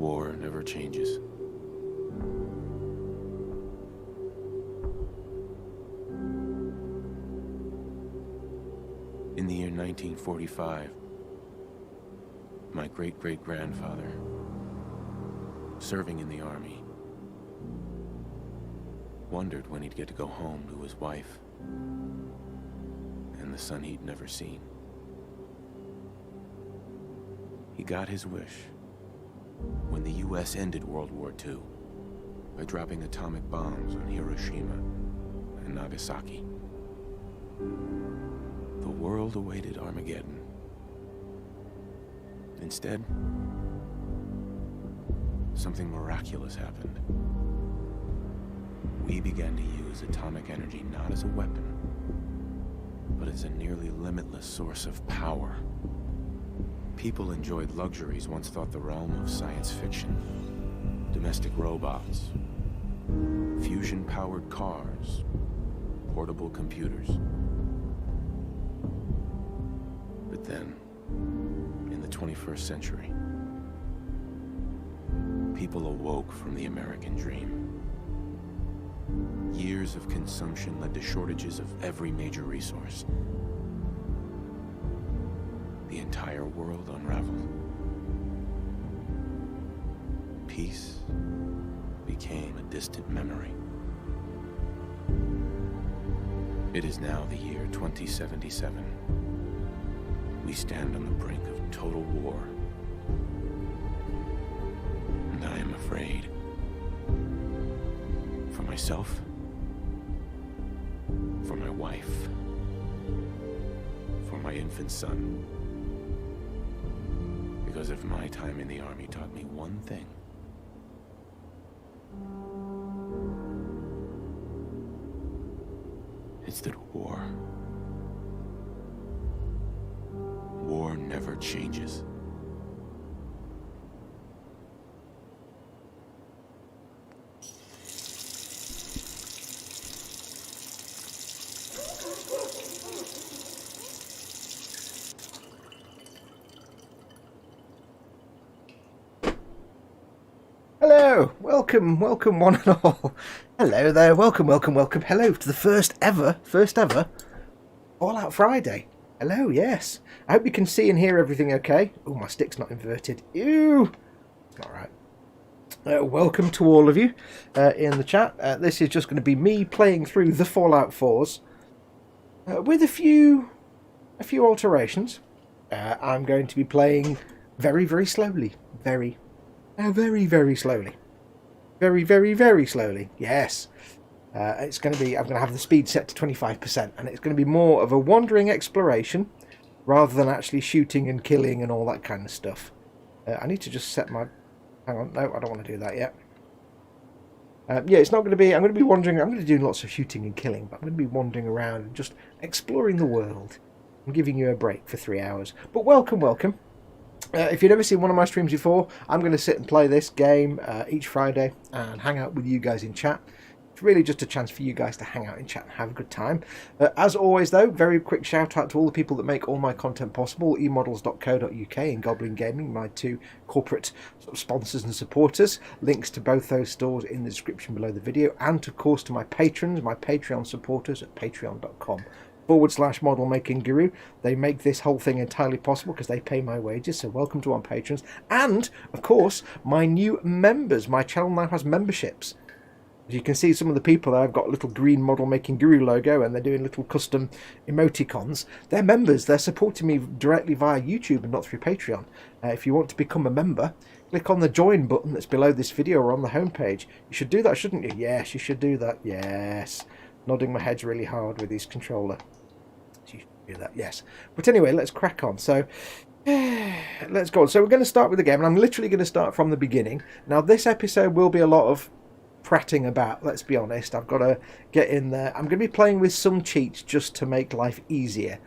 war never changes. In the year 1945, my great-great-grandfather, serving in the army, wondered when he'd get to go home to his wife and the son he'd never seen. He got his wish when the U.S. ended World War II by dropping atomic bombs on Hiroshima and Nagasaki. The world awaited Armageddon. Instead, something miraculous happened. We began to use atomic energy not as a weapon, but as a nearly limitless source of power. People enjoyed luxuries once thought the realm of science fiction. Domestic robots, fusion-powered cars, portable computers. But then, in the 21st century, people awoke from the American dream. Years of consumption led to shortages of every major resource. The entire world unraveled. Peace became a distant memory. It is now the year 2077. We stand on the brink of total war. And I am afraid. For myself, for my wife, for my infant son. Because if my time in the army taught me one thing, it's that war never changes. Hello, welcome one and all. Hello there, welcome. Hello to the first ever Fallout Friday. Hello, yes. I hope you can see and hear everything okay. Oh, my stick's not inverted. Ew. All right. Welcome to all of you in the chat. This is just going to be me playing through the Fallout 4s with a few alterations. I'm going to be playing very, very slowly. Very slowly. Very slowly. Yes. I'm going to have the speed set to 25%, and it's going to be more of a wandering exploration rather than actually shooting and killing and all that kind of stuff. I need to just set my... Hang on, no, I don't want to do that yet. Yeah, it's not going to be... I'm going to be wandering... I'm going to do lots of shooting and killing, but I'm going to be wandering around and just exploring the world and giving you a break for 3 hours. But welcome. If you've never seen one of my streams before, I'm going to sit and play this game each Friday and hang out with you guys in chat. It's really just a chance for you guys to hang out in chat and have a good time. As always, though, very quick shout out to all the people that make all my content possible. emodels.co.uk and Goblin Gaming, my two corporate sponsors and supporters. Links to both those stores in the description below the video, and of course to my patrons, my Patreon supporters at patreon.com/model making guru. They make this whole thing entirely possible because they pay my wages, so welcome to our patrons. And of course my new members. My channel now has memberships. As you can see, some of the people there have got a little green model making guru logo, and they're doing little custom emoticons. They're members. They're supporting me directly via YouTube and not through Patreon. If you want to become a member, click on the join button that's below this video or on the homepage. You should do that, shouldn't you? Yes, you should do that. Yes. Nodding my head really hard with his controller. You should do that, yes. But anyway, let's crack on. So, let's go on. So we're going to start with the game, and I'm literally going to start from the beginning. Now, this episode will be a lot of prattling about, let's be honest. I've got to get in there. I'm going to be playing with some cheats just to make life easier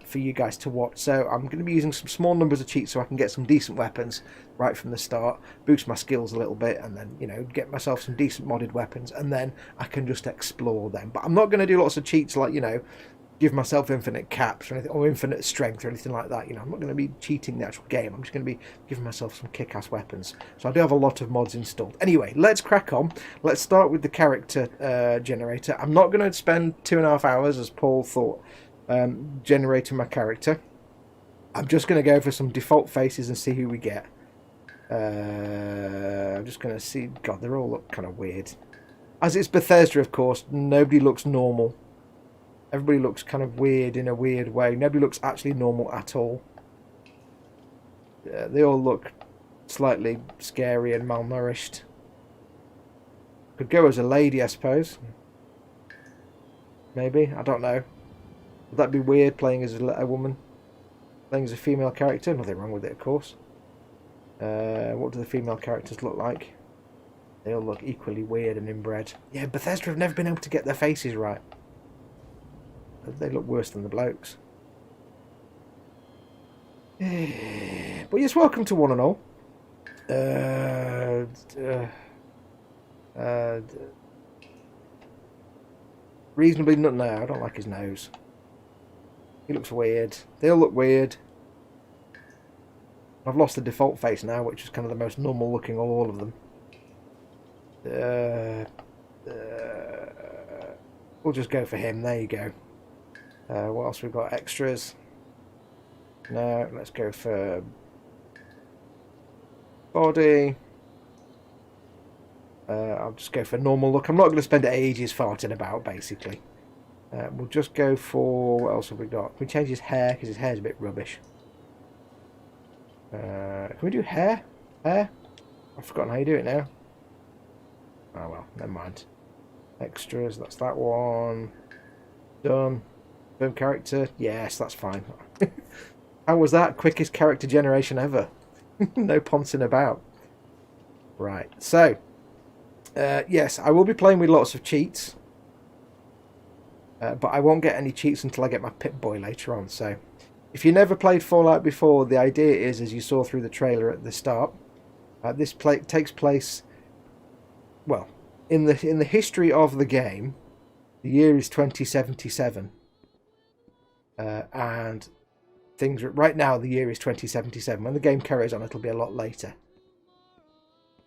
for you guys to watch. So I'm going to be using some small numbers of cheats so I can get some decent weapons right from the start, boost my skills a little bit, and then, you know, get myself some decent modded weapons, and then I can just explore them. But I'm not going to do lots of cheats like, you know, give myself infinite caps or anything, or infinite strength or anything like that. You know, I'm not going to be cheating the actual game. I'm just going to be giving myself some kick-ass weapons. So I do have a lot of mods installed. Anyway, let's crack on. Let's start with the character generator. I'm not going to spend 2.5 hours, as Paul thought, generating my character. I'm just going to go for some default faces and see who we get. I'm just going to see... God, they all look kind of weird. As it's Bethesda, of course, nobody looks normal. Everybody looks kind of weird in a weird way. Nobody looks actually normal at all. They all look slightly scary and malnourished. Could go as a lady, I suppose. Maybe. I don't know. Would that be weird, playing as a woman? Playing as a female character? Nothing wrong with it, of course. What do the female characters look like? They all look equally weird and inbred. Yeah, Bethesda have never been able to get their faces right. They look worse than the blokes. But yes, welcome to one and all. Reasonably no, I don't like his nose. He looks weird. They all look weird. I've lost the default face now, which is kind of the most normal looking of all of them. We'll just go for him. There you go. What else we've got? Extras. No, let's go for body. I'll just go for normal look. I'm not going to spend ages farting about, basically. We'll just go for... What else have we got? Can we change his hair? Because his hair's a bit rubbish. Can we do hair? Hair? I've forgotten how you do it now. Oh well, never mind. Extras, that's that one. Done. Boom character. Yes, that's fine. How was that? Quickest character generation ever. No poncing about. Right, so... yes, I will be playing with lots of cheats. But I won't get any cheats until I get my Pip-Boy later on, so... If you never played Fallout before, the idea is, as you saw through the trailer at the start, this takes place... Well, in the history of the game, the year is 2077. And things... Right now, the year is 2077. When the game carries on, it'll be a lot later.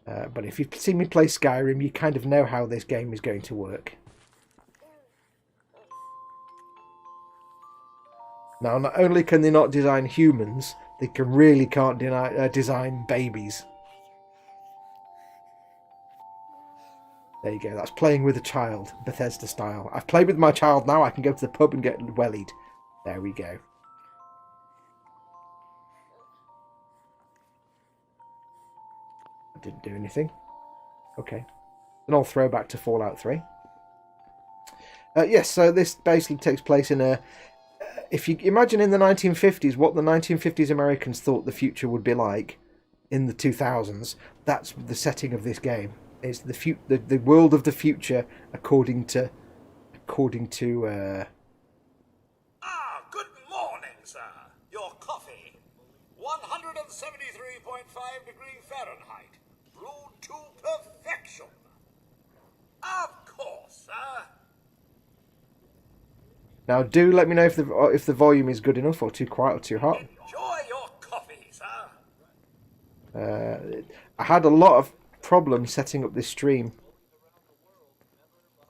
But if you've seen me play Skyrim, you kind of know how this game is going to work. Now, not only can they not design humans, they can't design babies. There you go, that's playing with a child, Bethesda style. I've played with my child now, I can go to the pub and get wellied. There we go. I didn't do anything. Okay. Then I'll throw back to Fallout 3. Yes, so this basically takes place in a... If you imagine in the 1950s what the 1950s Americans thought the future would be like in the 2000s, that's the setting of this game. It's the world of the future according to good morning, sir. Your coffee. 173.5 degree Fahrenheit. Brewed to perfection. Of course, sir. Now, do let me know if the volume is good enough, or too quiet, or too hot. Enjoy your coffee, sir. I had a lot of problems setting up this stream.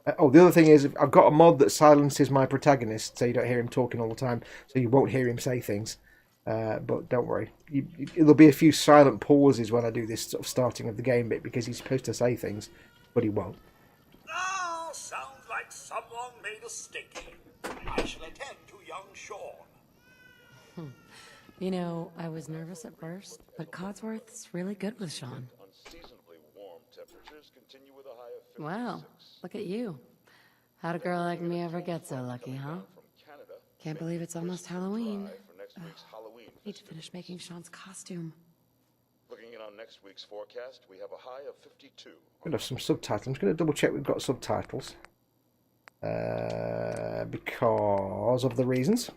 The other thing is, I've got a mod that silences my protagonist, so you don't hear him talking all the time, so you won't hear him say things. But don't worry, there'll be a few silent pauses when I do this sort of starting of the game bit, because he's supposed to say things, but he won't. Oh, sounds like someone made a sticky. I shall attend to young Sean. You know, I was nervous at first, but Codsworth's really good with Sean. Unseasonably warm temperatures continue with a high of 56. Wow, look at you. How'd a girl like me ever get so lucky, huh? From Canada, Can't believe it's almost Halloween. for next week's Halloween Need to finish making Sean's costume. Looking in on next week's forecast, we have a high of 52. I'm going to have some subtitles. I'm just going to double check we've got subtitles. Because of the reasons.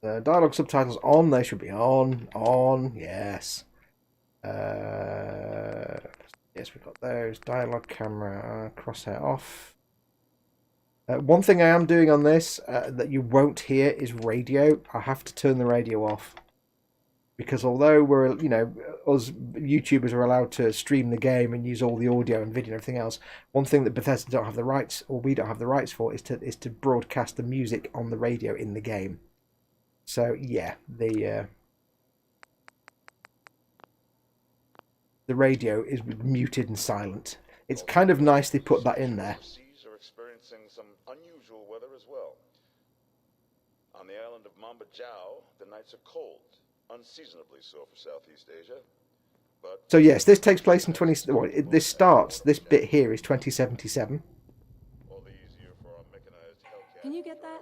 Dialogue subtitles on, they should be on, yes. Yes, we've got those. Dialogue camera, crosshair off. One thing I am doing on this that you won't hear is radio. I have to turn the radio off. Because although we're, you know, us YouTubers are allowed to stream the game and use all the audio and video and everything else, one thing that Bethesda don't have the rights, or we don't have the rights for, is to broadcast the music on the radio in the game. So yeah, the radio is muted and silent. It's kind of nice they put that in there. Seas are experiencing some unusual weather as well. On the island of Mambajau, the nights are cold, unseasonably so for Southeast Asia. But So yes, this takes place in 20. Well, this bit here is 2077. all the easier for our mechanized Hellcat. Can you get that?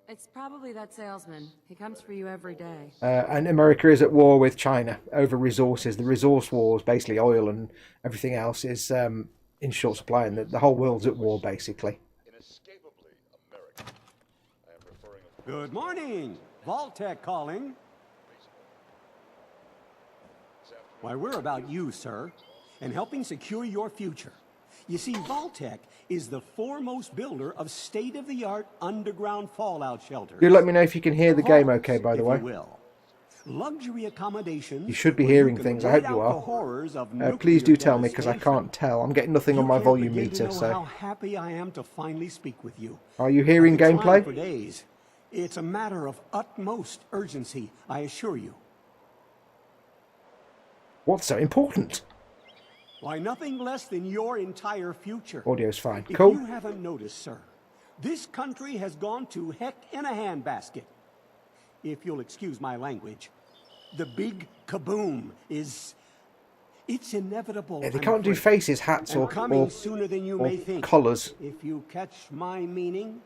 It's probably that salesman. He comes for you every day. And America is at war with China over resources. The resource wars, basically oil and everything else, is in short supply, and the whole world's at war, basically. Inescapably American. I am referring, of course, Good morning. Vault-Tec calling. Why, we're about you, sir, and helping secure your future. You see, Vault-Tec is the foremost builder of state-of-the-art underground fallout shelters. Do let me know if you can hear the game okay, by the if way. you will. Luxury accommodations. You should be where hearing can things. I wait hope you out the are. horrors of Please do nuclear tell me, because I devastation. can't tell. I'm getting nothing on You my can't volume begin to meter, know so... how happy I am to finally speak with you. Are you hearing I've been trying for gameplay? days. It's a matter of utmost urgency, I assure you. What's so important? Why, nothing less than your entire future. Audio's fine. If Cool. you haven't noticed, sir, this country has gone to heck in a handbasket. If you'll excuse my language, the big kaboom is... It's inevitable. Yeah, they I'm can't do afraid. faces, hats, And or coming sooner than you may think. colours. If you catch my meaning.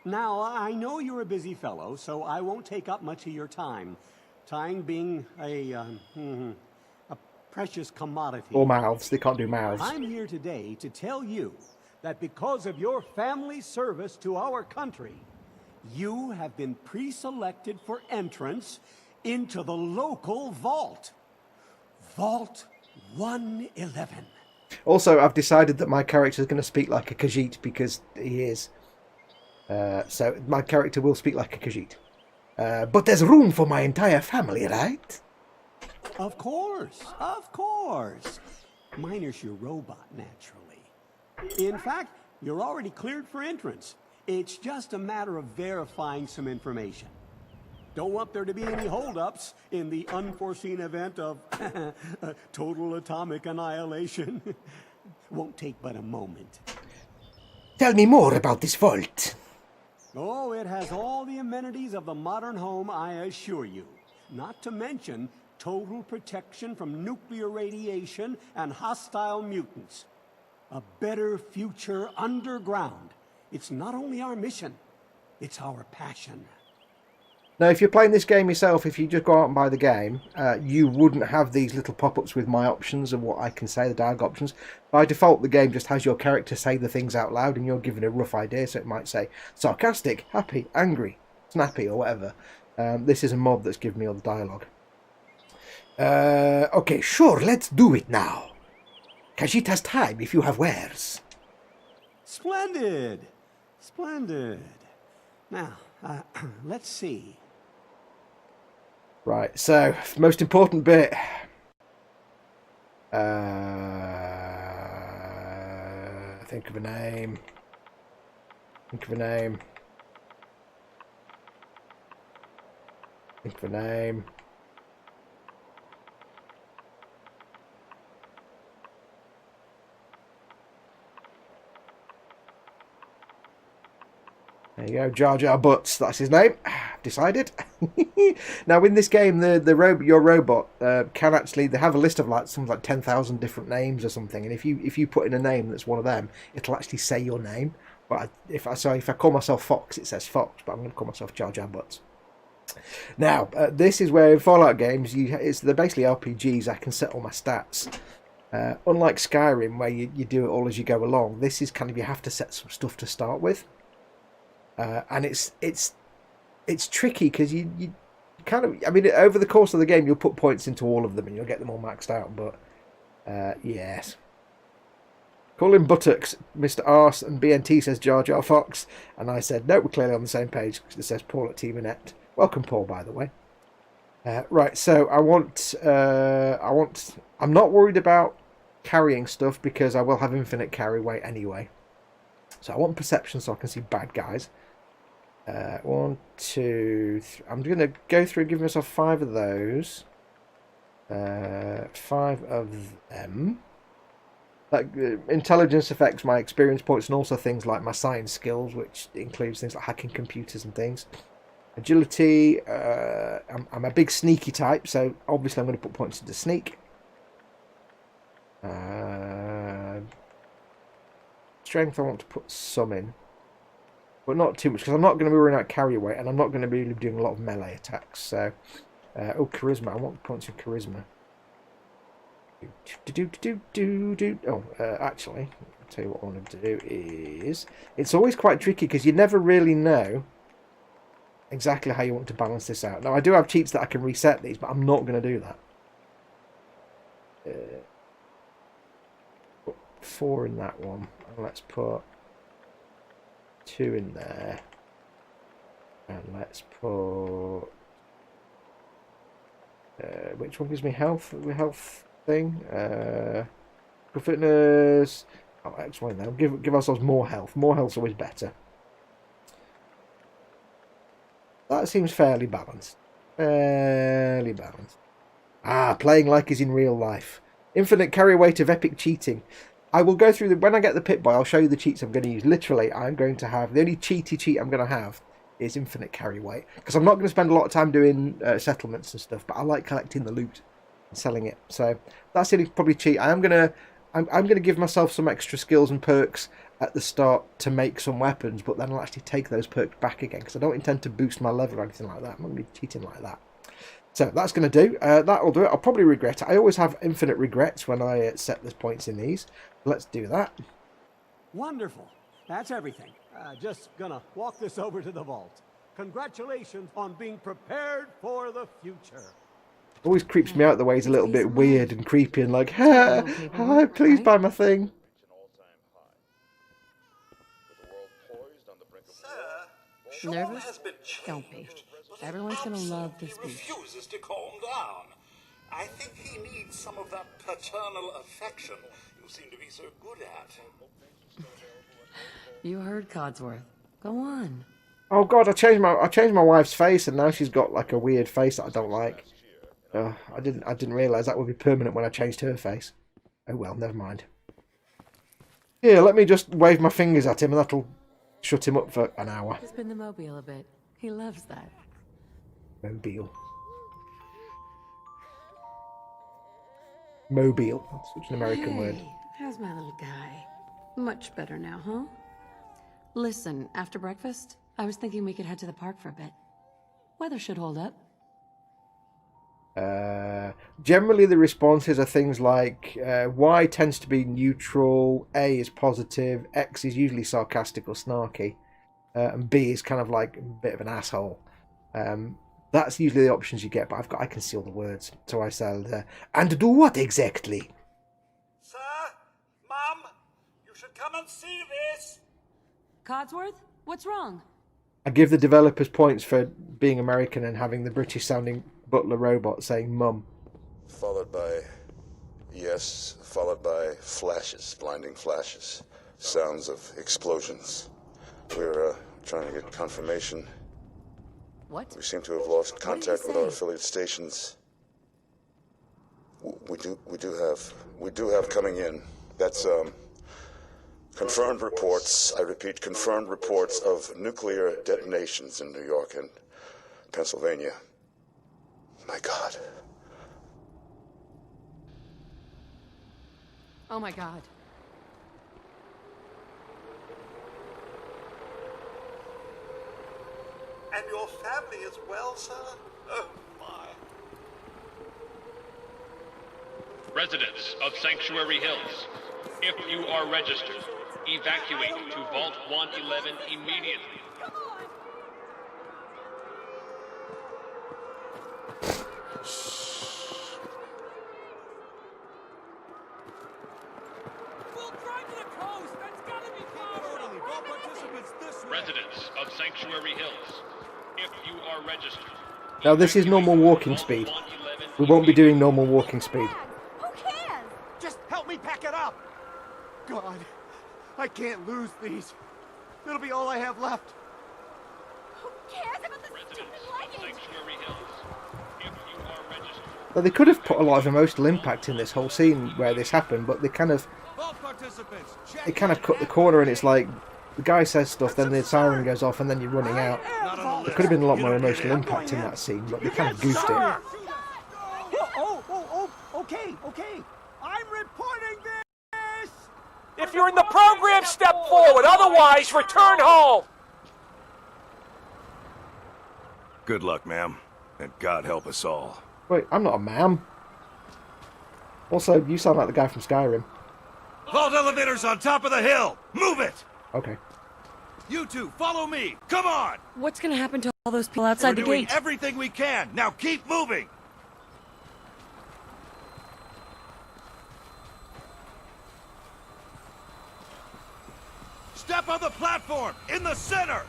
Now, I know you're a busy fellow, so I won't take up much of your time. Time being a precious commodity. Or mouths. They can't do mouths. I'm here today to tell you that because of your family service to our country, you have been pre-selected for entrance into the local vault. Vault 111. Also, I've decided that my character is going to speak like a Khajiit, because he is. So my character will speak like a Khajiit. But there's room for my entire family, right? Of course, of course. Minus your robot, naturally. In fact, you're already cleared for entrance. It's just a matter of verifying some information. Don't want there to be any holdups in the unforeseen event of total atomic annihilation. Won't take but a moment. Tell me more about this vault. Oh, it has all the amenities of the modern home, I assure you. Not to mention total protection from nuclear radiation and hostile mutants. A better future underground. It's not only our mission, it's our passion. Now, if you're playing this game yourself, if you just go out and buy the game, you wouldn't have these little pop-ups with my options and what I can say, the dialogue options. By default, the game just has your character say the things out loud, and you're given a rough idea, so it might say sarcastic, happy, angry, snappy, or whatever. This is a mod that's given me all the dialogue. Okay, sure, let's do it now. Khajiit has time if you have wares. Splendid! Splendid. Now, let's see. Right, so, most important bit. Think of a name. Think of a name. Think of a name. There you go, Jar Jar Butts, that's his name. Decided. Now, in this game, your robot can actually, they have a list of something like 10,000 different names or something, and if you put in a name that's one of them, it'll actually say your name. But if I call myself Fox, it says Fox, but I'm going to call myself Jar Jar Butts. Now, this is where in Fallout games, they're basically RPGs. I can set all my stats. Unlike Skyrim, where you do it all as you go along, this is kind of, you have to set some stuff to start with. And it's tricky because you kind of, I mean, over the course of the game, you'll put points into all of them and you'll get them all maxed out. But yes, Call him Buttocks, Mr. Arse, and BNT says Jar Jar Fox. And I said, no, we're clearly on the same page because it says Paul at Team Annette. Welcome, Paul, by the way. Right, so I'm not worried about carrying stuff because I will have infinite carry weight anyway. So I want perception so I can see bad guys. 1, 2, 3. I'm going to go through and give myself 5 of those. 5 of them. Intelligence affects my experience points and also things like my science skills, which includes things like hacking computers and things. Agility, I'm a big sneaky type, so obviously I'm going to put points into sneak. Strength, I want to put some in, but not too much because I'm not going to be worrying about carry weight and I'm not going to be doing a lot of melee attacks. So, charisma, I want points in charisma. Actually, I'll tell you what I want to do is it's always quite tricky because you never really know exactly how you want to balance this out. Now I do have cheats that I can reset these, but I'm not going to do that. Put 4 in that one, and let's put 2 in there, and let's put which one gives me health? The health thing. Fitness. Oh, X1 now. Give ourselves more health. More health's always better. That seems fairly balanced. Fairly balanced. Playing like is in real life. Infinite carry weight of epic cheating. I will go through when I get the Pip-Boy, I'll show you the cheats I'm going to use. Literally, I'm going to have the only cheat I'm going to have is infinite carry weight because I'm not going to spend a lot of time doing settlements and stuff. But I like collecting the loot and selling it. So that's the only probably cheat. I'm going to give myself some extra skills and perks at the start to make some weapons, but then I'll actually take those perks back again because I don't intend to boost my level or anything like that. I'm not going to be cheating like that. So that's going to do. That'll do it. I'll probably regret it. I always have infinite regrets when I set the points in these. Let's do that. Wonderful. That's everything. Just gonna walk this over to the vault. Congratulations on being prepared for the future. Always creeps me out the way he's a little bit weird and creepy and like, hi, please buy my thing. Nervous? Don't be. Everyone's gonna love this speech. Refuses to calm down. I think he needs some of that paternal affection you seem to be so good at. You heard Codsworth. Go on. Oh God, I changed my wife's face and now she's got like a weird face that I don't like. I didn't realise that would be permanent when I changed her face. Oh well, never mind. Here, let me just wave my fingers at him and that'll shut him up for an hour. Spin the mobile a bit. He loves that. Mobile. Mobile. That's such an American word. How's my little guy? Much better now, huh? Listen, after breakfast, I was thinking we could head to the park for a bit. Weather should hold up. Generally the responses are things like Y tends to be neutral, A is positive, X is usually sarcastic or snarky, and B is kind of like a bit of an asshole. That's usually the options you get, but I can see all the words. So I said, and do what exactly? Sir, Mum, you should come and see this. Codsworth? What's wrong? I give the developers points for being American and having the British sounding butler robot saying mum. Followed by yes, followed by flashes, blinding flashes, sounds of explosions. We're trying to get confirmation. What? We seem to have lost contact with our affiliate stations. We do have coming in. That's confirmed reports. I repeat, confirmed reports of nuclear detonations in New York and Pennsylvania. My God. Oh my God. And your family as well, sir? Oh, my. Residents of Sanctuary Hills, if you are registered, evacuate to Vault 111 immediately. We'll try to Residents of Sanctuary Hills, if you are registered. Now this is normal walking speed. We won't be doing normal walking speed. Who cares? Just help me pack it up! God, I can't lose these. It'll be all I have left. Who cares about the stupid Residents of luggage? Sanctuary Hills, if you are registered. Well, they could have put a lot of emotional impact in this whole scene where this happened, but they kind of cut the corner, and it's like the guy says stuff, then the siren goes off, and then you're running out. There could have been a lot more emotional impact in that scene, but they kind of goofed it. Okay. I'm reporting this! If you're in the program, step forward. Otherwise, return home. Good luck, ma'am. And God help us all. Wait, I'm not a ma'am. Also, you sound like the guy from Skyrim. Vault elevator's on top of the hill! Move it! Okay. You two, follow me! Come on! What's gonna happen to all those people outside the We're doing gate? everything we can! Now keep moving! Step on the platform! In the center!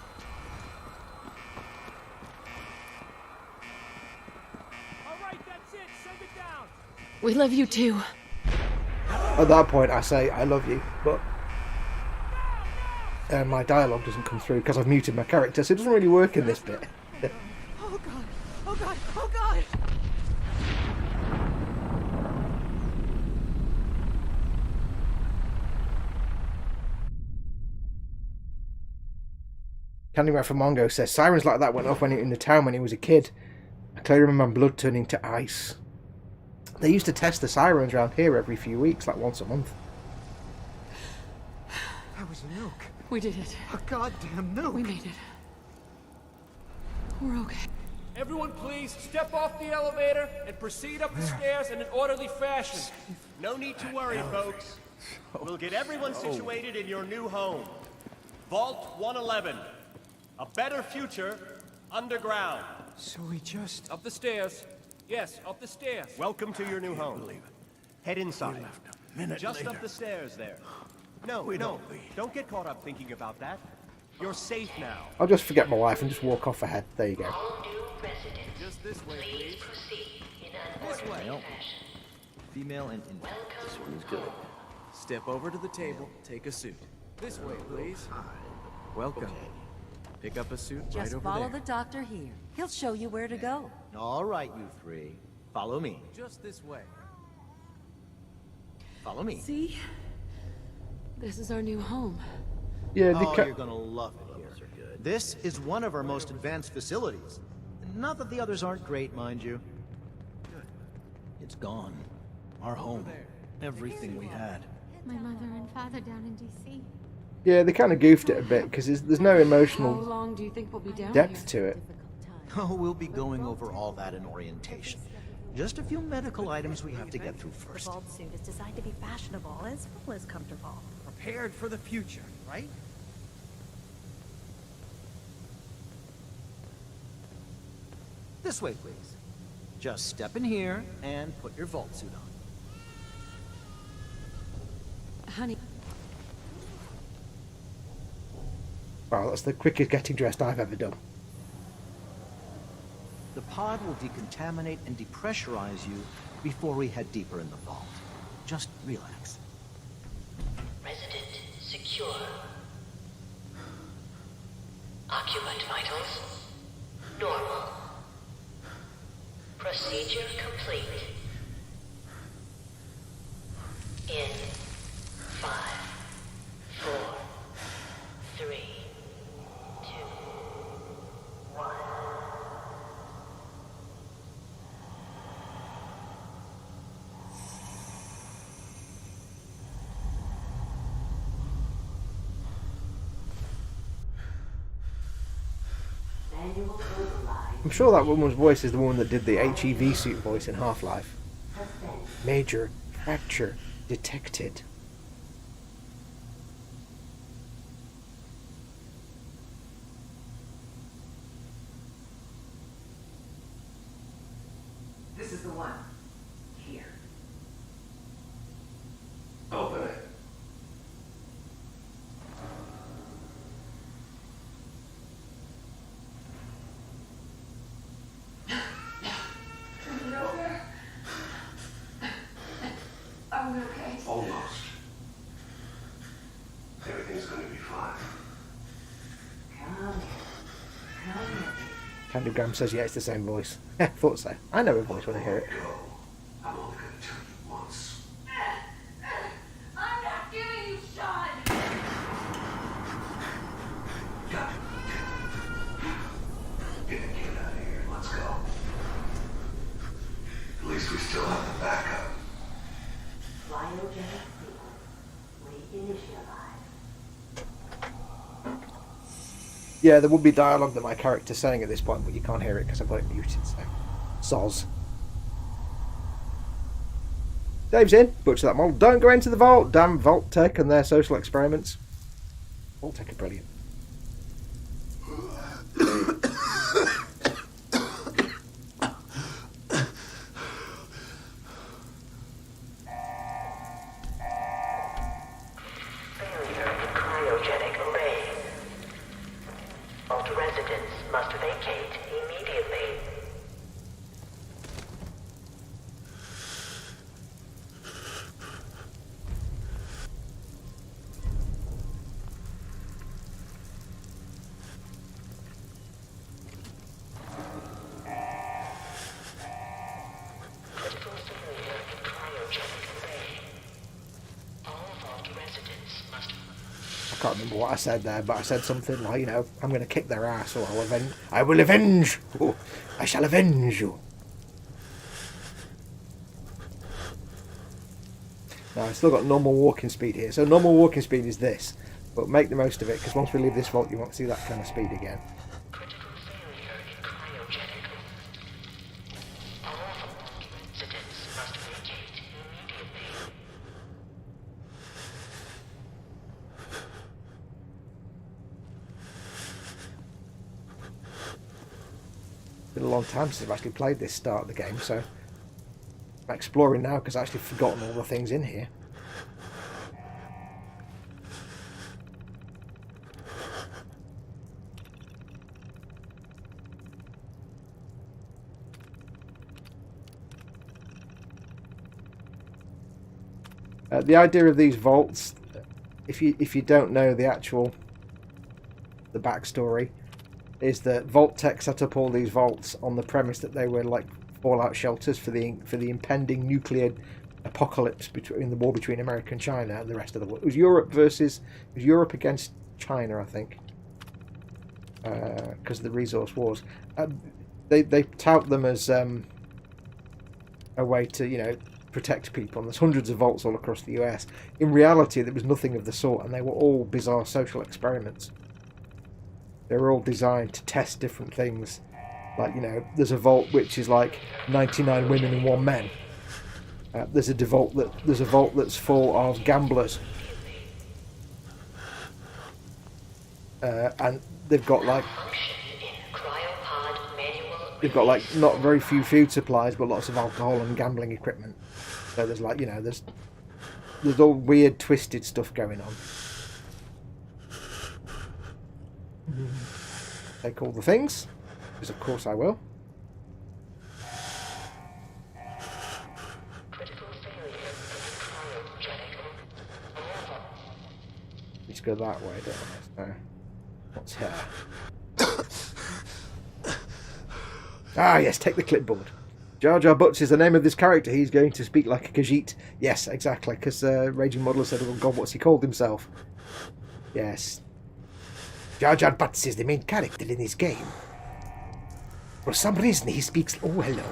Alright, that's it. Send it down. We love you too. At that point, I say, I love you, but my dialogue doesn't come through because I've muted my character, so it doesn't really work in this bit. Oh god! Oh god! Oh god! Candyman from Mongo says, sirens like that went off when in the town when he was a kid. I clearly remember my blood turning to ice. They used to test the sirens around here every few weeks, like once a month. That was a nuke. We did it. A goddamn nuke. We made it. We're okay. Everyone, please step off the elevator and proceed up the stairs in an orderly fashion. No need to worry, folks. We'll get everyone situated in your new home. Vault 111. A better future underground. So we just... Up the stairs. Yes, up the stairs. Welcome to your new home. Head inside. Just up the stairs there. No, don't get caught up thinking about that. You're safe now. I'll just forget my wife and just walk off ahead. There you go. Just this way, please. This way. Female and infant. This one's good. Step over to the table, take a suit. This way, please. Welcome. Pick up a suit right Just over follow there. the doctor here. He'll show you where to go. All right, you three. Follow me. Just this way. Follow me. See? This is our new home. Yeah, You're gonna love it here. This is one of our most advanced facilities. Not that the others aren't great, mind you. It's gone. Our home. Everything we had. My mother and father down in D.C. yeah, they kind of goofed it a bit because there's no How emotional long do you think we'll be down depth here? to it. Oh, we'll be going over all that in orientation. Just a few medical items we have to get through The first. vault suit is designed to be fashionable as well as comfortable. Prepared for the future, right? This way, please. Just step in here and put your vault suit on. Honey, Wow, that's the quickest getting dressed I've ever done. The pod will decontaminate and depressurize you before we head deeper in the vault. Just relax. Resident secure. Occupant vitals normal. Procedure complete. In 5, 4, 3, 2, 1. I'm sure that woman's voice is the one that did the HEV suit voice in Half-Life. Major fracture detected. This is the one. Here. Open it. Almost. Everything's gonna be fine. Candy Graham says, yeah, it's the same voice. I thought so. I know her voice when I hear it. I'm only gonna tell you once. I'm not giving you Sean! Get the kid out of here. Let's go. At least we still have the backup. Cryogenic fuel. Reinitialize. Yeah, there would be dialogue that my character's saying at this point, but you can't hear it because I've got it muted, so... Soz. Dave's in. Butcher that model. Don't go into the vault. Damn Vault Tech and their social experiments. Vault Tech are brilliant. Failure in cryogenic array. All residents must vacate immediately. Critical failure in cryogenic array. All vault residents must. I can't remember what I said there, but I said something like, you know, I'm going to kick their ass, or I will avenge. Oh, I shall avenge you. Now, I've still got normal walking speed here, so normal walking speed is this, but make the most of it, because once we leave this vault, you won't see that kind of speed again. Critical failure in cryogenic. All vault residents must vacate immediately. It's been a long time since I've actually played this start of the game, so I'm exploring now because I've actually forgotten all the things in here. The idea of these vaults, if you don't know the backstory, is that Vault Tech set up all these vaults on the premise that they were like fallout shelters for the impending nuclear apocalypse in the war between America and China and the rest of the world. It was Europe against China, I think, because of the resource wars. They tout them as a way to, you know, protect people, and there's hundreds of vaults all across the US. In reality, there was nothing of the sort, and they were all bizarre social experiments. They were all designed to test different things. Like, you know, there's a vault which is like 99 women and 1 man. There's a vault that's full of gamblers, and they've got like not very few food supplies, but lots of alcohol and gambling equipment. So there's like, you know, there's all weird, twisted stuff going on. Take all the things, because of course I will. Let's go that way, don't I? So, what's here? Ah, yes, take the clipboard. Jar Jar Butts is the name of this character. He's going to speak like a Khajiit. Yes, exactly, because Raging Modeler said, oh god, what's he called himself? Yes. Jar Jar Butts is the main character in this game. For some reason he speaks... Oh, hello.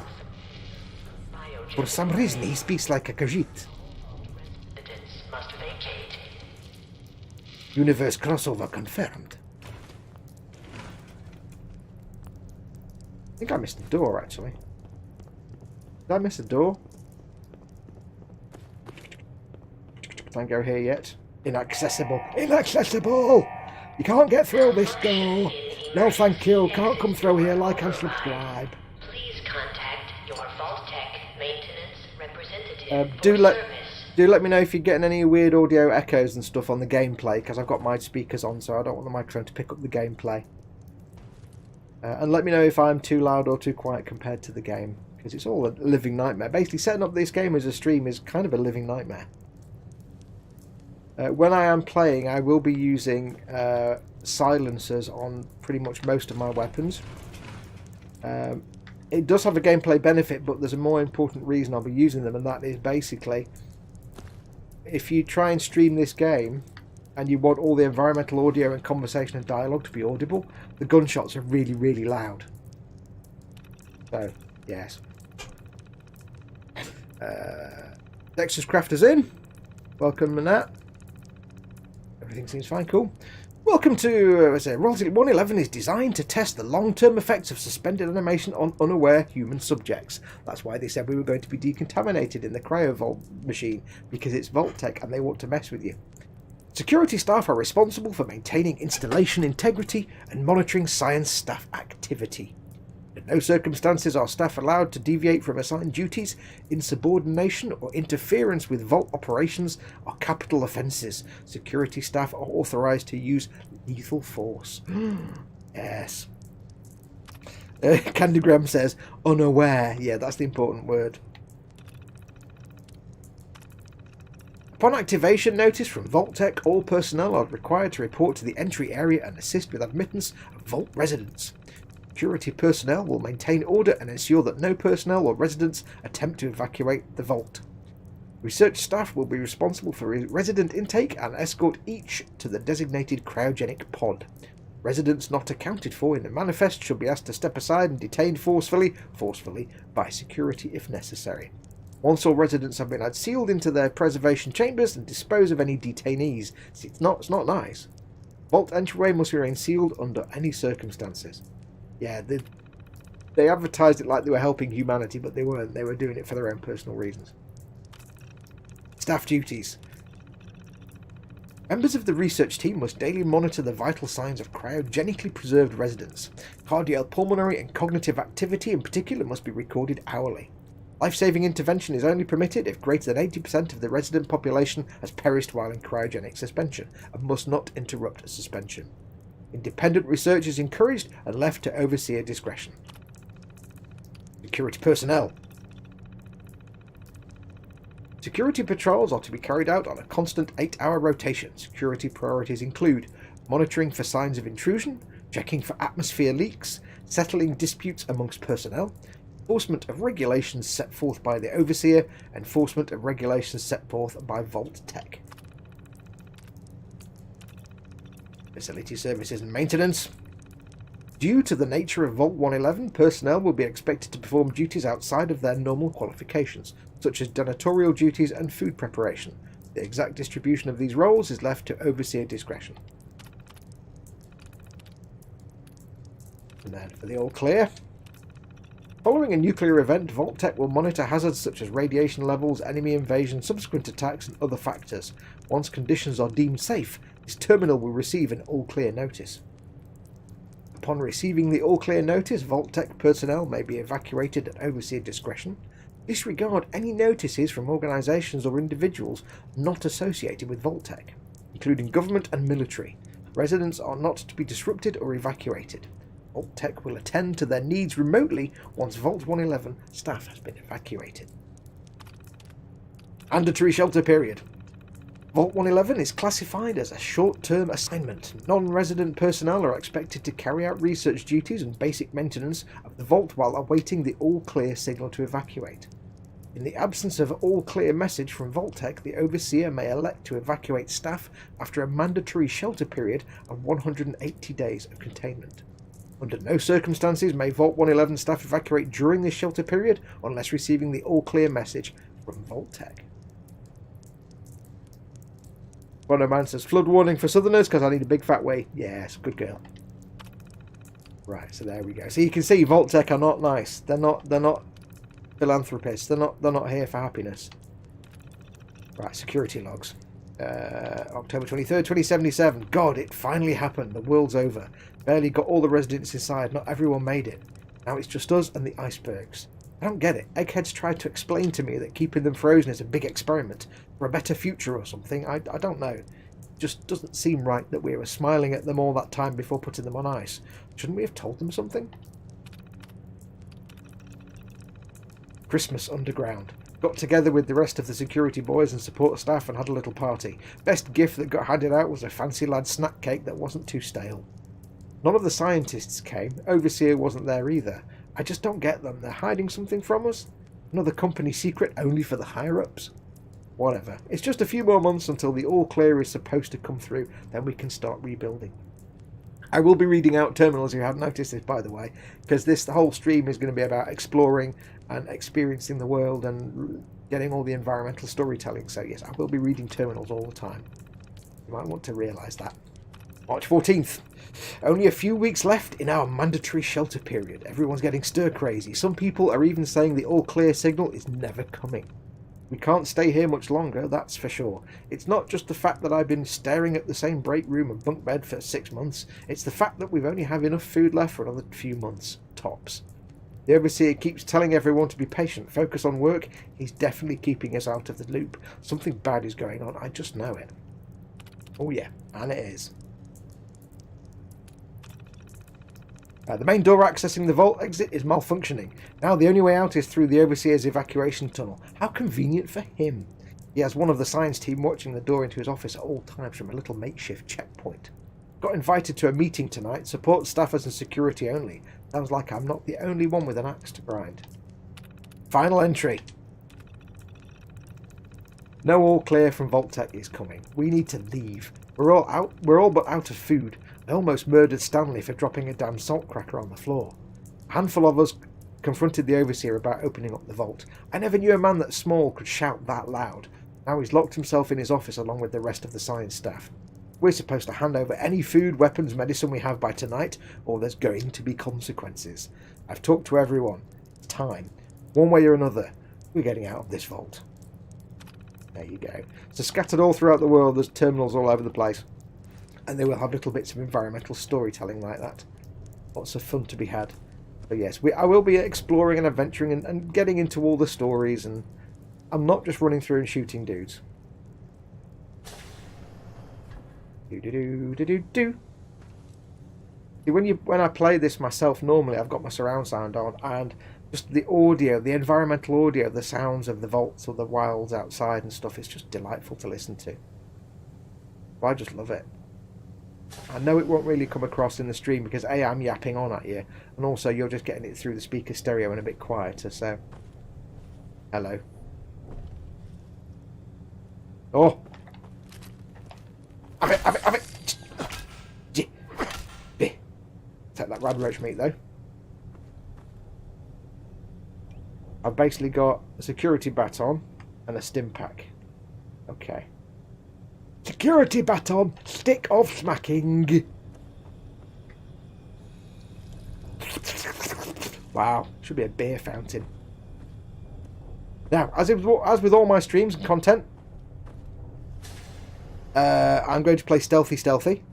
For some reason he speaks like a Khajiit. Universe crossover confirmed. I think I missed a door, actually. Did I miss a door? Can't go here yet. Inaccessible. Inaccessible! You can't get through this door. No, thank you. Can't come through here. Like and subscribe. Please contact your Vault Tech maintenance representative Do let me know if you're getting any weird audio echoes and stuff on the gameplay, because I've got my speakers on, so I don't want the microphone to pick up the gameplay. And let me know if I'm too loud or too quiet compared to the game, because it's all a living nightmare. Basically, setting up this game as a stream is kind of a living nightmare. When I am playing, I will be using silencers on pretty much most of my weapons. It does have a gameplay benefit, but there's a more important reason I'll be using them, and that is basically, if you try and stream this game and you want all the environmental audio and conversation and dialogue to be audible, the gunshots are really, really loud. So, yes. Dexter's Crafter's in. Welcome, Manat. Everything seems fine, cool. Welcome to Royalty 111 is designed to test the long-term effects of suspended animation on unaware human subjects. That's why they said we were going to be decontaminated in the cryovault machine, because it's Vault-Tec and they want to mess with you. Security staff are responsible for maintaining installation integrity and monitoring science staff activity. In no circumstances are staff allowed to deviate from assigned duties. Insubordination or interference with vault operations are capital offences. Security staff are authorised to use lethal force. Yes. Candygram says, unaware. Yeah, that's the important word. Upon activation notice from Vault-Tec, all personnel are required to report to the entry area and assist with admittance of Vault residents. Security personnel will maintain order and ensure that no personnel or residents attempt to evacuate the vault. Research staff will be responsible for resident intake and escort each to the designated cryogenic pod. Residents not accounted for in the manifest should be asked to step aside and detained forcefully by security if necessary. Once all residents have been sealed into their preservation chambers and dispose of any detainees. See, it's not nice. Vault entryway must remain sealed under any circumstances. Yeah, they advertised it like they were helping humanity, but they weren't. They were doing it for their own personal reasons. Staff duties. Members of the research team must daily monitor the vital signs of cryogenically preserved residents. Cardiopulmonary and cognitive activity in particular must be recorded hourly. Life-saving intervention is only permitted if greater than 80% of the resident population has perished while in cryogenic suspension and must not interrupt suspension. Independent research is encouraged and left to overseer discretion. Security personnel. Security patrols are to be carried out on a constant 8-hour rotation. Security priorities include monitoring for signs of intrusion, checking for atmosphere leaks, settling disputes amongst personnel, enforcement of regulations set forth by the overseer, enforcement of regulations set forth by Vault-Tec. Facility services and maintenance. Due to the nature of Vault 111, personnel will be expected to perform duties outside of their normal qualifications, such as janitorial duties and food preparation. The exact distribution of these roles is left to overseer discretion. And then for the all clear. Following a nuclear event, Vault-Tec will monitor hazards such as radiation levels, enemy invasion, subsequent attacks, and other factors. Once conditions are deemed safe, this terminal will receive an all-clear notice. Upon receiving the all-clear notice, Vault-Tec personnel may be evacuated at overseer discretion. Disregard any notices from organisations or individuals not associated with Vault-Tec, including government and military. Residents are not to be disrupted or evacuated. Vault-Tec will attend to their needs remotely once Vault 111 staff has been evacuated. Mandatory shelter period. Vault 111 is classified as a short-term assignment. Non-resident personnel are expected to carry out research duties and basic maintenance of the vault while awaiting the all-clear signal to evacuate. In the absence of all-clear message from Vault-Tec, the overseer may elect to evacuate staff after a mandatory shelter period of 180 days of containment. Under no circumstances may Vault 111 staff evacuate during this shelter period unless receiving the all-clear message from Vault-Tec. Bono Man says, flood warning for southerners because I need a big fat way. Yes, good girl. Right, so there we go. So you can see Vault-Tec are not nice. They're not philanthropists. They're not here for happiness. Right, security logs. October 23rd, 2077. God, it finally happened. The world's over. Barely got all the residents inside. Not everyone made it. Now it's just us and the icebergs. I don't get it. Eggheads tried to explain to me that keeping them frozen is a big experiment for a better future or something. I don't know. It just doesn't seem right that we were smiling at them all that time before putting them on ice. Shouldn't we have told them something? Christmas underground. Got together with the rest of the security boys and support staff and had a little party. Best gift that got handed out was a fancy lad snack cake that wasn't too stale. None of the scientists came. Overseer wasn't there either. I just don't get them. They're hiding something from us? Another company secret only for the higher-ups? Whatever. It's just a few more months until the all clear is supposed to come through. Then we can start rebuilding. I will be reading out terminals, if you haven't noticed this, by the way, because the whole stream is going to be about exploring and experiencing the world and getting all the environmental storytelling. So yes, I will be reading terminals all the time. You might want to realise that. March 14th. Only a few weeks left in our mandatory shelter period. Everyone's getting stir crazy. Some people are even saying the all clear signal is never coming. We can't stay here much longer, that's for sure. It's not just the fact that I've been staring at the same break room and bunk bed for 6 months. It's the fact that we've only have enough food left for another few months, tops. The overseer keeps telling everyone to be patient, focus on work. He's definitely keeping us out of the loop. Something bad is going on, I just know it. Oh yeah, and it is. The main door accessing the vault exit is malfunctioning. Now the only way out is through the Overseer's evacuation tunnel. How convenient for him. He has one of the science team watching the door into his office at all times from a little makeshift checkpoint. Got invited to a meeting tonight, support staffers and security only. Sounds like I'm not the only one with an axe to grind. Final entry. No all clear from Vault-Tec is coming. We need to leave. We're all but out of food. I almost murdered Stanley for dropping a damn salt cracker on the floor. A handful of us confronted the Overseer about opening up the vault. I never knew a man that small could shout that loud. Now he's locked himself in his office along with the rest of the science staff. We're supposed to hand over any food, weapons, medicine we have by tonight, or there's going to be consequences. I've talked to everyone. It's time. One way or another, we're getting out of this vault. There you go. So scattered all throughout the world, there's terminals all over the place. And they will have little bits of environmental storytelling like that. Lots of fun to be had. But yes, I will be exploring and adventuring and getting into all the stories, and I'm not just running through and shooting dudes. Do-do-do-do-do-do. See, when I play this myself, normally I've got my surround sound on, and just the audio, the environmental audio, the sounds of the vaults or the wilds outside and stuff is just delightful to listen to. I just love it. I know it won't really come across in the stream because A, I'm yapping on at you, and also you're just getting it through the speaker stereo and a bit quieter, so... Hello. Oh! Have it! Take that rad roach meat, though. I've basically got a security baton and a stim pack. Okay. Security baton, stick of smacking. Wow, should be a beer fountain. Now, as with all my streams and content, I'm going to play stealthy.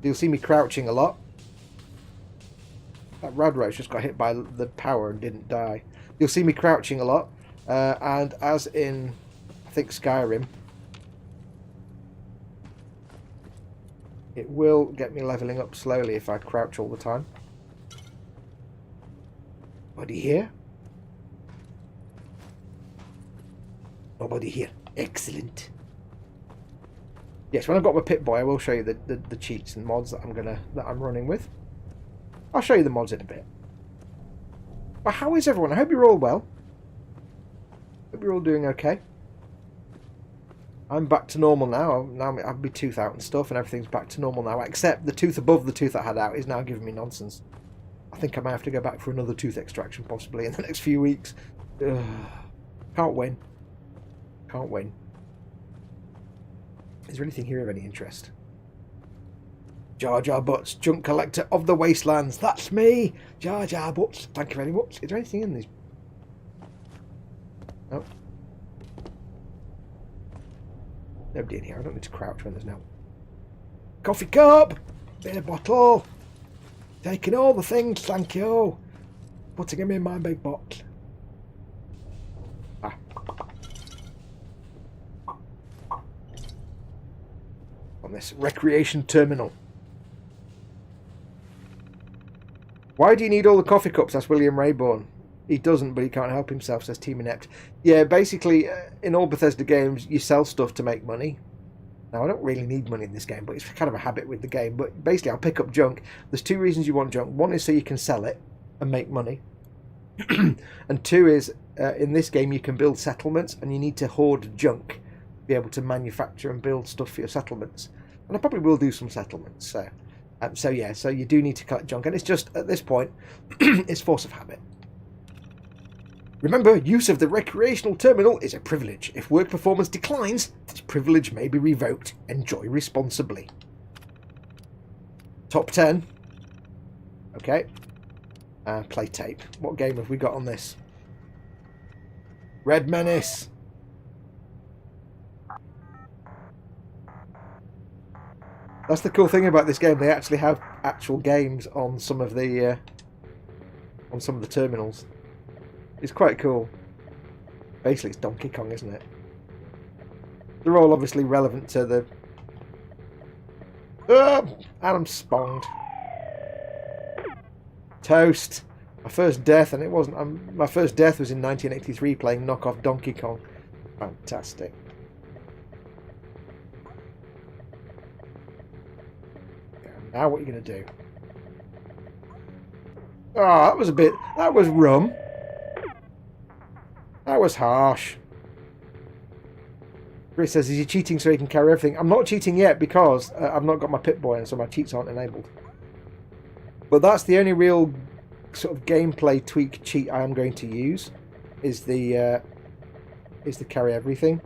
You'll see me crouching a lot. That rad roach just got hit by the power and didn't die. You'll see me crouching a lot, and as in, I think, Skyrim, it will get me leveling up slowly if I crouch all the time. Nobody here? Nobody here. Excellent. Yes, when I've got my Pip-Boy, I will show you the cheats and mods that I'm running with. I'll show you the mods in a bit. But how is everyone? I hope you're all well. Hope you're all doing okay. I'm back to normal now. Now I've my tooth out and stuff, and everything's back to normal now. Except the tooth above the tooth I had out is now giving me nonsense. I think I might have to go back for another tooth extraction possibly in the next few weeks. Ugh. Can't win. Can't win. Is there anything here of any interest? Jar Jar Butts, junk collector of the wastelands. That's me, Jar Jar Butts. Thank you very much. Is there anything in these? No. Nobody in here. I don't need to crouch when there's no coffee cup, beer bottle. Taking all the things, thank you. Putting them in my big box. Ah. On this recreation terminal. Why do you need all the coffee cups? That's William Rayborn. He doesn't, but he can't help himself, says Team Inept. Yeah, basically, in all Bethesda games, you sell stuff to make money. Now, I don't really need money in this game, but it's kind of a habit with the game. But basically, I'll pick up junk. There's two reasons you want junk. One is so you can sell it and make money. And two is, in this game, you can build settlements, and you need to hoard junk to be able to manufacture and build stuff for your settlements. And I probably will do some settlements. So yeah, so you do need to collect junk. And it's just, at this point, it's force of habit. Remember, use of the recreational terminal is a privilege. If work performance declines, this privilege may be revoked. Enjoy responsibly. Top 10. Okay. Play tape. What game have we got on this? Red Menace. That's the cool thing about this game. They actually have actual games on some of the terminals. It's quite cool. Basically, it's Donkey Kong, isn't it? They're all obviously relevant to the... and I'm spawned. Toast. My first death, and it wasn't... my first death was in 1983 playing knockoff Donkey Kong. Fantastic. Now what are you going to do? Oh, that was a bit... That was rum. That was harsh. Chris says, is he cheating so he can carry everything? I'm not cheating yet because I've not got my Pip-Boy and so my cheats aren't enabled. But that's the only real sort of gameplay tweak cheat I am going to use is the carry everything.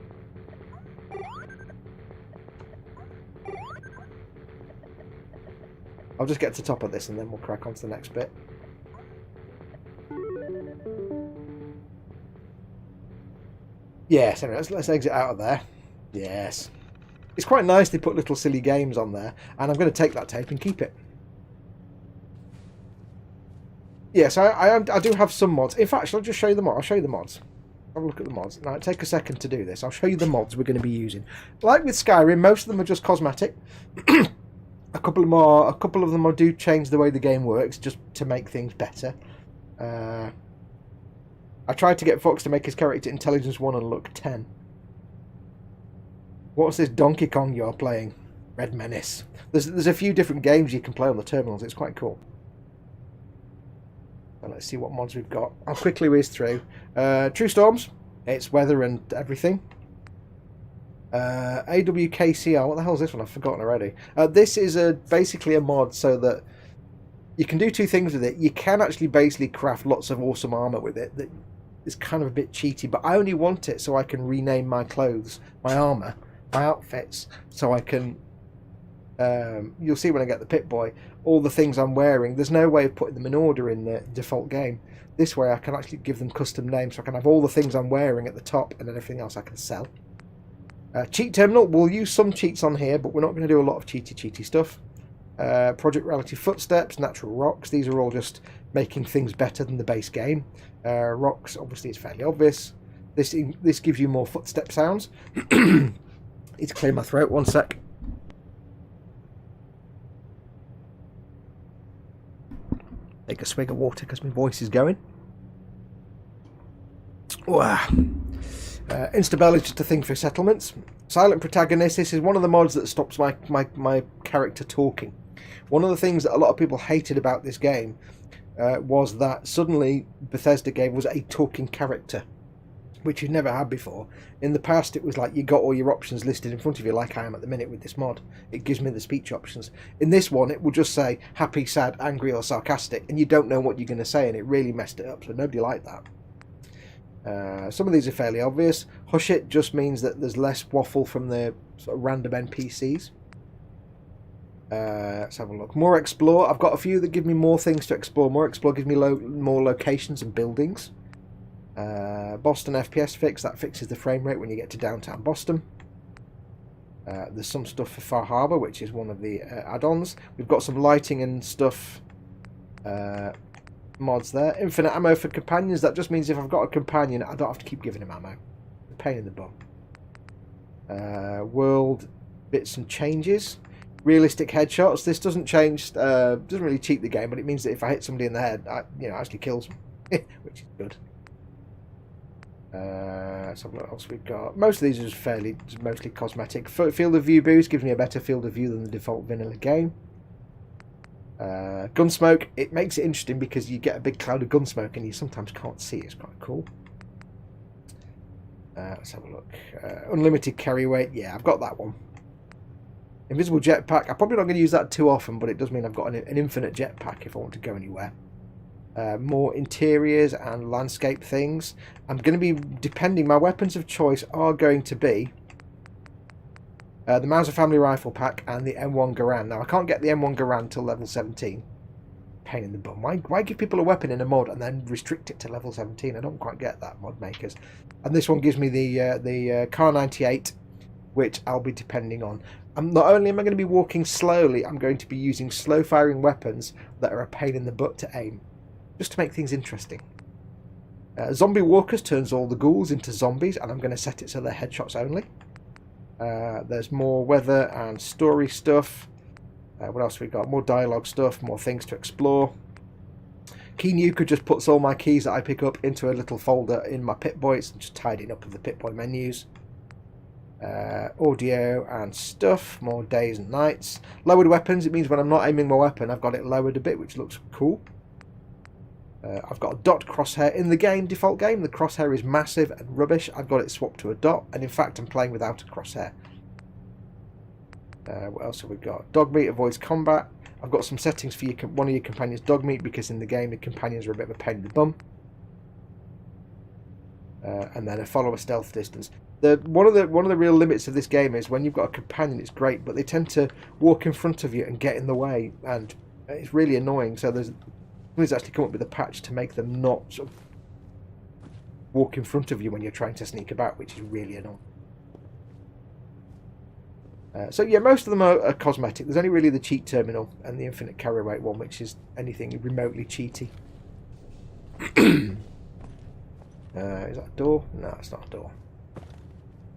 I'll just get to the top of this and then we'll crack on to the next bit. Yes, anyway, let's exit out of there. Yes. It's quite nice they put little silly games on there, and I'm going to take that tape and keep it. Yes, I do have some mods. In fact, I'll just show you the mods. I'll show you the mods. Have a look at the mods. Now, take a second to do this. I'll show you the mods we're going to be using. Like with Skyrim, most of them are just cosmetic. A couple of them do change the way the game works, just to make things better. I tried to get Fox to make his character Intelligence 1 and look 10. What's this Donkey Kong you're playing? Red Menace. There's a few different games you can play on the terminals. It's quite cool. So let's see what mods we've got. I'll quickly whiz through. True Storms. It's weather and everything. AWKCR. What the hell is this one? I've forgotten already. This is basically a mod so that you can do two things with it. You can actually basically craft lots of awesome armor with it. That is kind of a bit cheaty, but I only want it so I can rename my clothes, my armor, my outfits, so I can... you'll see when I get the Pip-Boy, all the things I'm wearing. There's no way of putting them in order in the default game. This way I can actually give them custom names, so I can have all the things I'm wearing at the top and then everything else I can sell. Cheat Terminal, we'll use some cheats on here, but we're not going to do a lot of cheaty stuff. Project Reality Footsteps, Natural Rocks, these are all just making things better than the base game. Rocks, obviously it's fairly obvious. This gives you more footstep sounds. Need to clear my throat, one sec. Take a swig of water because my voice is going. Instabel is just a thing for settlements. Silent Protagonist, this is one of the mods that stops my character talking. One of the things that a lot of people hated about this game was that suddenly Bethesda gave us a talking character, which you've never had before. In the past it was like you got all your options listed in front of you like I am at the minute with this mod. It gives me the speech options. In this one it will just say happy, sad, angry or sarcastic, and you don't know what you're going to say, and it really messed it up, so nobody liked that. Some of these are fairly obvious. Hush It just means that there's less waffle from the sort of random NPCs. Let's have a look. More Explore. I've got a few that give me more things to explore. More Explore gives me more locations and buildings. Boston FPS Fix. That fixes the frame rate when you get to downtown Boston. There's some stuff for Far Harbor, which is one of the add-ons. We've got some lighting and stuff mods there. Infinite ammo for companions. That just means if I've got a companion, I don't have to keep giving him ammo. A pain in the bum. World bits and changes. Realistic headshots. This doesn't change. Doesn't really cheat the game, but it means that if I hit somebody in the head, it actually kills them. which is good. Let's have a look what else we've got. Most of these are just mostly cosmetic. Field of view boost gives me a better field of view than the default vanilla game. Gunsmoke, it makes it interesting because you get a big cloud of gunsmoke and you sometimes can't see it. It's quite cool. Let's have a look. Unlimited carry weight, yeah, I've got that one. Invisible jetpack, I'm probably not going to use that too often, but it does mean I've got an infinite jetpack if I want to go anywhere. More interiors and landscape things. I'm going to be, depending, my weapons of choice are going to be the Mauser family rifle pack and the M1 Garand. Now I can't get the M1 Garand till level 17. Pain in the bum. Why give people a weapon in a mod and then restrict it to level 17? I don't quite get that, mod makers. And this one gives me the Car 98, which I'll be depending on. Not only am I going to be walking slowly, I'm going to be using slow firing weapons that are a pain in the butt to aim, just to make things interesting. Zombie Walkers turns all the ghouls into zombies, and I'm going to set it so they're headshots only. There's more weather and story stuff. What else we got? More dialogue stuff, more things to explore. Key Nuker just puts all my keys that I pick up into a little folder in my Pip-Boy. It's just tidying up of the Pip-Boy menus. Audio and stuff, more days and nights. Lowered weapons, it means when I'm not aiming my weapon I've got it lowered a bit, which looks cool. I've got a dot crosshair in the game, default game. The crosshair is massive and rubbish. I've got it swapped to a dot, and in fact I'm playing without a crosshair. What else have we got? Dog meat avoids combat. I've got some settings for one of your companions' dog meat, because in the game the companions are a bit of a pain in the bum. And then a follower stealth distance. One of the real limits of this game is when you've got a companion, it's great, but they tend to walk in front of you and get in the way, and it's really annoying. So somebody's actually come up with a patch to make them not sort of walk in front of you when you're trying to sneak about, which is really annoying. So yeah, most of them are cosmetic. There's only really the cheat terminal and the infinite carry rate one, which is anything remotely cheaty. Is that a door? No, it's not a door.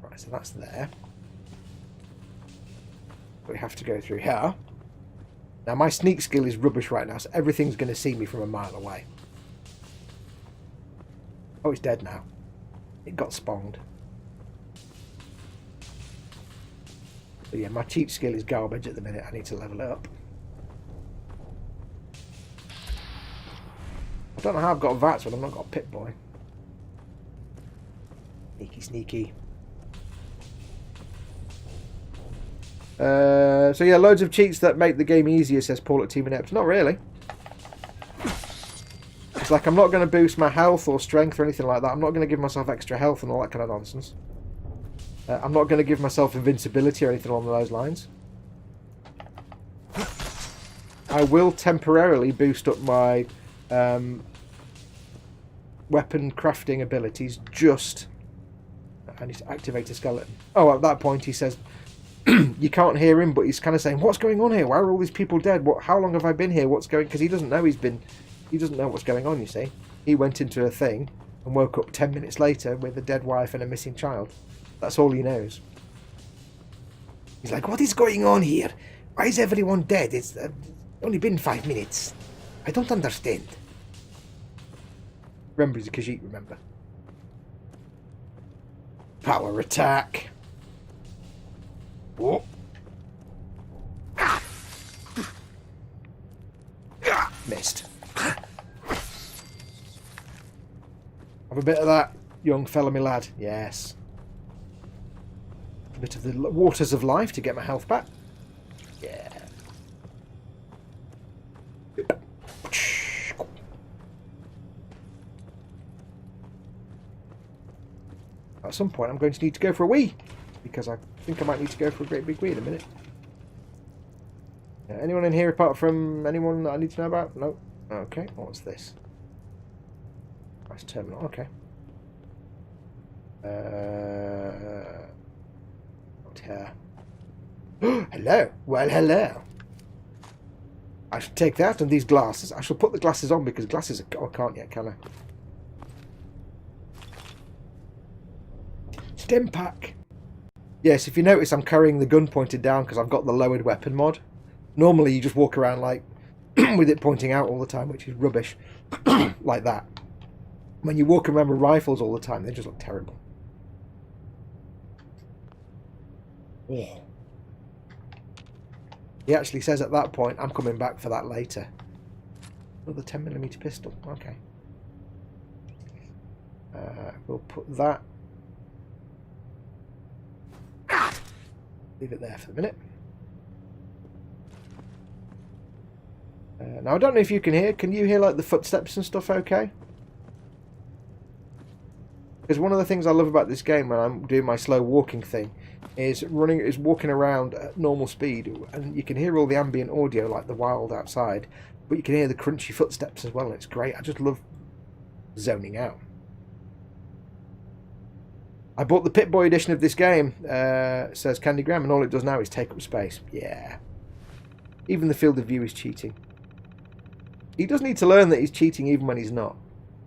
Right, so that's there. We have to go through here. Now my sneak skill is rubbish right now, so everything's going to see me from a mile away. Oh, it's dead now. It got spawned. But yeah, my cheat skill is garbage at the minute. I need to level it up. I don't know how I've got VATS when I've not got Pip-Boy. Sneaky, sneaky. So yeah, loads of cheats that make the game easier, says Paul at Team Inept. Not really. It's like I'm not going to boost my health or strength or anything like that. I'm not going to give myself extra health and all that kind of nonsense. I'm not going to give myself invincibility or anything along those lines. I will temporarily boost up my weapon crafting abilities. Just I need to activate a skeleton. Oh, at that point he says you can't hear him, but he's kind of saying, "What's going on here? Why are all these people dead? How long have I been here? What's going?" Because he doesn't know he doesn't know what's going on. You see, he went into a thing and woke up 10 minutes later with a dead wife and a missing child. That's all he knows. He's like, "What is going on here? Why is everyone dead? It's only been 5 minutes. I don't understand." Remember, he's a Khajiit, remember. Power attack. Oh. Ah. Missed. Have a bit of that, young fella, my lad. Yes. A bit of the waters of life to get my health back. Yeah. At some point I'm going to need to go for a wee, because I think I might need to go for a great big wee in a minute. Anyone in here apart from anyone that I need to know about? No. Okay, what's this? Nice terminal, okay. Not here. Hello. Well, hello. I should take that and these glasses. I shall put the glasses on because glasses are... Oh, I can't yet, can I? Stim pack. Yes, if you notice, I'm carrying the gun pointed down because I've got the lowered weapon mod. Normally, you just walk around like with it pointing out all the time, which is rubbish. Like that. When you walk around with rifles all the time, they just look terrible. Oh. He actually says at that point, I'm coming back for that later. Another 10mm pistol. Okay. We'll put that. Leave it there for the minute. Now, I don't know if you can hear. Can you hear like the footsteps and stuff okay? Because one of the things I love about this game when I'm doing my slow walking thing is walking around at normal speed, and you can hear all the ambient audio like the wild outside, but you can hear the crunchy footsteps as well, and it's great. I just love zoning out. I bought the Pip-Boy edition of this game, says Candy Graham, and all it does now is take up space. Yeah. Even the field of view is cheating. He does need to learn that he's cheating even when he's not.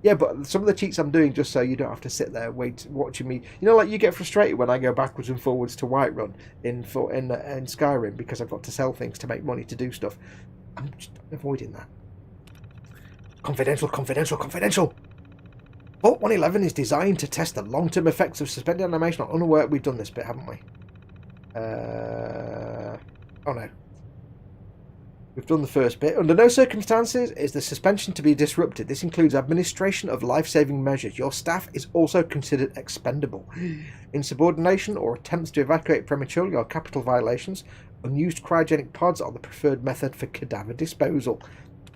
Yeah, but some of the cheats I'm doing just so you don't have to sit there watching me. You know, like you get frustrated when I go backwards and forwards to Whiterun in Skyrim because I've got to sell things to make money to do stuff. I'm just avoiding that. Confidential, confidential, confidential. Vault 111 is designed to test the long-term effects of suspended animation on unaware. We've done this bit, haven't we? Oh no. We've done the first bit. Under no circumstances is the suspension to be disrupted. This includes administration of life-saving measures. Your staff is also considered expendable. Insubordination or attempts to evacuate prematurely are capital violations. Unused cryogenic pods are the preferred method for cadaver disposal.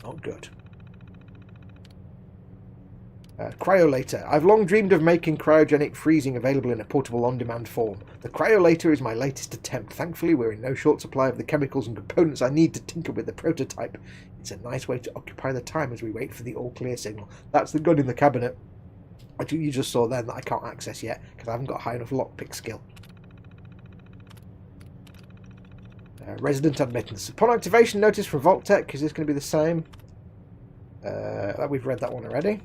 Not good. Cryolator. I've long dreamed of making cryogenic freezing available in a portable on-demand form. The cryolator is my latest attempt. Thankfully, we're in no short supply of the chemicals and components I need to tinker with the prototype. It's a nice way to occupy the time as we wait for the all-clear signal. That's the gun in the cabinet. You just saw then that I can't access yet because I haven't got high enough lockpick skill. Resident admittance. Upon activation, notice from Vault-Tec. Is this going to be the same? We've read that one already.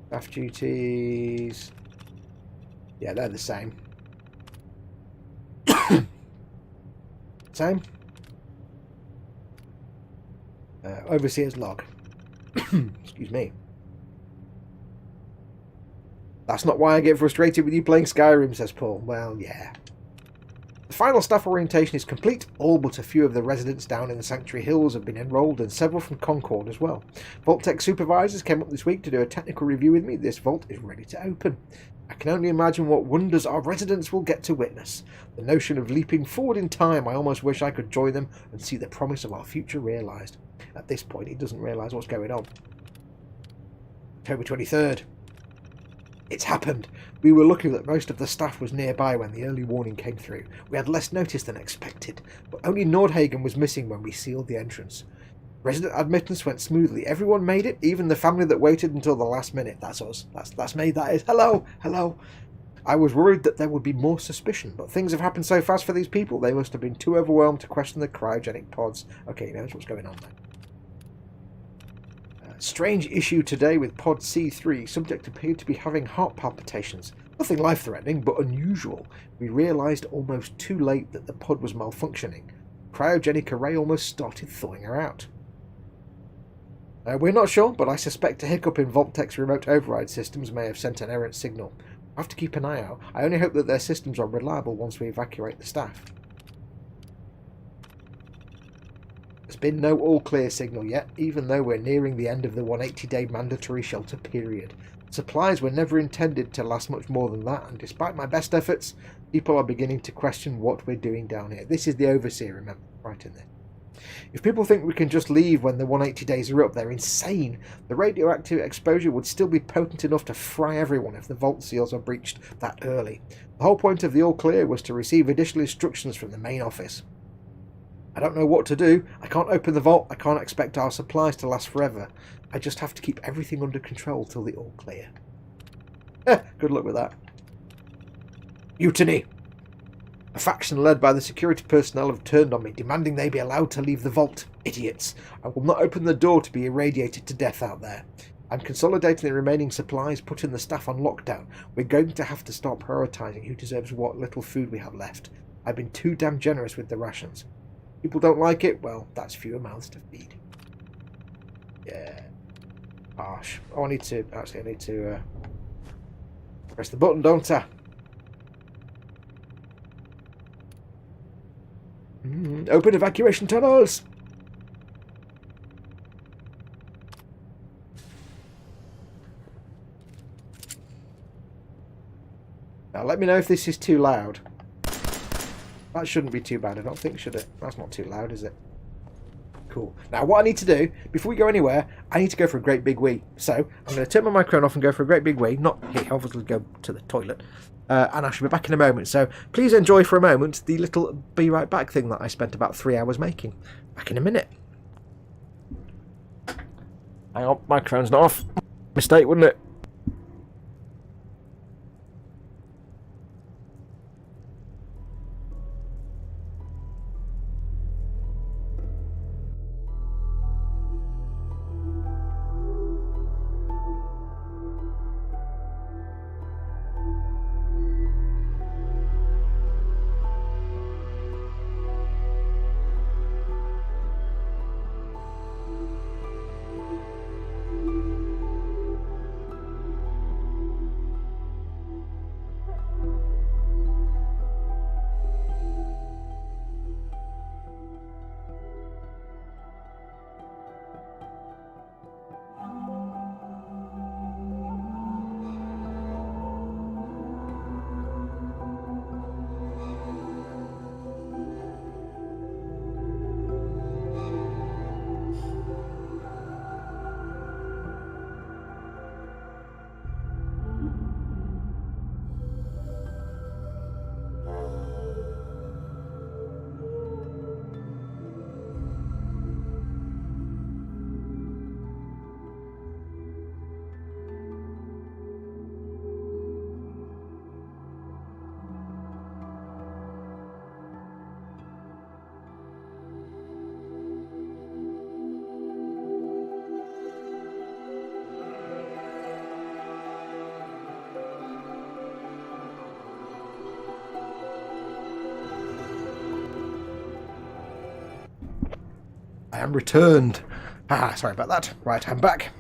Staff duties. Yeah, they're the same. Same. Overseer's log. Excuse me. That's not why I get frustrated with you playing Skyrim, says Paul. Well, yeah. The final staff orientation is complete. All but a few of the residents down in the Sanctuary Hills have been enrolled, and several from Concord as well. Vault-Tec supervisors came up this week to do a technical review with me. This vault is ready to open. I can only imagine what wonders our residents will get to witness. The notion of leaping forward in time, I almost wish I could join them and see the promise of our future realised. At this point, he doesn't realise what's going on. October 23rd. It's happened. We were lucky that most of the staff was nearby when the early warning came through. We had less notice than expected, but only Nordhagen was missing when we sealed the entrance. Resident admittance went smoothly. Everyone made it, even the family that waited until the last minute. That's us. That's me, that is. Hello, hello. I was worried that there would be more suspicion, but things have happened so fast for these people, they must have been too overwhelmed to question the cryogenic pods. Okay, he knows what's going on then. Strange issue today with pod C3. Subject appeared to be having heart palpitations. Nothing life-threatening, but unusual. We realised almost too late that the pod was malfunctioning. Cryogenic array almost started thawing her out. We're not sure, but I suspect a hiccup in Vault-Tec's remote override systems may have sent an errant signal. I have to keep an eye out. I only hope that their systems are reliable once we evacuate the staff. There's been no all-clear signal yet, even though we're nearing the end of the 180-day mandatory shelter period. Supplies were never intended to last much more than that, and despite my best efforts, people are beginning to question what we're doing down here. This is the Overseer, remember, right in there. If people think we can just leave when the 180 days are up, they're insane. The radioactive exposure would still be potent enough to fry everyone if the vault seals are breached that early. The whole point of the all-clear was to receive additional instructions from the main office. I don't know what to do. I can't open the vault. I can't expect our supplies to last forever. I just have to keep everything under control till the all clear. Good luck with that. Mutiny! A faction led by the security personnel have turned on me, demanding they be allowed to leave the vault. Idiots! I will not open the door to be irradiated to death out there. I'm consolidating the remaining supplies, putting the staff on lockdown. We're going to have to start prioritising who deserves what little food we have left. I've been too damn generous with the rations. People don't like it, well, that's fewer mouths to feed. Yeah. harsh. Oh, I need to press the button, don't I? Open evacuation tunnels. Now let me know if this is too loud. That shouldn't be too bad, I don't think, should it? That's not too loud, is it? Cool. Now what I need to do, before we go anywhere, I need to go for a great big wee. So, I'm going to turn my microphone off and go for a great big wee. Not here, obviously go to the toilet. And I shall be back in a moment. So, please enjoy for a moment the little be right back thing that I spent about 3 hours making. Back in a minute. Hang on, microphone's not off. Mistake, wouldn't it? I am returned. Sorry about that. Right, I'm back.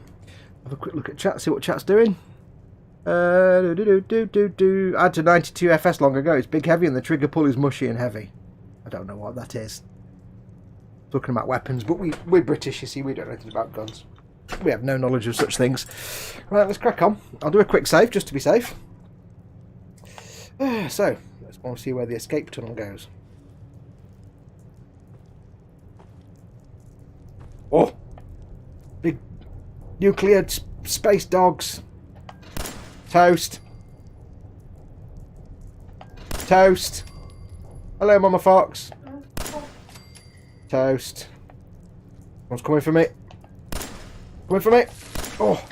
Have a quick look at chat, see what chat's doing. Add to 92 FS long ago. It's big heavy and the trigger pull is mushy and heavy. I don't know what that is. Talking about weapons, but we're British, you see, we don't know anything about guns. We have no knowledge of such things. Right, let's crack on. I'll do a quick save just to be safe. So, let's go and see where the escape tunnel goes. Oh! Big nuclear space dogs. Toast. Toast. Hello, Mama Fox. Toast. One's coming for me. Coming for me. Oh.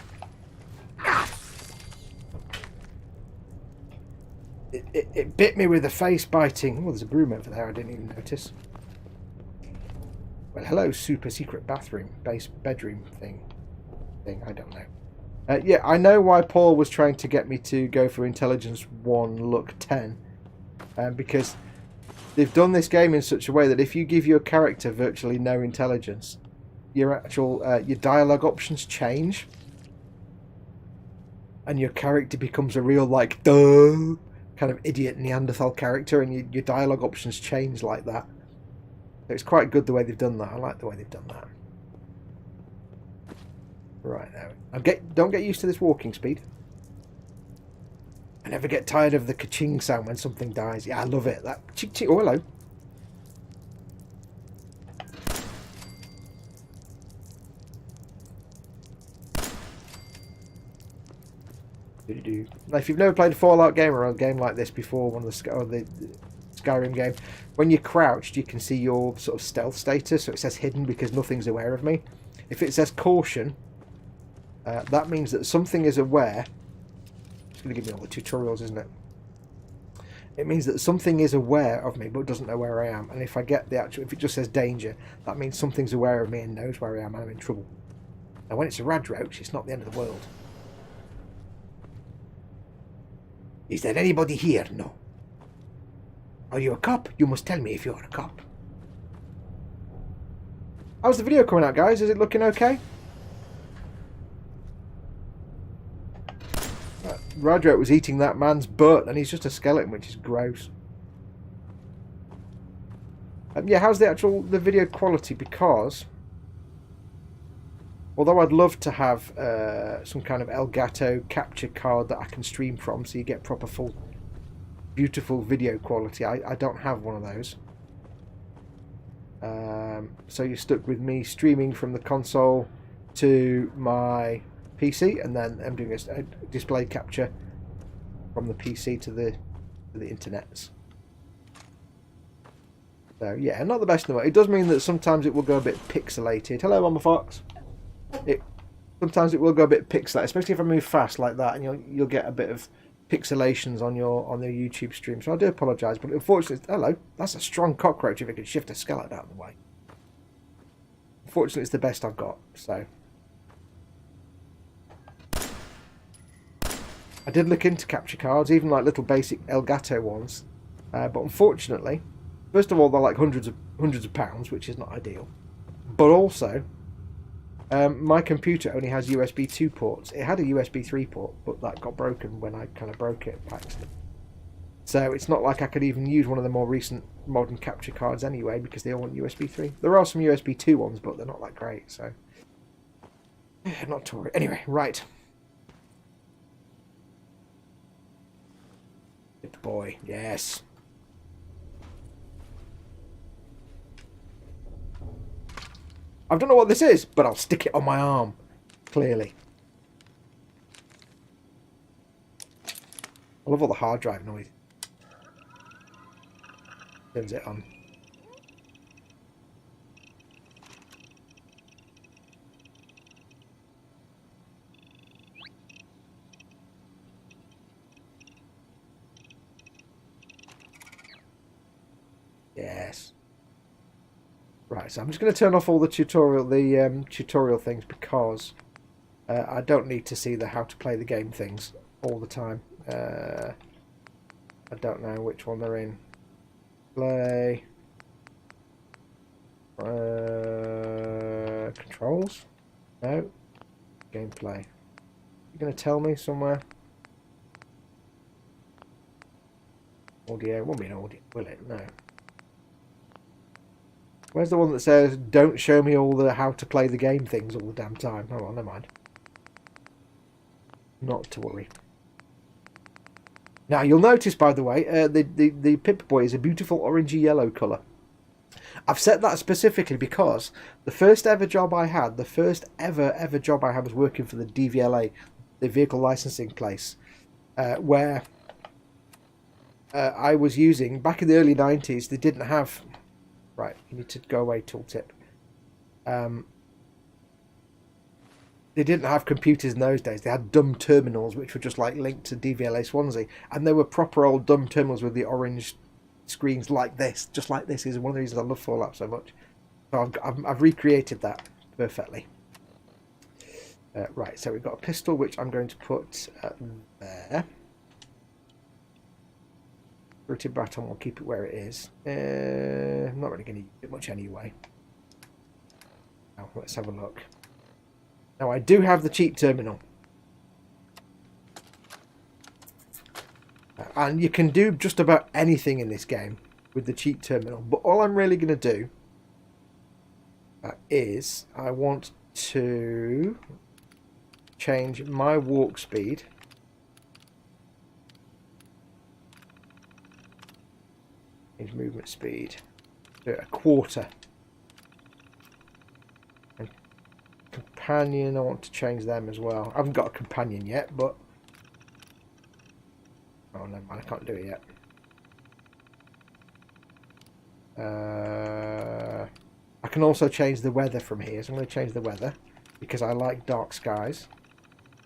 It bit me with the face biting. Oh, there's a broom over there. I didn't even notice. Well, hello, super secret bathroom, bedroom thing. I don't know. Yeah, I know why Paul was trying to get me to go for Intelligence 1, Look 10. Because they've done this game in such a way that if you give your character virtually no intelligence, your dialogue options change. And your character becomes a real, like, duh, kind of idiot Neanderthal character, and your dialogue options change like that. So it's quite good the way they've done that. I like the way they've done that. Right now, don't get used to this walking speed. I never get tired of the ka-ching sound when something dies. Yeah, I love it. That ching ching. Oh, hello. Now, if you've never played a Fallout game or a game like this before, one of the Skyrim game, when you're crouched, you can see your sort of stealth status. So it says hidden because nothing's aware of me. If it says caution, that means that something is aware. It's going to give me all the tutorials, isn't it? It means that something is aware of me but doesn't know where I am. And if I get the actual, if it just says danger, that means something's aware of me and knows where I am and I'm in trouble. Now when it's a rad roach, it's not the end of the world. Is there anybody here? No. Are you a cop? You must tell me if you're a cop. How's the video coming out, guys? Is it looking okay? Roderick was eating that man's butt, and he's just a skeleton, which is gross. Yeah, how's the video quality? Because although I'd love to have some kind of Elgato capture card that I can stream from, so you get proper full, beautiful video quality, I don't have one of those. So you're stuck with me streaming from the console to my PC, and then I'm doing a display capture from the PC to the internets. So yeah, not the best in the world. It does mean that sometimes it will go a bit pixelated. Hello, Mama Fox. Sometimes it will go a bit pixelated, especially if I move fast like that, and you'll get a bit of pixelations on your YouTube stream. So I do apologise, but unfortunately, hello, that's a strong cockroach if it could shift a skeleton out of the way. Unfortunately, it's the best I've got. So I did look into capture cards, even like little basic Elgato ones, but unfortunately, first of all, they're like hundreds of pounds, which is not ideal. But also, my computer only has USB 2 ports. It had a USB 3 port, but that got broken when I kind of broke it by accident. So it's not like I could even use one of the more recent modern capture cards anyway, because they all want USB 3. There are some USB 2 ones, but they're not that great, so not to worry. Anyway, right. Good boy, yes. I don't know what this is, but I'll stick it on my arm. Clearly. I love all the hard drive noise. Turns it on. Yes. Right, so I'm just going to turn off all the tutorial things, because I don't need to see the how to play the game things all the time. I don't know which one they're in. Play. Controls? No. Gameplay. You're going to tell me somewhere? Audio. Won't be an audio, will it? No. Where's the one that says, don't show me all the how to play the game things all the damn time? Oh, well, never mind. Not to worry. Now, you'll notice, by the way, the Pip-Boy is a beautiful orangey yellow colour. I've set that specifically because the first ever job I had, was working for the DVLA, the vehicle licensing place, where I was using, back in the early 90s, they didn't have... Right, you need to go away, tooltip. They didn't have computers in those days. They had dumb terminals, which were just like linked to DVLA Swansea, and they were proper old dumb terminals with the orange screens like this. Just like this is one of the reasons I love Fallout so much. So I've recreated that perfectly. Right, so we've got a pistol, which I'm going to put there. Rooted baton, we'll keep it where it is. I'm not really going to use it much anyway. Now, let's have a look. Now, I do have the cheat terminal. And you can do just about anything in this game with the cheat terminal. But all I'm really going to do is I want to change my walk speed change movement speed to a quarter. And companion, I want to change them as well. I haven't got a companion yet, but oh, never mind, I can't do it yet. I can also change the weather from here, so I'm going to change the weather because I like dark skies.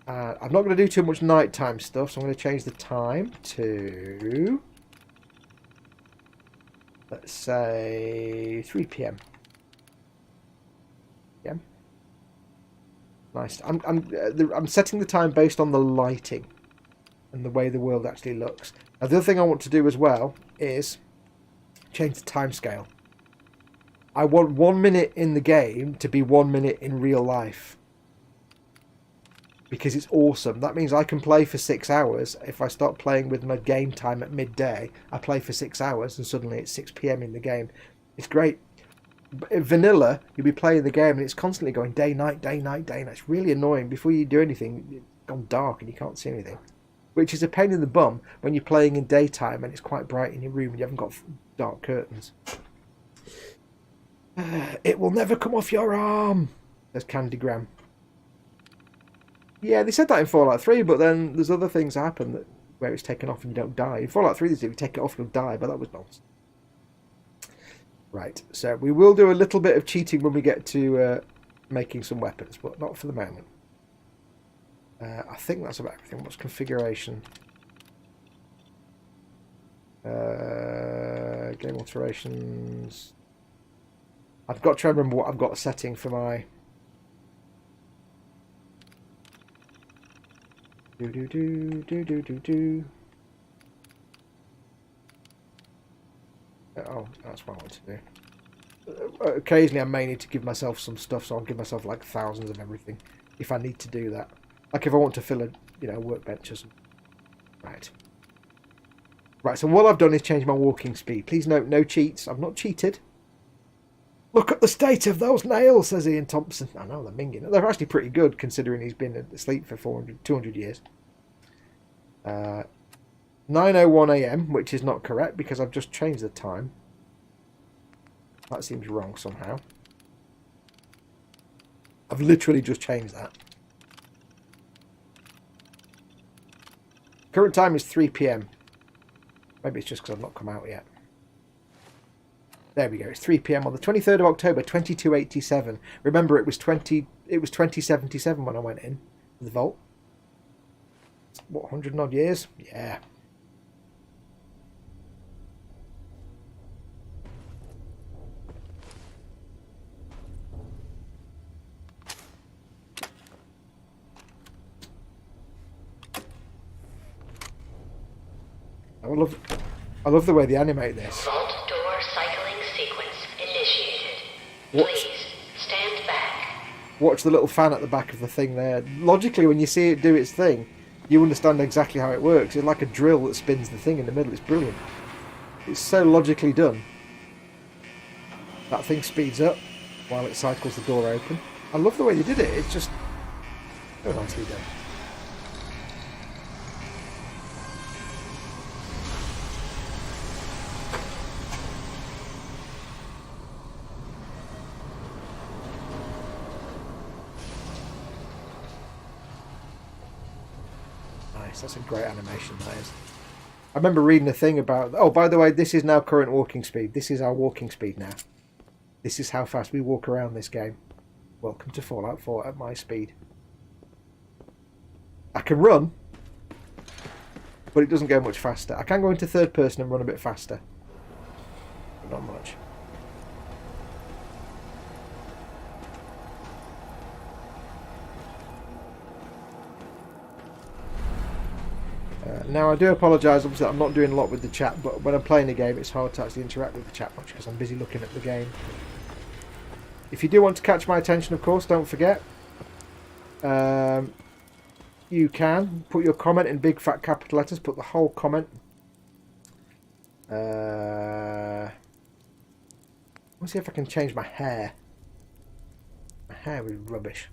I'm not going to do too much nighttime stuff, so I'm going to change the time to, let's say, 3 PM. Yeah. Nice. I'm setting the time based on the lighting and the way the world actually looks. Now, the other thing I want to do as well is change the time scale. I want 1 minute in the game to be 1 minute in real life. because it's awesome. That means I can play for 6 hours. If I start playing with my game time at midday, I play for 6 hours and suddenly it's 6 p.m. in the game. It's great. Vanilla, you'll be playing the game and it's constantly going day, night, day, night, day, night. It's really annoying. Before you do anything, it's gone dark and you can't see anything. Which is a pain in the bum when you're playing in daytime and it's quite bright in your room and you haven't got dark curtains. It will never come off your arm, says Candygram. Yeah, they said that in Fallout 3, but then there's other things that happen where it's taken off and you don't die. In Fallout 3, if you take it off, you'll die, but that was nonsense. Right, so we will do a little bit of cheating when we get to making some weapons, but not for the moment. I think that's about everything. What's configuration? Game alterations. I've got to remember what I've got a setting for my... Oh, that's what I want to do. Occasionally I may need to give myself some stuff, so I'll give myself like thousands of everything if I need to do that. Like if I want to fill a, workbench or something. Right. Right, so what I've done is change my walking speed. Please note, no cheats. I've not cheated. Look at the state of those nails, says Ian Thompson. I know, they're minging. They're actually pretty good considering he's been asleep for 200 years. 9:01 AM, which is not correct because I've just changed the time. That seems wrong somehow. I've literally just changed that. Current time is 3 PM. Maybe it's just because I've not come out yet. There we go. It's 3 PM on the 23rd of October, 2287. Remember, it was 2077 when I went in the vault. What, 100 and odd years? Yeah. I love the way they animate this. Vault door cycling sequence initiated. Please stand back. Watch the little fan at the back of the thing there. Logically, when you see it do its thing, you understand exactly how it works. It's like a drill that spins the thing in the middle. It's brilliant. It's so logically done. That thing speeds up while it cycles the door open. I love the way they did it. It's just so nicely done. That's a great animation, that is. I remember reading a thing about... Oh, by the way, this is now current walking speed. This is our walking speed now. This is how fast we walk around this game. Welcome to Fallout 4 at my speed. I can run, but it doesn't go much faster. I can go into third person and run a bit faster. But not much. Now I do apologise, obviously I'm not doing a lot with the chat, but when I'm playing a game it's hard to actually interact with the chat much because I'm busy looking at the game. If you do want to catch my attention, of course, don't forget, you can put your comment in big fat capital letters, put the whole comment. Let's see if I can change my hair. My hair is rubbish.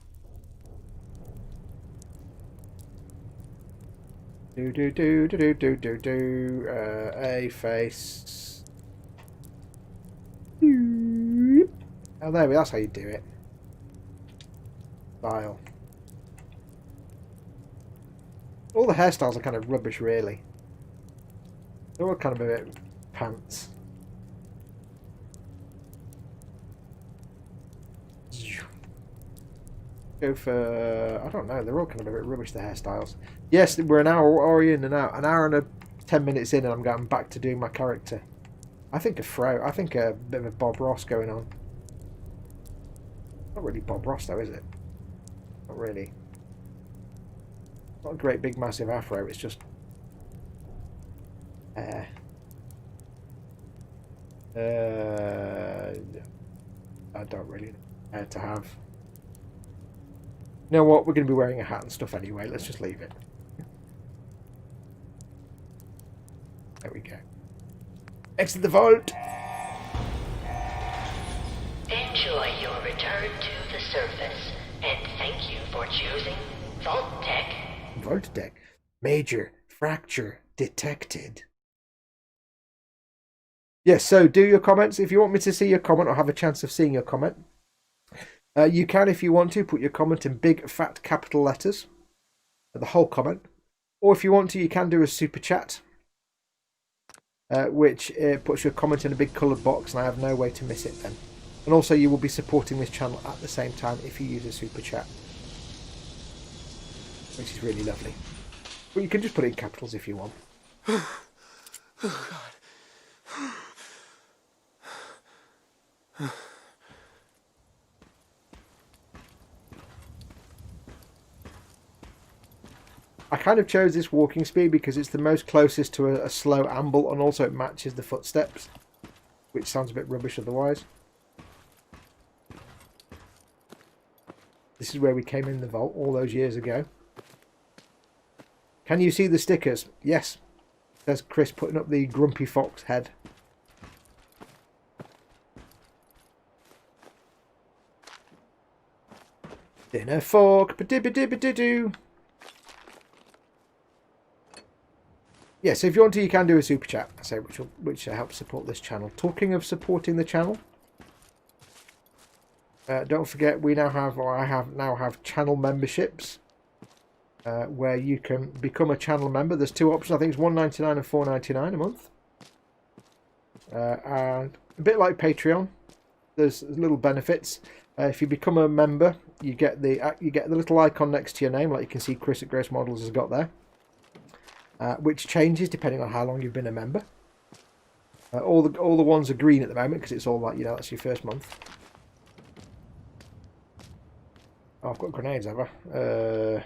A face. Oh, there we go. That's how you do it. Style. All the hairstyles are kind of rubbish, really. They're all kind of a bit pants. Go for... I don't know. They're all kind of a bit rubbish, the hairstyles. Yes, we're an hour in and out. An hour and 10 minutes in and I'm going back to doing my character. I think a bit of a Bob Ross going on. Not really Bob Ross though, is it? Not really. Not a great big massive afro, it's just hair. I don't really know how to have. You know what? We're going to be wearing a hat and stuff anyway. Let's just leave it. There we go. Exit the vault. Enjoy your return to the surface, and thank you for choosing Vault Tech. Vault Tech. Major fracture detected. Yes, so do your comments. If you want me to see your comment or have a chance of seeing your comment, you can, if you want to, put your comment in big fat capital letters, the whole comment. Or if you want to, you can do a super chat, which puts your comment in a big coloured box, and I have no way to miss it then. And also, you will be supporting this channel at the same time if you use a super chat, which is really lovely. But you can just put it in capitals if you want. Oh, God. I kind of chose this walking speed because it's the most closest to a slow amble, and also it matches the footsteps, which sounds a bit rubbish otherwise. This is where we came in the vault all those years ago. Can you see the stickers? Yes. There's Chris putting up the grumpy fox head. Dinner fork. Ba-dibba-dibba-doo. Yeah, so if you want to, you can do a super chat, I say, which helps support this channel. Talking of supporting the channel, don't forget we now have, or I now have channel memberships, where you can become a channel member. There's two options. I think it's $1.99 and $4.99 a month. And a bit like Patreon, there's little benefits. If you become a member, you get the little icon next to your name, like you can see Chris at Gross Models has got there. Which changes depending on how long you've been a member. All the ones are green at the moment because it's all like, you know, that's your first month. Oh, I've got grenades, have I? Do.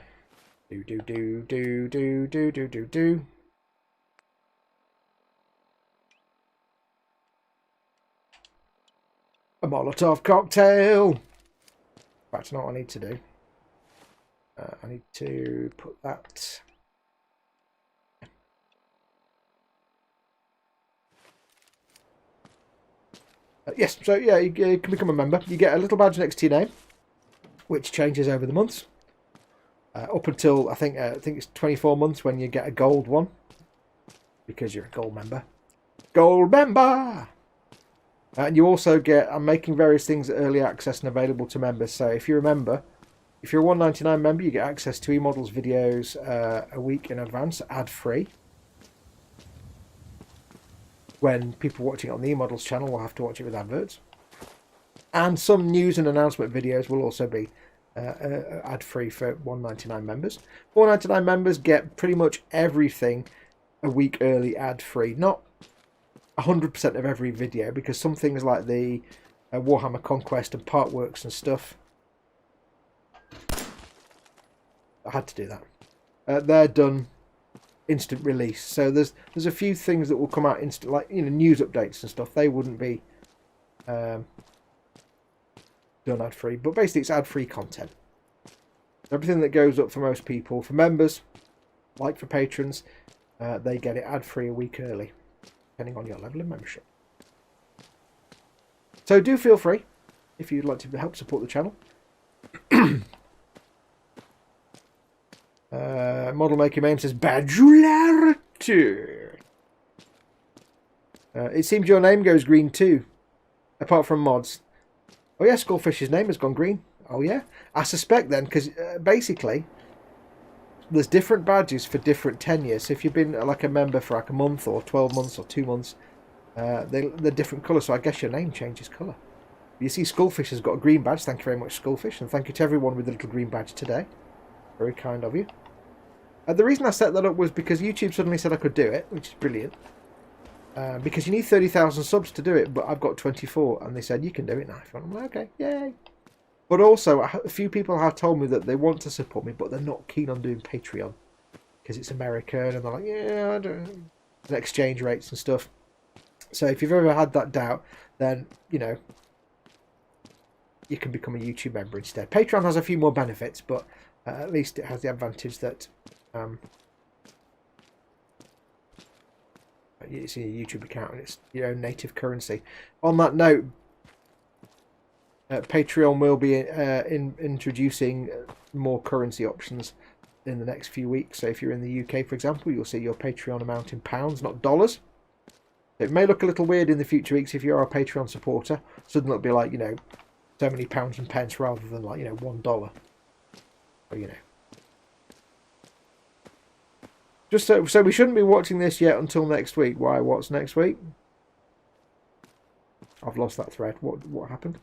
A Molotov cocktail. That's not what I need to do. I need to put that. Yes, so yeah, you can become a member. You get a little badge next to your name, which changes over the months. Up until I think it's 24 months when you get a gold one, because you're a gold member. Gold member. And you also get, I'm making various things early access and available to members. So if you're a member, if you're a $1.99 member, you get access to eModels videos a week in advance, ad-free. When people watching it on the eModels channel will have to watch it with adverts. And some news and announcement videos will also be ad-free for $1.99 members. $4.99 members get pretty much everything a week early ad-free. Not 100% of every video, because some things like the Warhammer Conquest and Partworks and stuff, I had to do that. They're done instant release, so there's a few things that will come out instant, like, you know, news updates and stuff. They wouldn't be done ad-free, but basically it's ad-free content. Everything that goes up for most people, for members, like for patrons, they get it ad-free a week early, depending on your level of membership. So do feel free if you'd like to help support the channel. Model Maker Mame says Badularity. It seems your name goes green too, apart from mods. Oh yeah, Skullfish's name has gone green. Oh yeah, I suspect then, because basically there's different badges for different tenures. So if you've been like a member for like a month or 12 months or 2 months, they're different colours. So I guess your name changes colour. You see, Skullfish has got a green badge. Thank you very much, Skullfish, and thank you to everyone with the little green badge today. Very kind of you. The reason I set that up was because YouTube suddenly said I could do it, which is brilliant. Because you need 30,000 subs to do it, but I've got 24, and they said you can do it now. I'm like, okay, yay. But also, a few people have told me that they want to support me, but they're not keen on doing Patreon because it's American, and they're like, yeah, I don't know, and exchange rates and stuff. So if you've ever had that doubt, then you you can become a YouTube member instead. Patreon has a few more benefits, but at least it has the advantage that it's a YouTube account and it's your own native currency. On that note, Patreon will be introducing more currency options in the next few weeks. So if you're in the UK, for example, you'll see your Patreon amount in pounds, not dollars. It may look a little weird in the future weeks if you're a Patreon supporter. Suddenly it'll be like, you know, so many pounds and pence rather than like, you know, $1. Or, you know. Just so we shouldn't be watching this yet until next week. Why? What's next week? I've lost that thread. What happened?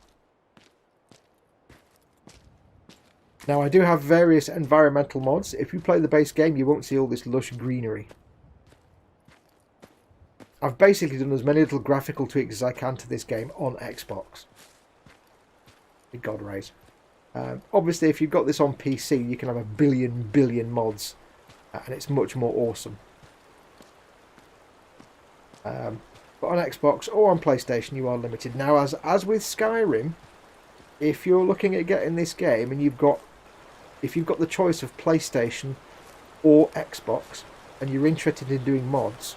Now, I do have various environmental mods. If you play the base game, you won't see all this lush greenery. I've basically done as many little graphical tweaks as I can to this game on Xbox. Big God rays. Obviously, if you've got this on PC, you can have a billion mods, and it's much more awesome. But on Xbox or on PlayStation, you are limited. Now, as with Skyrim, if you're looking at getting this game and if you've got the choice of PlayStation or Xbox, and you're interested in doing mods,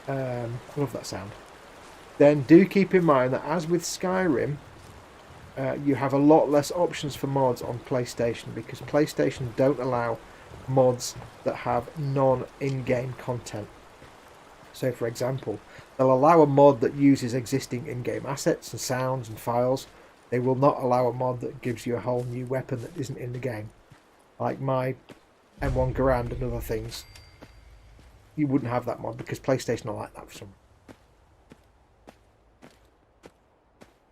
I love that sound, then do keep in mind that as with Skyrim, you have a lot less options for mods on PlayStation, because PlayStation don't allow mods that have non-in-game content. So for example, they'll allow a mod that uses existing in-game assets and sounds and files. They will not allow a mod that gives you a whole new weapon that isn't in the game. Like my M1 Garand and other things. You wouldn't have that mod because PlayStation are like that for some reason.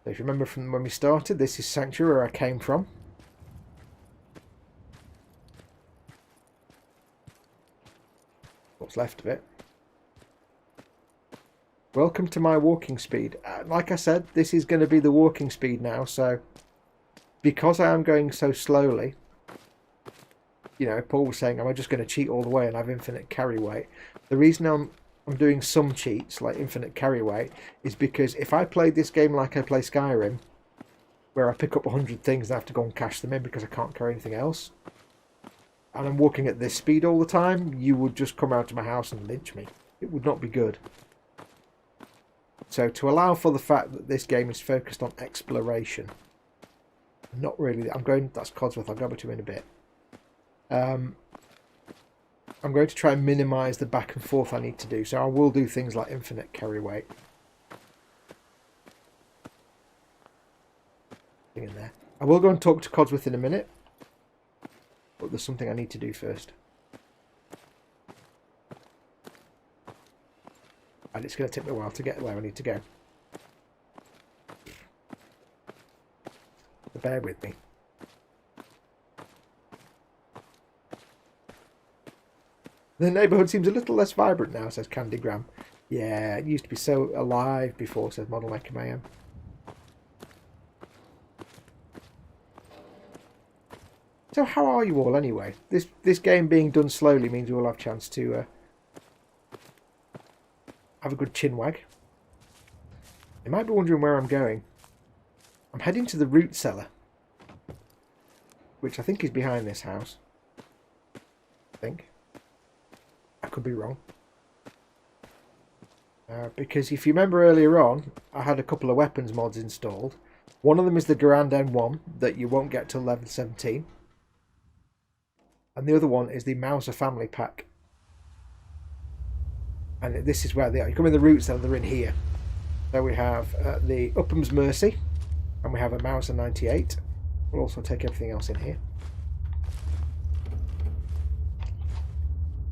So if you remember from when we started, this is Sanctuary, where I came from. What's left of it. Welcome to my walking speed. Like I said, this is going to be the walking speed now, so because I am going so slowly, you know, Paul was saying, am I just going to cheat all the way and have infinite carry weight? The reason I'm doing some cheats, like infinite carry weight, is because if I played this game like I play Skyrim, where I pick up 100 things and I have to go and cash them in because I can't carry anything else, and I'm walking at this speed all the time, you would just come out of my house and lynch me. It would not be good. So to allow for the fact that this game is focused on exploration, not really, that's Codsworth, I'll go over to him in a bit. I'm going to try and minimise the back and forth I need to do, so I will do things like infinite carry weight. In there. I will go and talk to Codsworth in a minute, but there's something I need to do first. And it's going to take me a while to get where I need to go. So bear with me. The neighbourhood seems a little less vibrant now, says Candygram. Yeah, it used to be so alive before, says Model Maker Mayhem. So how are you all anyway? This game being done slowly means we all have a chance to have a good chinwag. You might be wondering where I'm going. I'm heading to the root cellar, which I think is behind this house. I think. I could be wrong. Because if you remember earlier on, I had a couple of weapons mods installed. One of them is the Garand M1 that you won't get till level 17. And the other one is the Mauser family pack. And this is where they are. You come in the root cellar, they're in here. So we have the Upham's Mercy, and we have a Mauser 98. We'll also take everything else in here.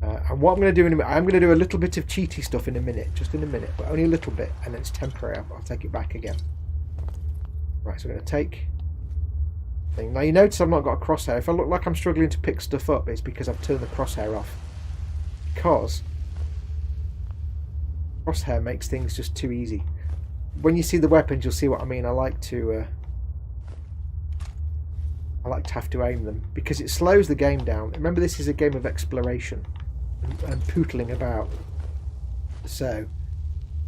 And what I'm going to do in a minute, I'm going to do a little bit of cheaty stuff in a minute, just in a minute, but only a little bit, and then it's temporary. I'll take it back again. Right, so I'm going to take thing. Now you notice I've not got a crosshair. If I look like I'm struggling to pick stuff up, it's because I've turned the crosshair off. Because crosshair makes things just too easy. When you see the weapons, you'll see what I mean. I like to have to aim them because it slows the game down. Remember, this is a game of exploration and pootling about. So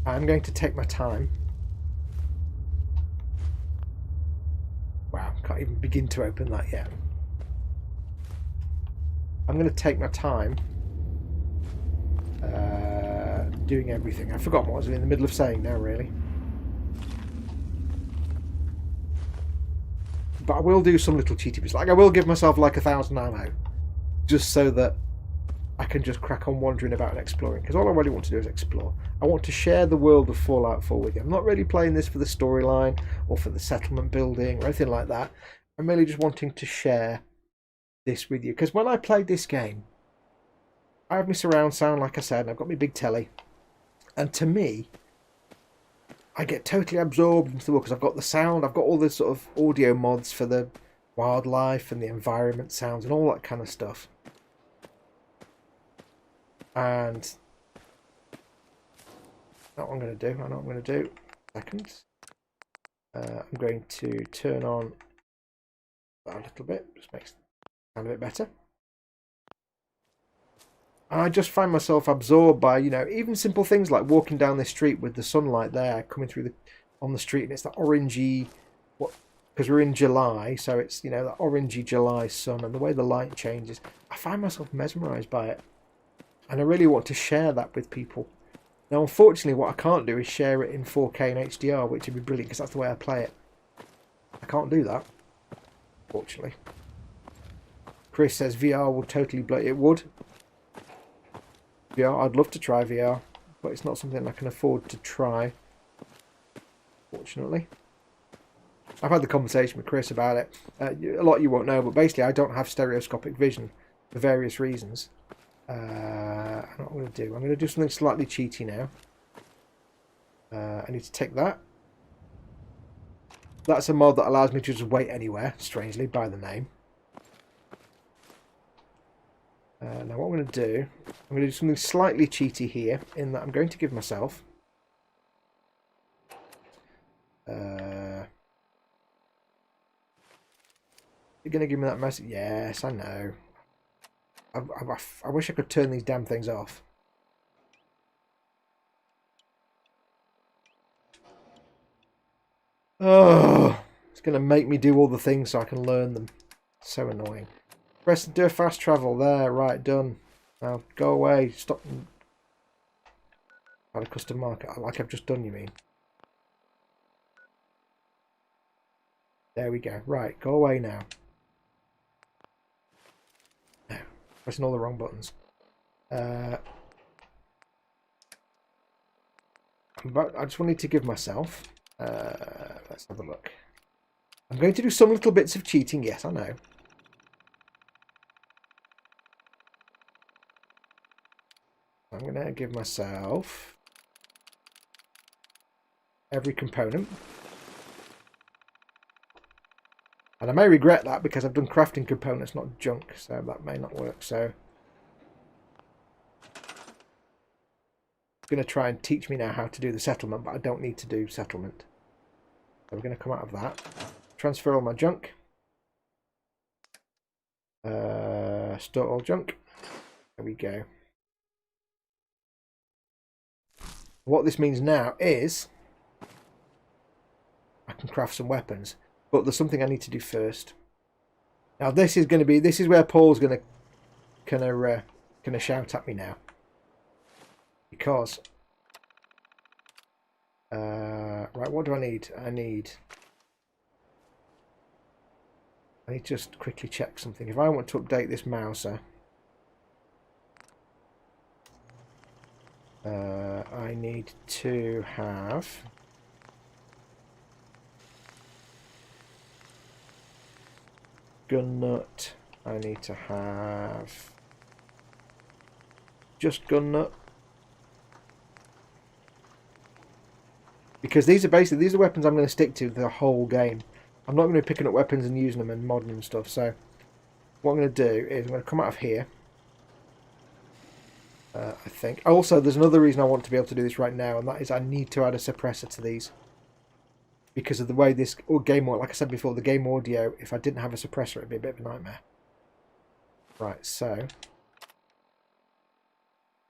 I'm going to take my time even begin to open that yet. I'm going to take my time doing everything. I forgot what I was in the middle of saying now, really. But I will do some little cheaty bits. Like, I will give myself like 1,000 ammo, just so that I can just crack on wandering about and exploring. Because all I really want to do is explore. I want to share the world of Fallout 4 with you. I'm not really playing this for the storyline or for the settlement building or anything like that. I'm really just wanting to share this with you. Because when I played this game, I have my surround sound, like I said, and I've got my big telly. And to me, I get totally absorbed into the world because I've got the sound, I've got all the sort of audio mods for the wildlife and the environment sounds and all that kind of stuff. And that's what I'm going to do. I know what I'm going to do. Seconds. I'm going to turn on that a little bit. Just makes it sound a bit better. And I just find myself absorbed by, you know, even simple things like walking down this street with the sunlight there coming through on the street, and it's that orangey, because we're in July, so it's, you know, that orangey July sun and the way the light changes. I find myself mesmerised by it, and I really want to share that with people. Now, unfortunately, what I can't do is share it in 4K and HDR, which would be brilliant because that's the way I play it. I can't do that, fortunately. Chris says VR will totally blow. It would. VR, I'd love to try VR, but it's not something I can afford to try, fortunately. I've had the conversation with Chris about it. A lot you won't know, but basically I don't have stereoscopic vision for various reasons. I know what I'm going to do. I'm going to do something slightly cheaty now. I need to take that. That's a mod that allows me to just wait anywhere, strangely, by the name. Now what I'm going to do, I'm going to do something slightly cheaty here, in that I'm going to give myself you're going to give me that message? Yes, I know. I wish I could turn these damn things off. Oh, it's going to make me do all the things so I can learn them. So annoying. Press and do a fast travel. There, right, done. Now go away. Stop. Add a custom marker. Like I've just done, you mean? There we go. Right, go away now. No, pressing all the wrong buttons. I just wanted to give myself. Let's have a look. I'm going to do some little bits of cheating. Yes, I know. I'm going to give myself every component. And I may regret that because I've done crafting components, not junk, so that may not work. So it's going to try and teach me now how to do the settlement, but I don't need to do settlement. So we're going to come out of that. Transfer all my junk. Store all junk. There we go. What this means now is I can craft some weapons, but there's something I need to do first. Now this is where Paul's gonna shout at me now, because right, what do I need? I need to just quickly check something. If I want to update this mouser, I need to have gun nut. I need to have just gun nut, because these are weapons I'm going to stick to the whole game. I'm not going to be picking up weapons and using them and modding and stuff. So what I'm going to do is I'm going to come out of here. I think. Also, there's another reason I want to be able to do this right now, and that is I need to add a suppressor to these. Because of the way this game, like I said before, the game audio, if I didn't have a suppressor, it'd be a bit of a nightmare. Right, so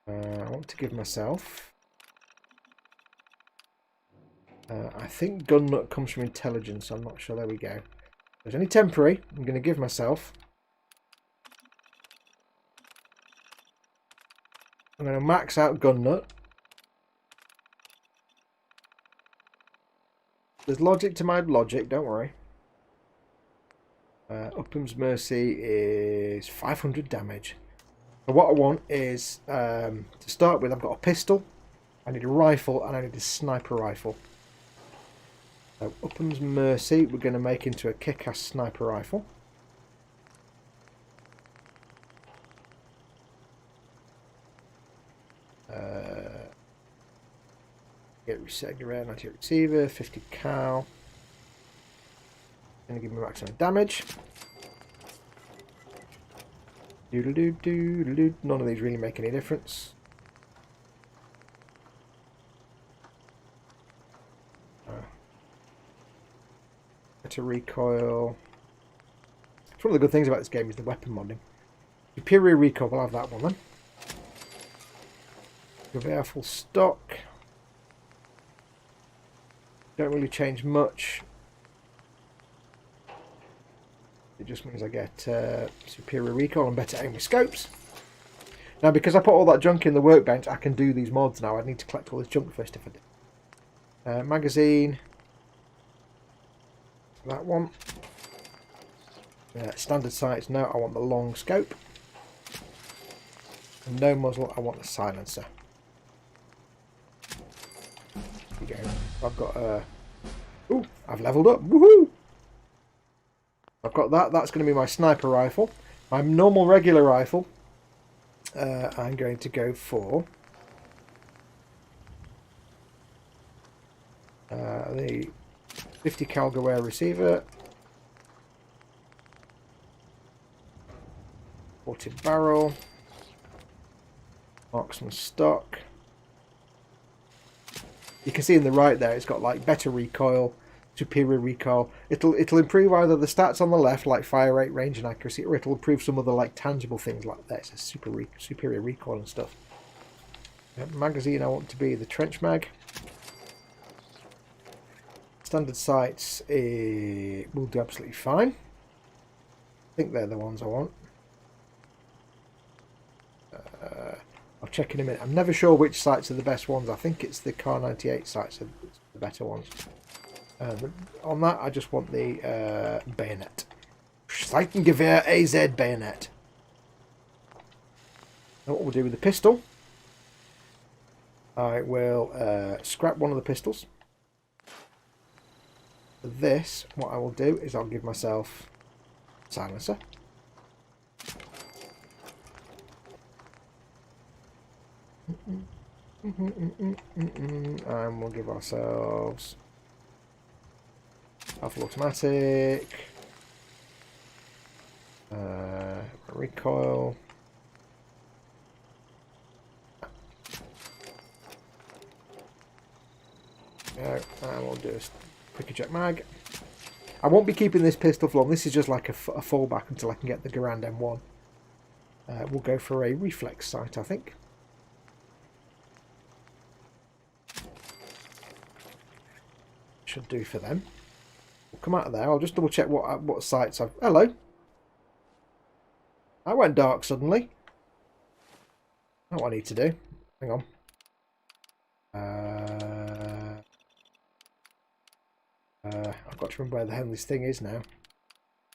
I want to give myself... I think gun nut comes from intelligence, I'm not sure. There we go. There's only temporary. I'm going to give myself. I'm going to max out gun nut. There's logic to my logic, don't worry. Upham's Mercy is 500 damage. So what I want is, to start with, I've got a pistol, I need a rifle, and I need a sniper rifle. So Upham's Mercy we're going to make into a kick-ass sniper rifle. Get reset around anti-receiver, 50 cal. Going to give me maximum damage. Doodle-doo-doo-doo-doo. None of these really make any difference. Better recoil. It's one of the good things about this game is the weapon modding. Superior recoil, we'll have that one then. Gewehr full stock. Don't really change much. It just means I get superior recoil and better aim with scopes. Now, because I put all that junk in the workbench, I can do these mods now. I need to collect all this junk first if I do. Magazine. That one. Standard sights, no, I want the long scope. And no muzzle, I want the silencer. There you go. I've got ooh, I've leveled up. Woohoo! I've got that. That's going to be my sniper rifle. My normal regular rifle. I'm going to go for the 50 cal Gewehr receiver. 40 barrel. Marksman stock. You can see in the right there, it's got like better recoil, superior recoil. It'll improve either the stats on the left, like fire rate, range, and accuracy, or it'll improve some of the like tangible things like that. It's a superior recoil and stuff. Magazine, I want to be the trench mag. Standard sights will do absolutely fine. I think they're the ones I want. I'll check in a minute. I'm never sure which sights are the best ones. I think it's the Car 98 sights are the better ones. On that, I just want the bayonet. Seitengewehr AZ bayonet. Now what we'll do with the pistol, I will scrap one of the pistols. For this, what I will do is I'll give myself silencer. And we'll give ourselves alpha automatic, recoil, and we'll do a quick eject mag. I won't be keeping this pistol for long. This is just like a fallback until I can get the Garand M1. We'll go for a reflex sight, I think. Should do for them. We'll come out of there. I'll just double check what sights I've... Hello. I went dark suddenly. Not what I need to do. Hang on. I've got to remember where the hell this thing is now.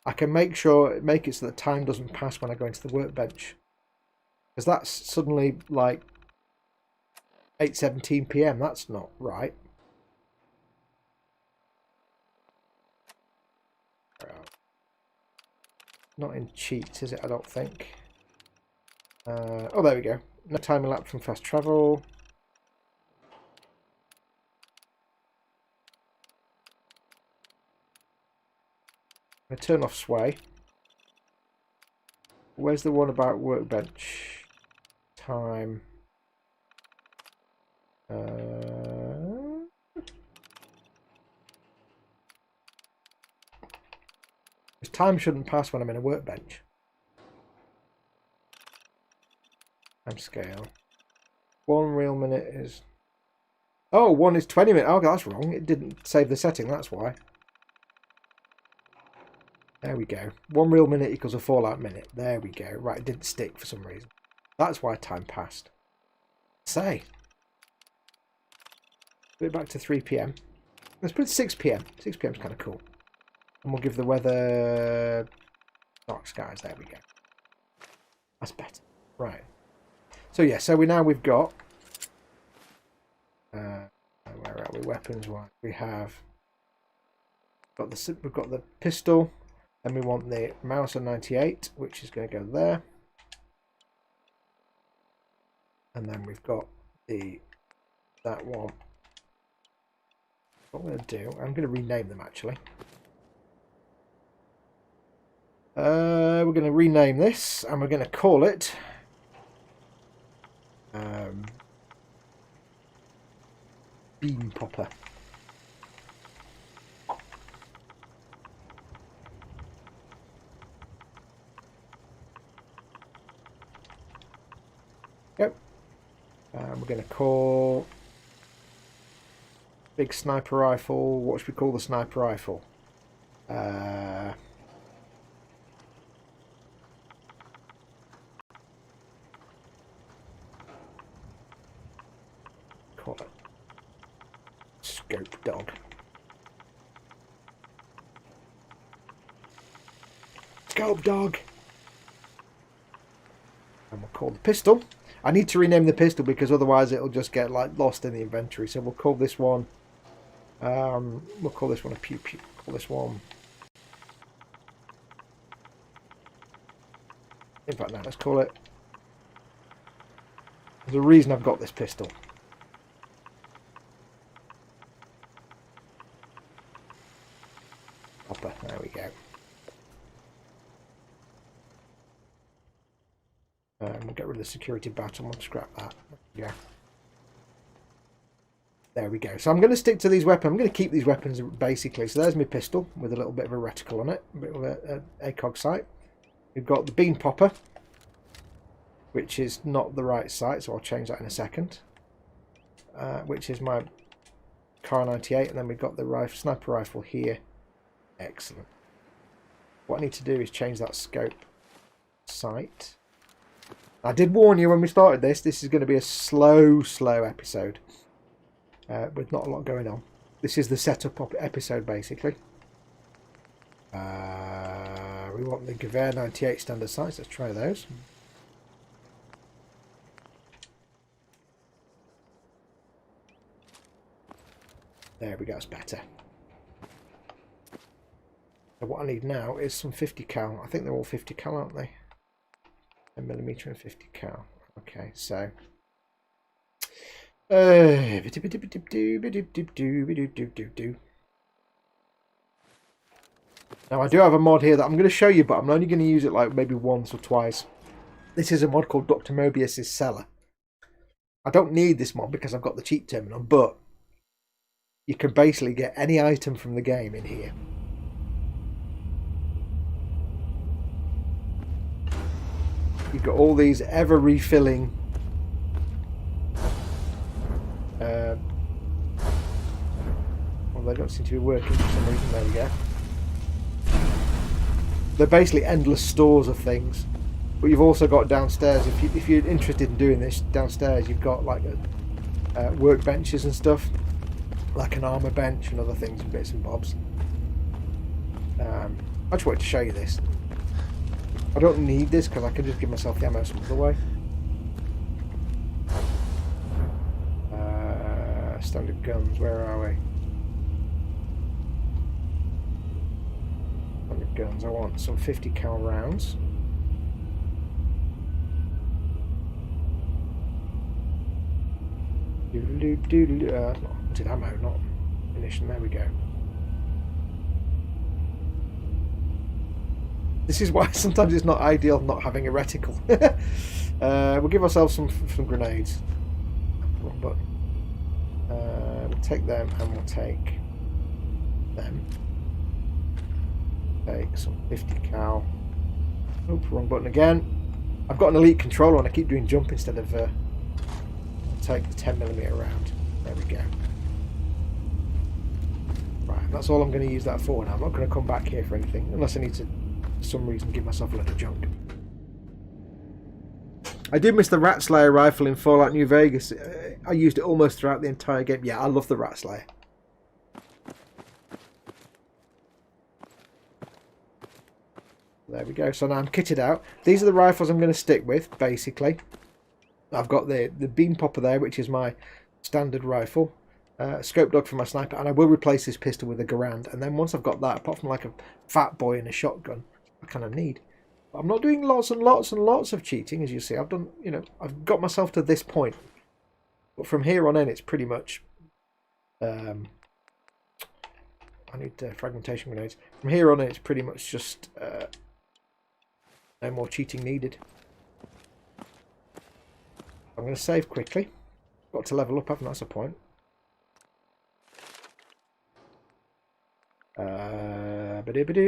I can make it so that time doesn't pass when I go into the workbench. Because that's suddenly like 8:17 PM. That's not right. Not in cheats, is it? I don't think. Oh, there we go. No time elapsed from fast travel. I'm going to turn off sway. Where's the one about workbench time? Time shouldn't pass when I'm in a workbench. Time scale. 1 real minute is... Oh, 1 is 20 minutes. Oh, that's wrong. It didn't save the setting, that's why. There we go. 1 real minute equals a Fallout minute. There we go. Right, it didn't stick for some reason. That's why time passed. Say. Put it back to 3 PM. Let's put it 6 PM. 6 PM is kind of cool. And we'll give the weather dark skies. There we go. That's better. Right. So yeah, so we've got where are we? Weapons wise, we have we've got the pistol, and we want the Mauser 98, which is going to go there, and then we've got that one. What I'm going to do, I'm going to rename them actually. We're going to rename this, and we're going to call it Beam Popper. Yep. We're going to call big sniper rifle. What should we call the sniper rifle? Call it Scope Dog. Scope Dog. And we'll call the pistol. I need to rename the pistol because otherwise it'll just get like lost in the inventory. So we'll call this one. We'll call this one a pew pew. Call this one. In fact, now let's call it. There's a reason I've got this pistol. Hopper. There we go. We'll get rid of the security button. We'll scrap that. Yeah. There we go. So I'm going to stick to these weapons. I'm going to keep these weapons basically. So there's my pistol with a little bit of a reticle on it, a bit of a ACOG sight. We've got the bean popper, which is not the right sight, so I'll change that in a second. Which is my Car 98, and then we've got the sniper rifle here. Excellent. What I need to do is change that scope sight. I did warn you when we started this. This is going to be a slow episode. With not a lot going on. This is the setup episode basically. We want the Gewehr 98 standard sights. Let's try those. There we go, it's better. So what I need now is some 50 cal. I think they're all 50 cal, aren't they? 10mm and 50 cal. Okay, so now I do have a mod here that I'm going to show you, but I'm only going to use it like maybe once or twice. This is a mod called Dr. Mobius's Cellar. I don't need this mod because I've got the cheat terminal, but you can basically get any item from the game in here. You've got all these ever refilling well, they don't seem to be working for some reason. There we go. They're basically endless stores of things. But you've also got downstairs, if you're interested in doing this, downstairs you've got like workbenches and stuff, like an armor bench and other things and bits and bobs. I just wanted to show you this. I don't need this because I can just give myself the ammo some other way. Standard guns, where are we? Standard guns, I want some 50 cal rounds. Wanted ammo, not ammunition. There we go. This is why sometimes it's not ideal not having a reticle. We'll give ourselves some grenades. Wrong button. We'll take them and we'll take them. Take some 50 cal. Oop, wrong button again. I've got an elite controller and I keep doing jump instead of take the 10mm round. There we go. Right, That's all I'm going to use that for now. I'm not going to come back here for anything, unless I need to, for some reason, give myself a lot of junk. I did miss the Rat Slayer rifle in Fallout New Vegas. I used it almost throughout the entire game. Yeah, I love the Rat Slayer. There we go. So now I'm kitted out. These are the rifles I'm going to stick with, basically. I've got the beam popper there, which is my standard rifle. Scope dog for my sniper, and I will replace this pistol with a Garand. And then once I've got that, apart from like a fat boy and a shotgun, I kind of need. But I'm not doing lots and lots and lots of cheating, as you see. I've done, you know, I've got myself to this point. But from here on in, it's pretty much. I need fragmentation grenades. From here on in, it's pretty much just no more cheating needed. I'm going to save quickly. Got to level up, haven't I? That's a point.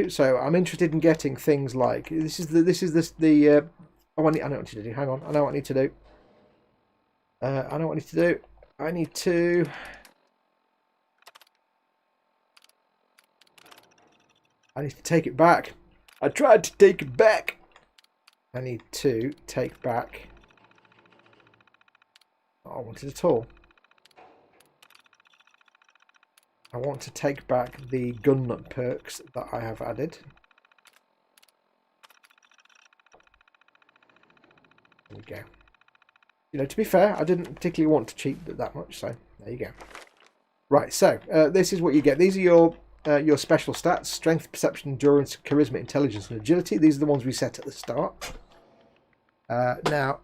So I'm interested in getting things like this is the oh, I know what I need to do. Hang on, I know what I need to do. I know what I need to do. I need to take it back. I tried to take it back. I need to take back. I want it at all. I want to take back the gun nut perks that I have added. There we go. You know, to be fair, I didn't particularly want to cheat that much, so there you go. Right, so this is what you get. These are your special stats: strength, perception, endurance, charisma, intelligence, and agility. These are the ones we set at the start. Now,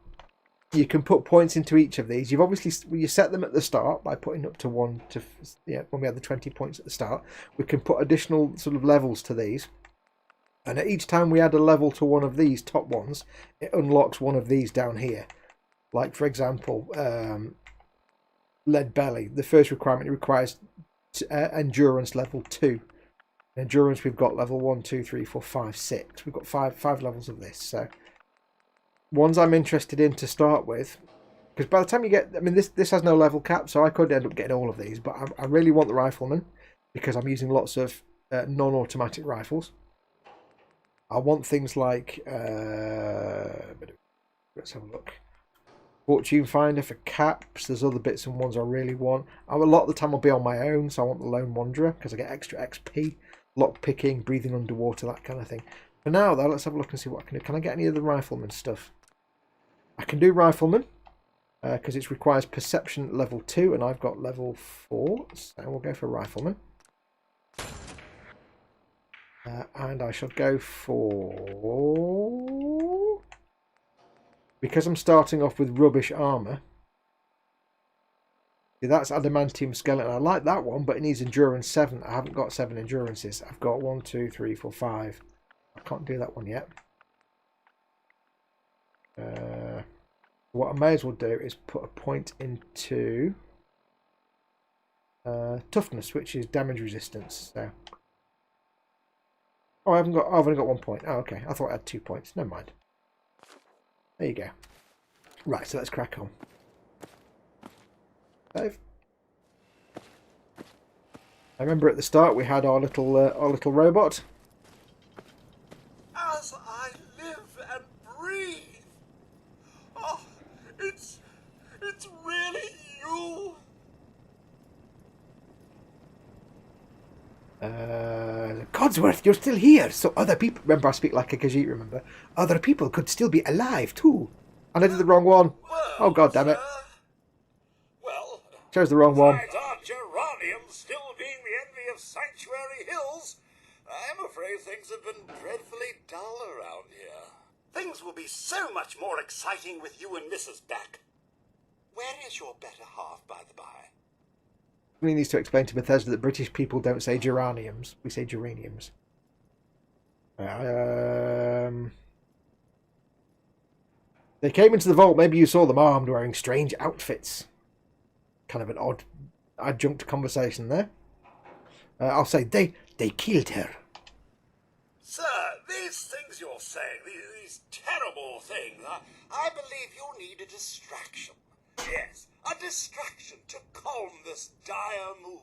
you can put points into each of these. You've obviously you set them at the start by putting up to 1 to when we had the 20 points at the start. We can put additional sort of levels to these, and at each time we add a level to one of these top ones, it unlocks one of these down here. Like for example, lead belly. The first requirement, it requires endurance level 2. Endurance we've got level 1, 2, 3, 4, 5, 6. We've got five levels of this. So ones I'm interested in to start with, because by the time you get, I mean, this has no level cap, so I could end up getting all of these, but I really want the rifleman because I'm using lots of non-automatic rifles. I want things like let's have a look. Fortune Finder for caps. There's other bits and ones I really want. A lot of the time I'll be on my own, so I want the Lone Wanderer because I get extra XP, lock picking, breathing underwater, that kind of thing. For now, though, let's have a look and see what I can do. Can I get any of the rifleman stuff? I can do rifleman because it requires perception level 2, and I've got level 4, so we'll go for rifleman. And I shall go for, because I'm starting off with rubbish armor. See, that's adamantium skeleton. I like that one, but it needs endurance 7. I haven't got 7 endurances. I've got 1, 2, 3, 4, 5. I can't do that one yet. What I may as well do is put a point into toughness, which is damage resistance. So, oh, I've only got 1 point. Oh, okay. I thought I had 2 points. Never mind. There you go. Right, so let's crack on. Save. I remember at the start we had our little robot. As I live and breathe. Oh, it's really you. Codsworth, you're still here. So other people, remember I speak like a Khajiit, remember? Other people could still be alive too. And I did the wrong one. Oh god damn it. Well, chose the wrong one. besides our geranium still being the envy of Sanctuary Hills, I'm afraid things have been dreadfully dull around here. Things will be so much more exciting with you and Mrs. back. Where is your better half, by the by? We need to explain to Bethesda that British people don't say geraniums. We say geraniums. They came into the vault. Maybe you saw them armed, wearing strange outfits. Kind of an odd adjunct conversation there. I'll say they killed her. Sir, these things you're saying, these terrible things, I believe you need a distraction. Yes, a distraction to calm this dire mood.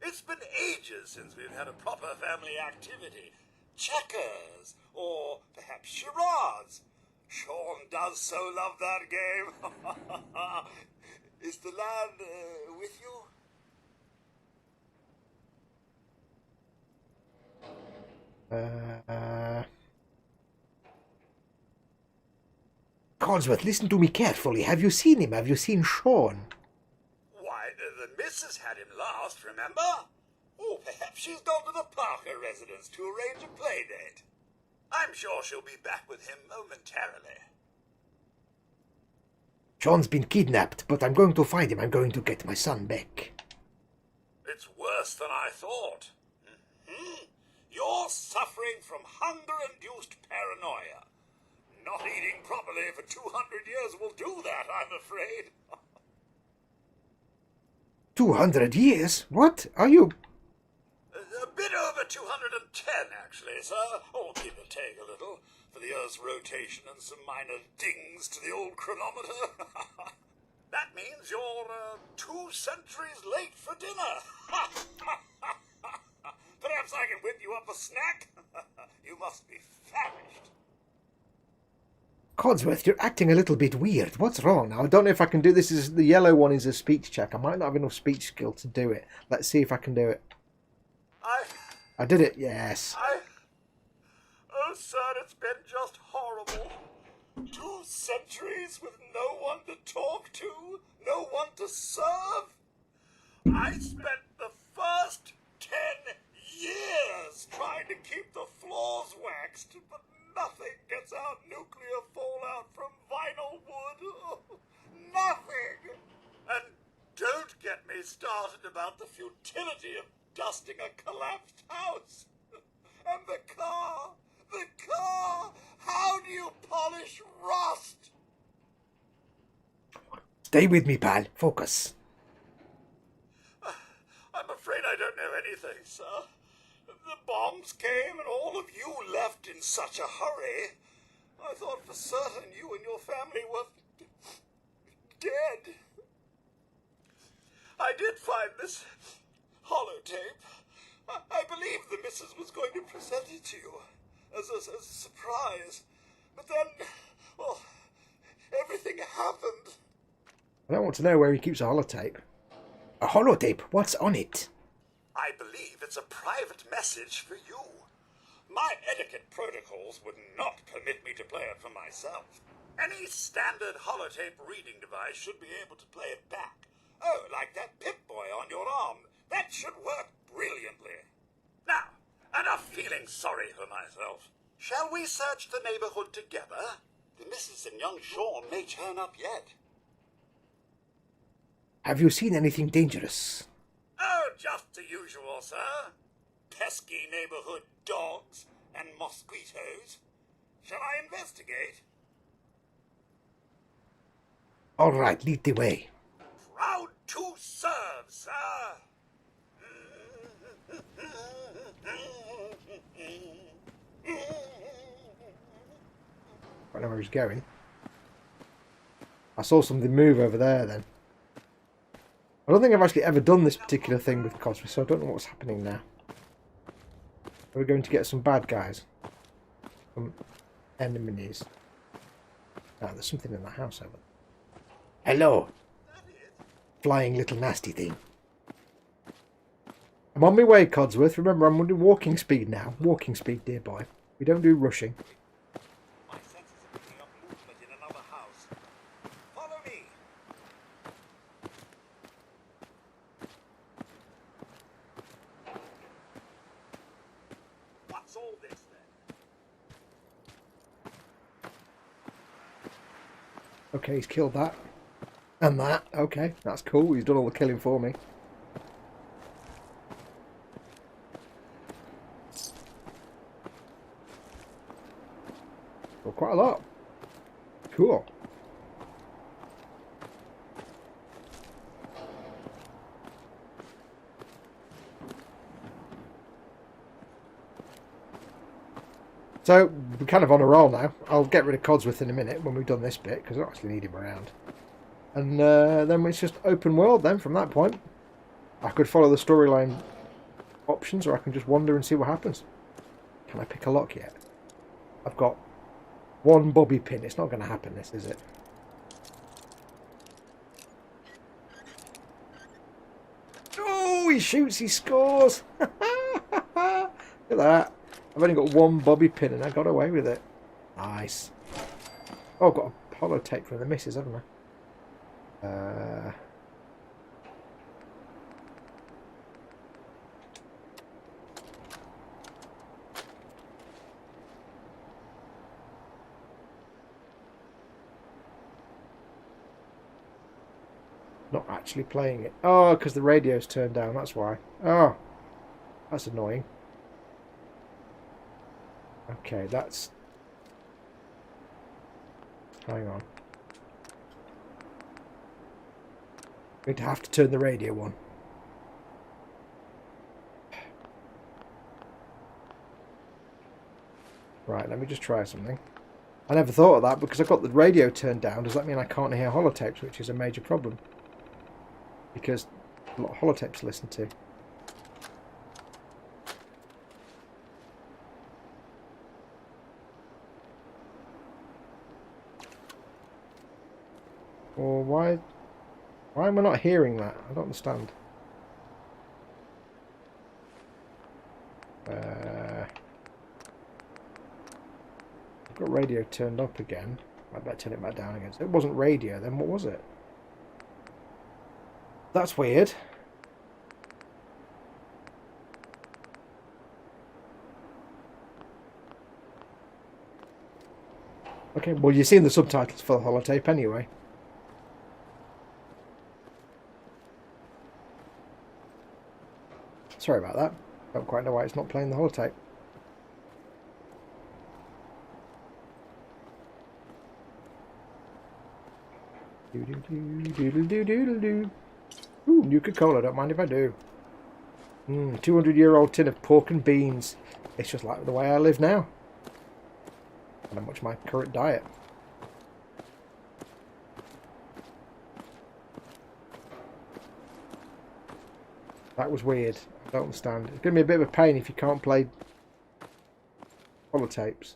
It's been ages since we've had a proper family activity. Checkers, or perhaps charades. Sean does so love that game. Is the lad with you? Codsworth, listen to me carefully. Have you seen him? Have you seen Sean? Why, the missus had him last, remember? Oh, perhaps she's gone to the Parker residence to arrange a play date. I'm sure she'll be back with him momentarily. Sean's been kidnapped, but I'm going to find him. I'm going to get my son back. It's worse than I thought. You're suffering from hunger-induced paranoia. Not eating properly for 200 years will do that, I'm afraid. 200 years? What? Are you... A bit over 210, actually, sir. Or give or take a little, for the Earth's rotation and some minor dings to the old chronometer. That means you're 2 centuries late for dinner. Perhaps I can whip you up a snack? You must be famished. Codsworth, you're acting a little bit weird. What's wrong? Now, I don't know if I can do this. The yellow one is a speech check. I might not have enough speech skill to do it. Let's see if I can do it. I did it, yes. Oh, sir, it's been just horrible. 2 centuries with no one to talk to, no one to serve. I spent the first 10 years trying to keep the floors waxed, but nothing gets out nuclear fallout from vinyl wood. Nothing! And don't get me started about the futility of dusting a collapsed house. And the car! How do you polish rust? Stay with me, pal. Focus. I'm afraid I don't know anything, sir. The bombs came and all of you left in such a hurry. I thought for certain you and your family were dead. I did find this holotape. I believe the missus was going to present it to you as a surprise. But then, well, everything happened. I don't want to know where he keeps a holotape. A holotape? What's on it? I believe it's a private message for you. My etiquette protocols would not permit me to play it for myself. Any standard holotape reading device should be able to play it back. Oh, like that Pip-Boy on your arm. That should work brilliantly. Now, enough feeling sorry for myself. Shall we search the neighborhood together? The missus and young Sean may turn up yet. Have you seen anything dangerous? Oh, just the usual, sir. Pesky neighborhood dogs and mosquitoes. Shall I investigate? All right, lead the way. Proud to serve, sir. I don't know where he's going. I saw something move over there then. I don't think I've actually ever done this particular thing with Codsworth, so I don't know what's happening now. Are we going to get some bad guys? Some enemies? Ah, there's something in the house over there. Hello! Flying little nasty thing. I'm on my way, Codsworth. Remember, I'm under walking speed now. Walking speed, dear boy. We don't do rushing. My senses are picking up movement in another house. Follow me. What's all this then? Okay, he's killed that. And that. Okay, that's cool. He's done all the killing for me. Well, quite a lot. Cool. So, we're kind of on a roll now. I'll get rid of Codsworth in a minute when we've done this bit, because I don't actually need him around. And then it's just open world then from that point. I could follow the storyline options, or I can just wander and see what happens. Can I pick a lock yet? I've got one bobby pin. It's not going to happen, this, is it? Oh, he shoots, he scores! Look at that. I've only got one bobby pin and I got away with it. Nice. Oh, I've got a holotape from the missus, haven't I? Not actually playing it. Oh, because the radio's turned down, that's why. Oh, that's annoying. Okay, that's... Hang on. We'd have to turn the radio on. Right, let me just try something. I never thought of that because I've got the radio turned down. Does that mean I can't hear holotapes, which is a major problem? Because a lot of holotapes to listen to. Or why am I not hearing that? I don't understand. I've got radio turned up again. I better turn it back down again. So it wasn't radio then, what was it? That's weird. Okay, well you've seen the subtitles for the holotape anyway. Sorry about that. Don't quite know why it's not playing the holotape. Doodle-doo, ooh, Nuka-Cola, don't mind if I do. 200-year-old tin of pork and beans. It's just like the way I live now. And how much my current diet. That was weird. I don't understand. It's going to be a bit of a pain if you can't play holotapes.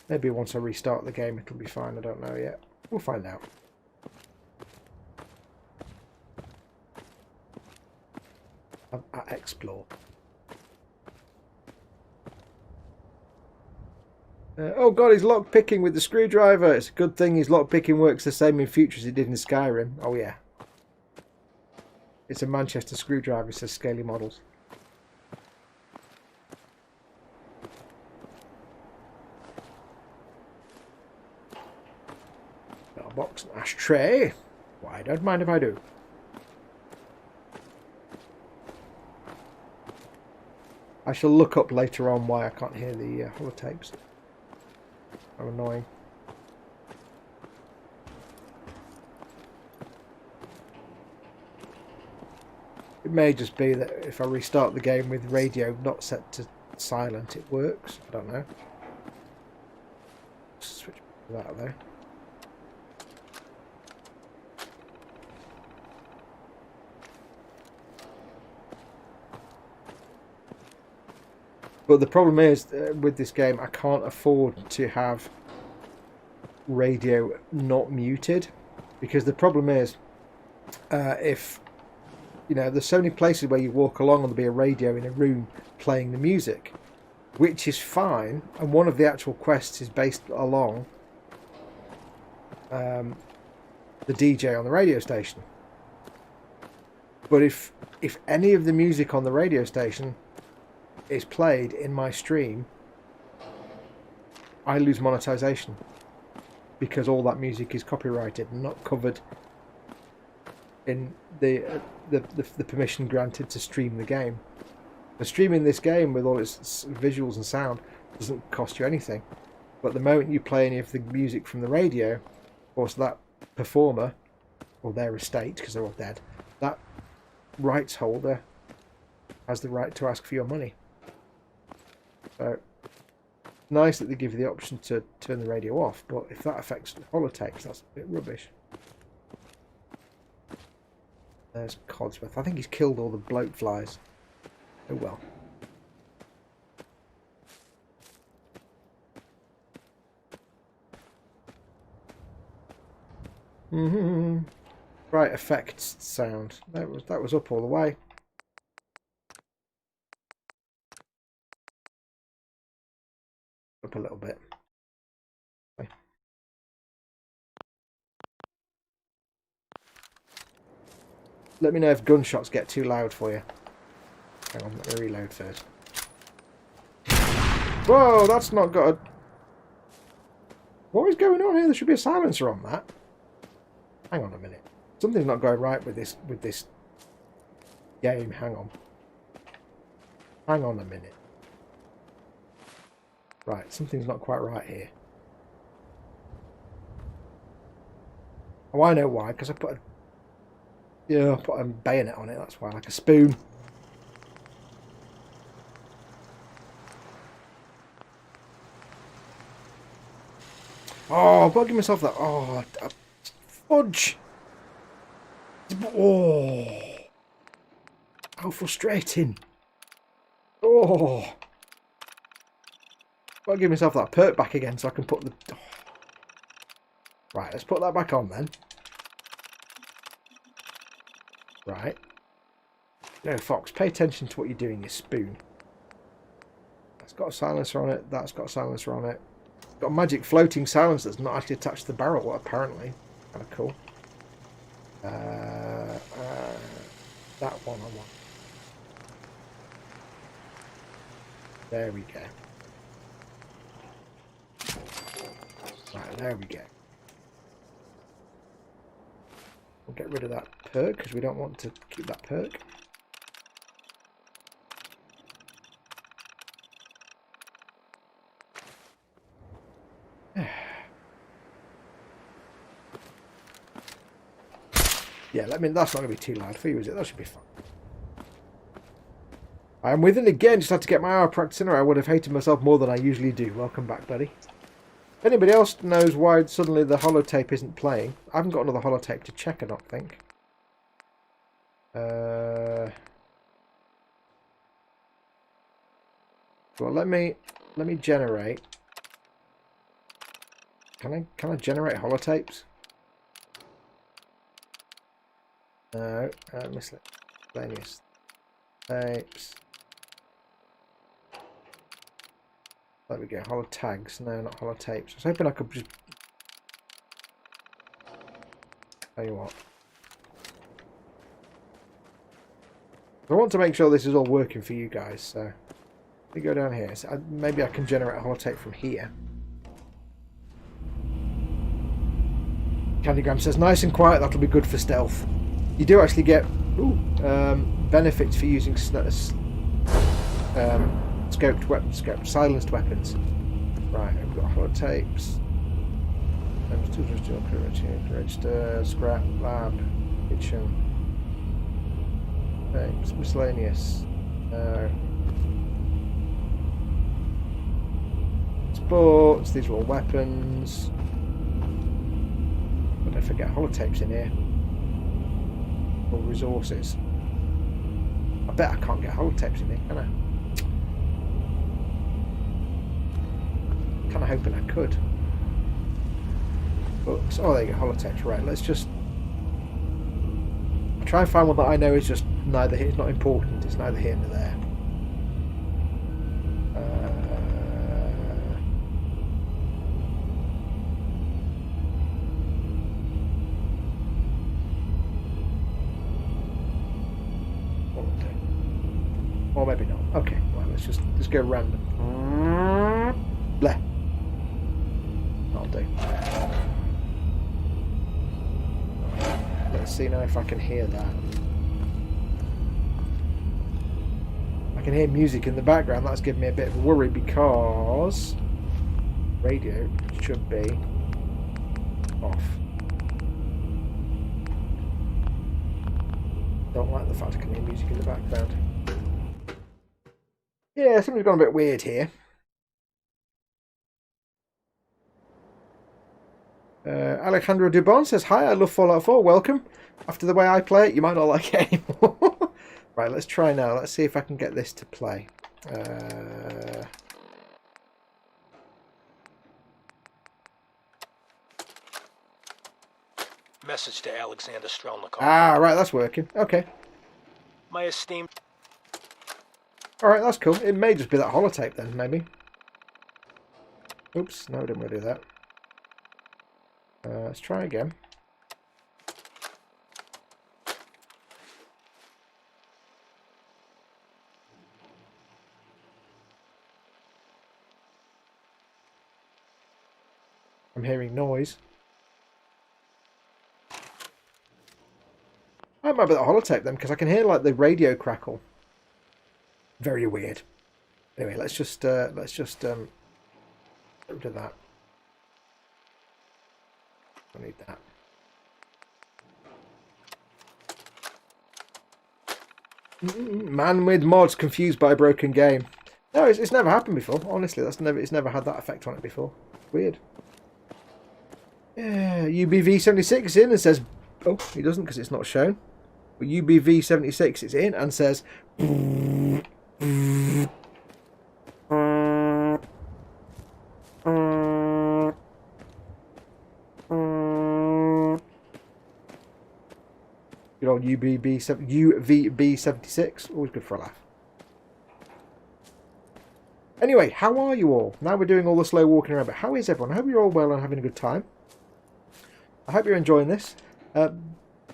Maybe once I restart the game it'll be fine. I don't know yet. We'll find out. At Explore. Oh god, he's lockpicking with the screwdriver. It's a good thing his lockpicking works the same in future as it did in Skyrim. Oh yeah. It's a Manchester screwdriver, says Scaly Models. Got a box and ashtray. Why, don't mind if I do. I shall look up later on why I can't hear the holotapes. How annoying. It may just be that if I restart the game with radio not set to silent, it works. I don't know. Switch to that though. But the problem is, with this game, I can't afford to have radio not muted. Because the problem is, if, you know, there's so many places where you walk along and there'll be a radio in a room playing the music. Which is fine, and one of the actual quests is based along the DJ on the radio station. But if any of the music on the radio station is played in my stream, I lose monetization because all that music is copyrighted and not covered in the permission granted to stream the game. The streaming this game with all its visuals and sound doesn't cost you anything, but the moment you play any of the music from the radio, of course that performer or their estate, because they're all dead, that rights holder has the right to ask for your money. So, nice that they give you the option to turn the radio off, but if that affects the holotapes, that's a bit rubbish. There's Codsworth. I think he's killed all the bloat flies. Oh well. Right, effects sound. That was up all the way. Up a little bit. Okay. Let me know if gunshots get too loud for you. Hang on, let me reload first. Whoa, that's not got a... What is going on here? There should be a silencer on that. Hang on a minute. Something's not going right with this game. Hang on. Hang on a minute. Right, something's not quite right here. Oh, I know why, because I put a bayonet on it, that's why, like a spoon. Oh, I've got to give myself that. Oh, fudge. Oh, how frustrating. Oh, I've got to give myself that perk back again so I can put the... Oh. Right, let's put that back on then. Right. No, Fox, pay attention to what you're doing, you spoon. That's got a silencer on it. That's got a silencer on it. Got a magic floating silencer that's not actually attached to the barrel, apparently. Kind of cool. That one I want. There we go. Right, there we go. We'll get rid of that perk because we don't want to keep that perk. Yeah, I mean, that's not going to be too loud for you, is it? That should be fine. I am within again, just had to get my hour practicing, or I would have hated myself more than I usually do. Welcome back, buddy. If anybody else knows why suddenly the holotape isn't playing, I haven't got another holotape to check, I don't think. Well, let me generate. Can I generate holotapes? No, miscellaneous tapes. There we go. Holotags. No, not holotapes. I was hoping I could just... Tell you what. I want to make sure this is all working for you guys, so... Let me go down here. So maybe I can generate a holotape from here. Candygram says, nice and quiet, that'll be good for stealth. You do actually get benefits for using scoped weapons, silenced weapons. Right, I've got holotapes. Register, scrap, lab, kitchen. Tapes, miscellaneous. Sports, these are all weapons. But don't forget holotapes in here. Or resources. I bet I can't get holotapes in here, can I? Kind of hoping I could. Books. Oh, there you go, holotapes. Right, let's just... I'll try and find one that I know is just neither here. It's not important. It's neither here nor there. Or maybe not. Okay, well, let's go random. Bleh. That'll do. Let's see now if I can hear that. I can hear music in the background. That's giving me a bit of a worry because radio should be off. Don't like the fact I can hear music in the background. Yeah, something's gone a bit weird here. Alejandro Dubon says, hi, I love Fallout 4, welcome. After the way I play it, you might not like it anymore. Right, let's try now. Let's see if I can get this to play. Message to Alexander Strelnikov. Ah, right, that's working. Okay. My esteemed... Alright, that's cool. It may just be that holotape then, maybe. Oops, no, I didn't want to do that. Let's try again. I'm hearing noise. I might be the holotape then, because I can hear like the radio crackle. Very weird. Anyway, let's just get rid of that. I need that. Man with mods confused by a broken game. No, it's never happened before. Honestly, it's never had that effect on it before. Weird. Yeah, UBV76 is in and says, oh, he doesn't because it's not shown. But UBV76 is in and says, good old UVB76, always good for a laugh. Anyway, how are you all? Now we're doing all the slow walking around, but how is everyone? I hope you're all well and having a good time. I hope you're enjoying this.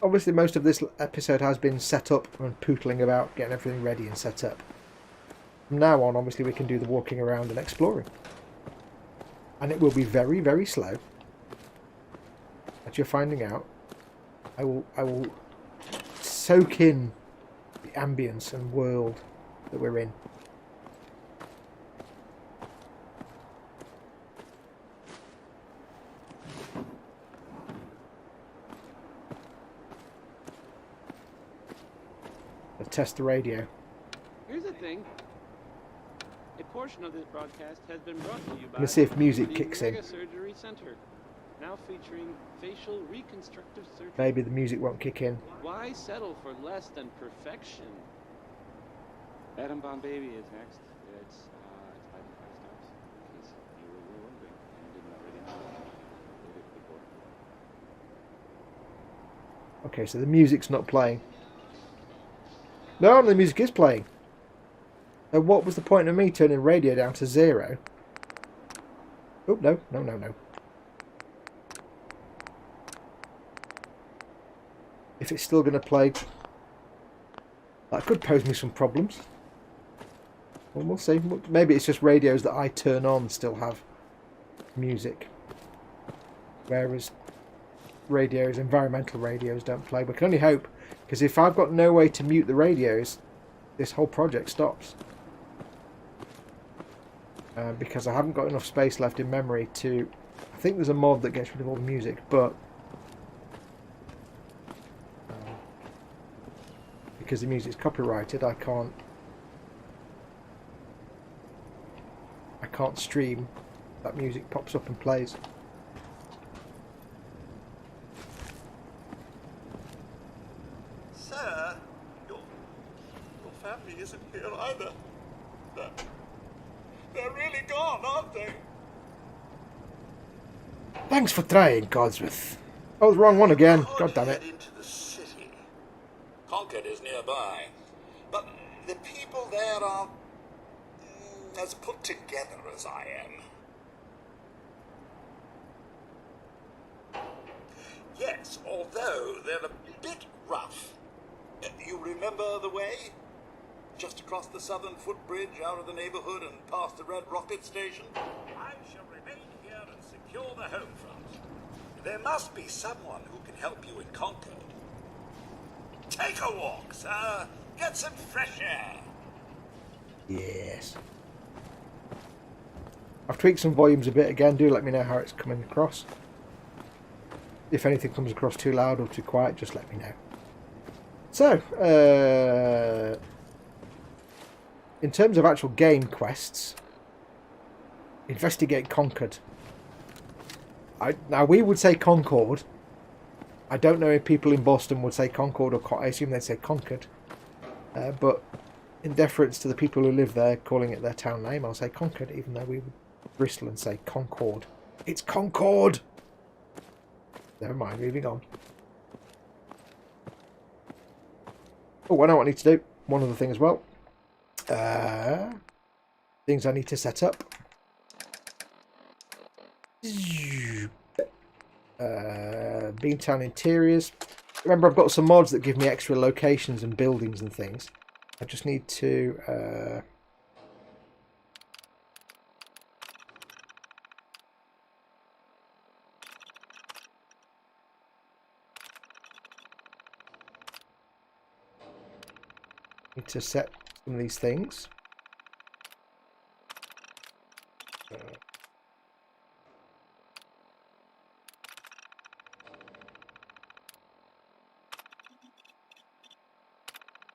Obviously, most of this episode has been set up and pootling about, getting everything ready and set up. From now on, obviously, we can do the walking around and exploring. And it will be very, very slow. As you're finding out, I will soak in the ambience and world that we're in. Test the radio. Here's the thing. A portion of this broadcast has been brought to you by Let's see if music the kicks in. Mega Surgery Center, now featuring facial reconstructive surgery. Maybe the music won't kick in. Why settle for less than perfection? Adam Bomb Baby is next. It's 5 stars. In case you were wondering and didn't already know. Okay, so the music's not playing. No, the music is playing. So what was the point of me turning radio down to 0? Oh, no. If it's still going to play, that could pose me some problems. Well, we'll see. Maybe it's just radios that I turn on still have music. Whereas radios, environmental radios, don't play. We can only hope. Because if I've got no way to mute the radios, this whole project stops. Because I haven't got enough space left in memory to... I think there's a mod that gets rid of all the music, but... because the music's copyrighted, I can't stream. That music pops up and plays. Sir, your family isn't here either. They're really gone, aren't they? Thanks for trying, Codsworth. Oh, the wrong one again. God damn it. Into the city. Concord is nearby, but the people there aren't as put together as I am. Yes, although they're a bit rough. You remember the way? Just across the southern footbridge, out of the neighborhood, and past the Red Rocket Station? I shall remain here and secure the home front. There must be someone who can help you in Concord. Take a walk, sir. Get some fresh air. Yes. I've tweaked some volumes a bit again. Do let me know how it's coming across. If anything comes across too loud or too quiet, just let me know. So, in terms of actual game quests, investigate Concord. Now, we would say Concord. I don't know if people in Boston would say Concord, or I assume they'd say Concord. But in deference to the people who live there calling it their town name, I'll say Concord, even though we would bristle and say Concord. It's Concord! Never mind, moving on. Oh, I know what I need to do. One other thing as well. Things I need to set up. Beantown interiors. Remember, I've got some mods that give me extra locations and buildings and things. I just need to set some of these things.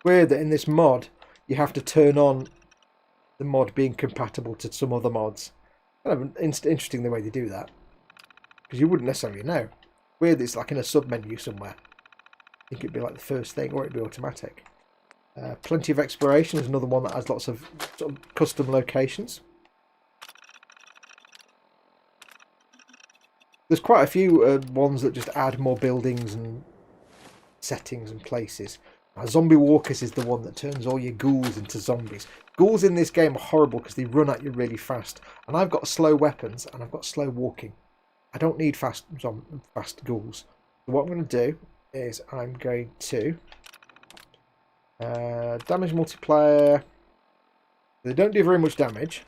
Weird that in this mod you have to turn on the mod being compatible to some other mods. Kind of interesting the way they do that, because you wouldn't necessarily know. Weird, it's like in a sub menu somewhere. I think it'd be like the first thing, or it'd be automatic. Plenty of exploration is another one that has lots of sort of custom locations. There's quite a few ones that just add more buildings and settings and places. Zombie Walkers is the one that turns all your ghouls into zombies. Ghouls in this game are horrible because they run at you really fast. And I've got slow weapons and I've got slow walking. I don't need fast ghouls. So what I'm going to do is I'm going to damage multiplier. They don't do very much damage.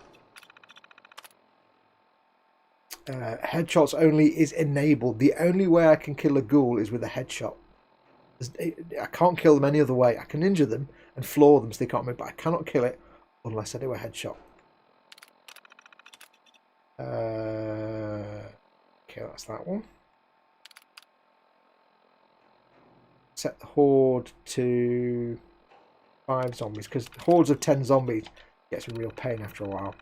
Headshots only is enabled. The only way I can kill a ghoul is with a headshot. I can't kill them any other way. I can injure them and floor them so they can't move, but I cannot kill it unless I do a headshot. Okay, that's that one. Set the horde to 5 zombies, because hordes of 10 zombies gets a real pain after a while.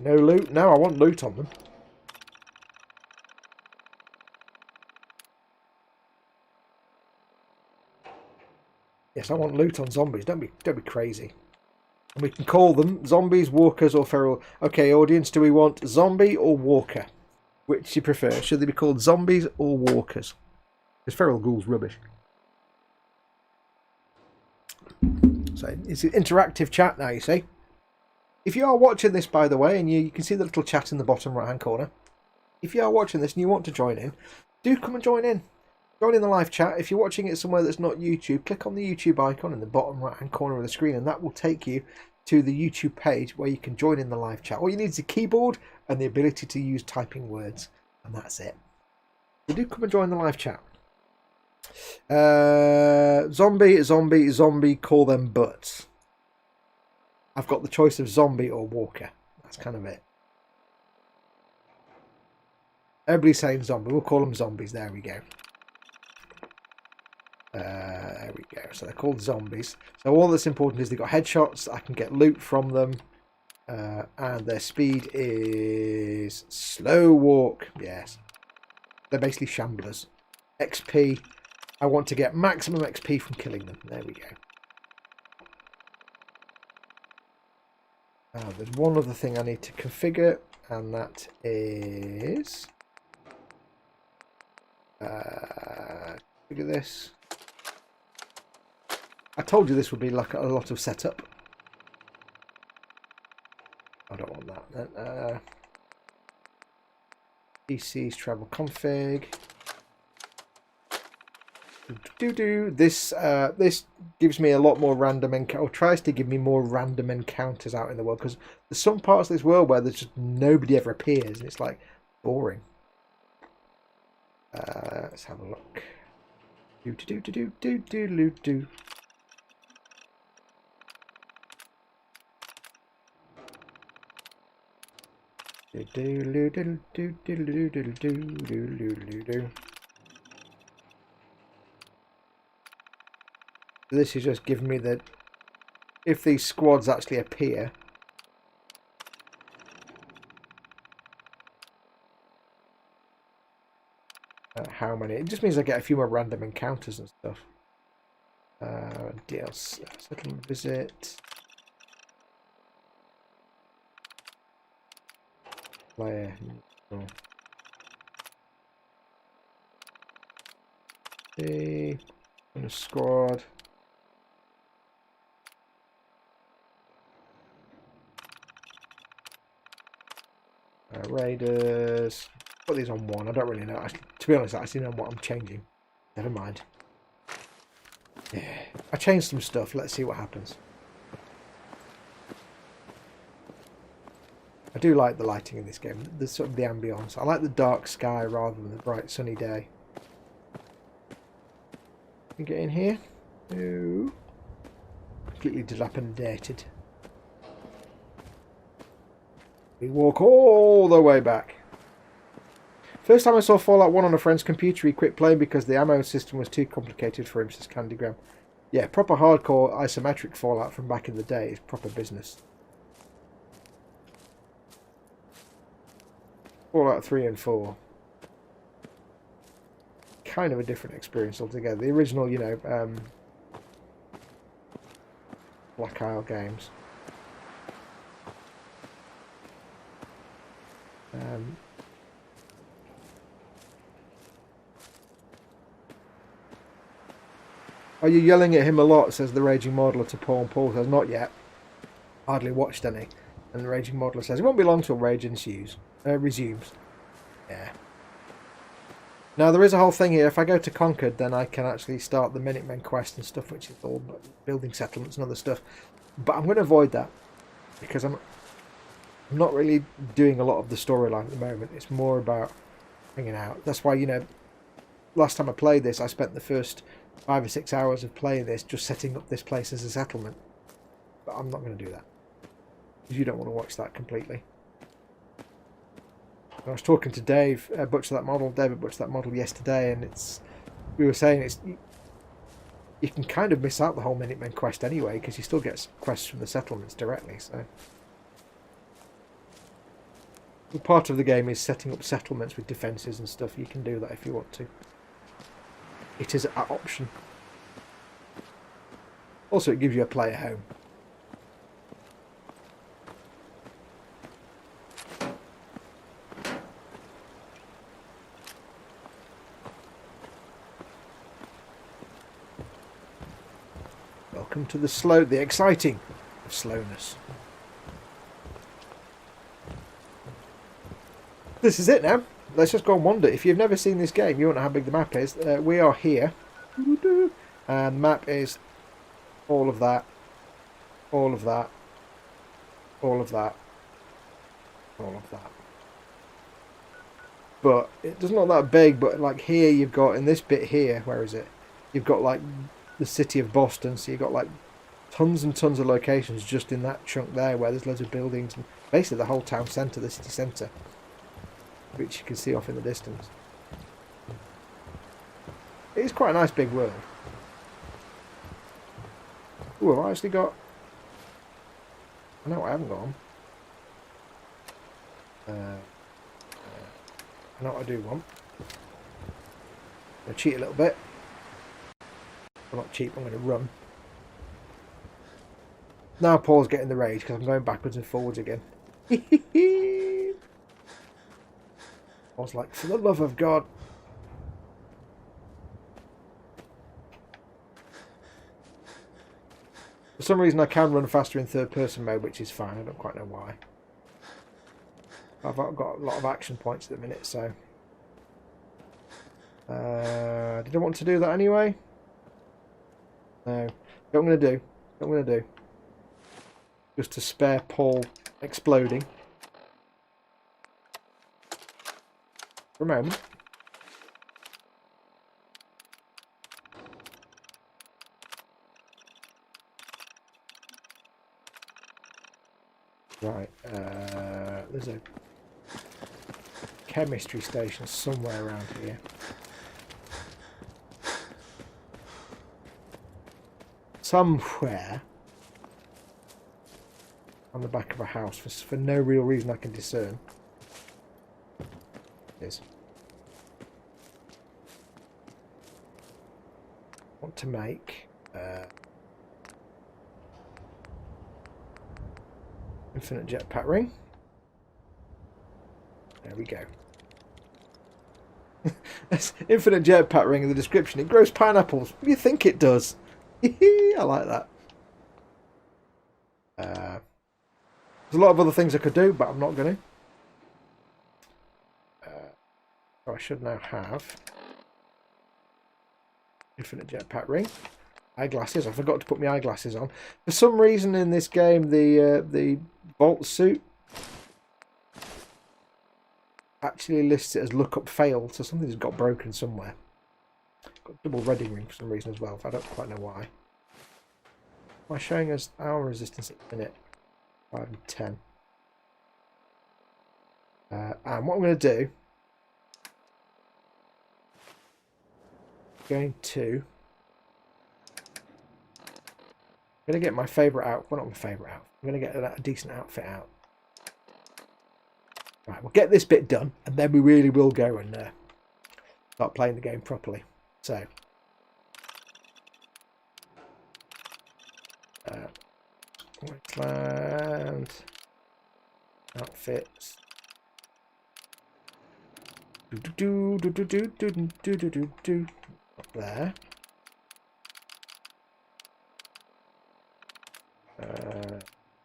No loot? No, I want loot on them. Yes, I want loot on zombies. Don't be crazy. And we can call them zombies, walkers, or feral. Okay, audience, do we want zombie or walker? Which do you prefer? Should they be called zombies or walkers? Because feral ghoul's rubbish. So it's an interactive chat now, you see. If you are watching this, by the way, and you can see the little chat in the bottom right-hand corner. If you are watching this and you want to join in, do come and join in. Join in the live chat. If you're watching it somewhere that's not YouTube, click on the YouTube icon in the bottom right-hand corner of the screen, and that will take you to the YouTube page where you can join in the live chat. All you need is a keyboard and the ability to use typing words, and that's it. So do come and join the live chat. Zombie, call them butts. I've got the choice of zombie or walker. That's kind of it. Everybody's saying zombie. We'll call them zombies. There we go. There we go. So they're called zombies. So all that's important is they've got headshots. I can get loot from them. And their speed is slow walk. Yes. They're basically shamblers. XP. I want to get maximum XP from killing them. There we go. There's one other thing I need to configure, and that is configure this. I told you this would be like a lot of setup. I don't want that. PC's travel config. This gives me a lot more random or tries to give me more random encounters out in the world, because there's some parts of this world where there's just nobody ever appears and it's like boring. Let's have a look. This is just giving me that if these squads actually appear, how many. It just means I get a few more random encounters and stuff. DLC settlement visit. Player. See. In a squad. Raiders. Put these on one. I don't really know. To be honest, I actually know what I'm changing. Never mind. Yeah. I changed some stuff. Let's see what happens. I do like the lighting in this game. The sort of the ambience. I like the dark sky rather than the bright sunny day. Can you get in here? No. Completely dilapidated. We walk all the way back. First time I saw Fallout 1 on a friend's computer, he quit playing because the ammo system was too complicated for him, says Candygram. Yeah, proper hardcore isometric Fallout from back in the day is proper business. Fallout 3 and 4. Kind of a different experience altogether. The original, you know, Black Isle games. Are you yelling at him a lot, says the Raging Modeler to Paul, and Paul says, not yet. Hardly watched any. And the Raging Modeler says, it won't be long till Rage resumes. Yeah. Now, there is a whole thing here. If I go to Concord, then I can actually start the Minutemen quest and stuff, which is all building settlements and other stuff. But I'm going to avoid that, because I'm not really doing a lot of the storyline at the moment. It's more about hanging out. That's why, you know, last time I played this, I spent the first 5 or 6 hours of playing this just setting up this place as a settlement. But I'm not going to do that, because you don't want to watch that completely. I was talking to Dave David Butcher That Model yesterday, and we were saying you can kind of miss out the whole Minutemen quest anyway, because you still get quests from the settlements directly. So part of the game is setting up settlements with defences and stuff. You can do that if you want to. It is an option. Also, it gives you a player home. Welcome to the exciting of slowness. This is it now. Let's just go and wander. If you've never seen this game, you won't know how big the map is. We are here. And the map is all of that. All of that. All of that. All of that. But it doesn't look that big, but like here you've got, in this bit here, where is it? You've got like the city of Boston, so you've got like tons and tons of locations just in that chunk there where there's loads of buildings and basically the whole town centre, the city centre, which you can see off in the distance. It is quite a nice big world. Ooh, I've actually got... I know I haven't got them. I know what I do want. I'm going to cheat a little bit. I'm not cheap, I'm going to run. Now Paul's getting the rage because I'm going backwards and forwards again. I was like, for the love of God. For some reason I can run faster in third person mode, which is fine. I don't quite know why. I've got a lot of action points at the minute, so... did I want to do that anyway? No. What I'm going to do, just to spare Paul exploding. For a moment. Right, there's a chemistry station somewhere around here. Somewhere on the back of a house for no real reason I can discern. It is. want to make infinite jetpack ring. There we go. Infinite jetpack ring in the description. It grows pineapples. What do you think it does? I like that. There's a lot of other things I could do, but I'm not going to. So I should now have infinite jetpack ring. Eyeglasses. I forgot to put my eyeglasses on. For some reason in this game, the vault suit actually lists it as lookup failed, so something's got broken somewhere. Got double reading ring for some reason as well. I don't quite know why. Am I showing us our resistance at the minute? 5 and 10. And what I'm going to do, I'm going to get my favourite out. Well, not my favourite out. I'm going to get a decent outfit out. Right, we'll get this bit done, and then we really will go and start playing the game properly. So, Wasteland outfits. Up there.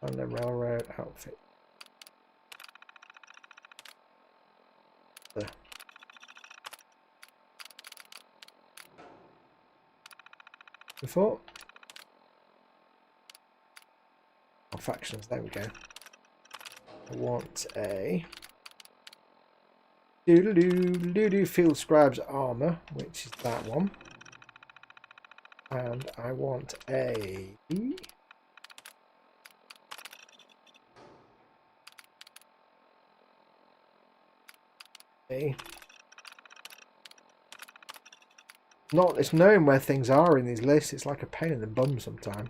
And the railroad outfit. There. Before. Oh, factions, there we go. I want a doodle-doo field scribe's armor, which is that one. And I want a not, it's knowing where things are in these lists. It's like a pain in the bum sometimes.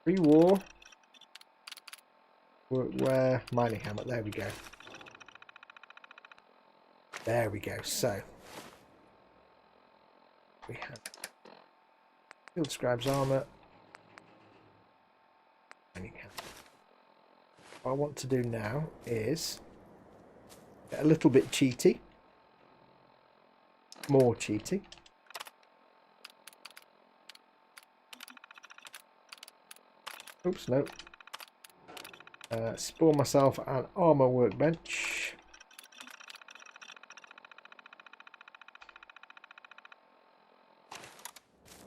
Pre-war workwear mining helmet. There we go. There we go. So we have field scribe's armor. Mining helmet. What I want to do now is get a little bit cheaty. More cheaty. Oops, no. Spawn myself an armor workbench.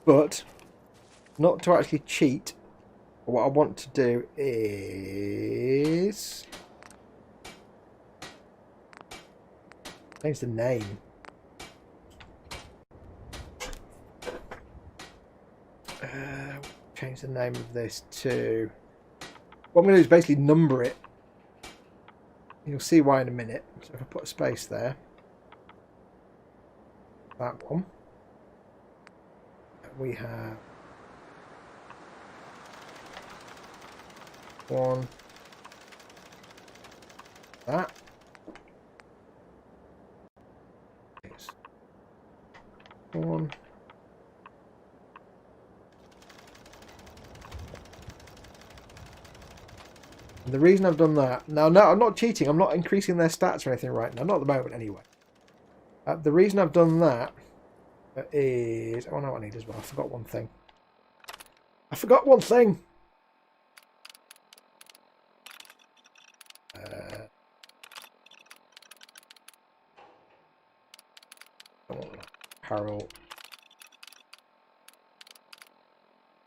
But not to actually cheat. What I want to do is change the name. Change the name of this to... What I'm going to do is basically number it. You'll see why in a minute. So if I put a space there. That one. We have... 1. That. It's 1. And the reason I've done that... Now, no, I'm not cheating. I'm not increasing their stats or anything right now. Not at the moment, anyway. The reason I've done that is... Oh, no, I need as well. I forgot one thing. I forgot one thing! Apparel.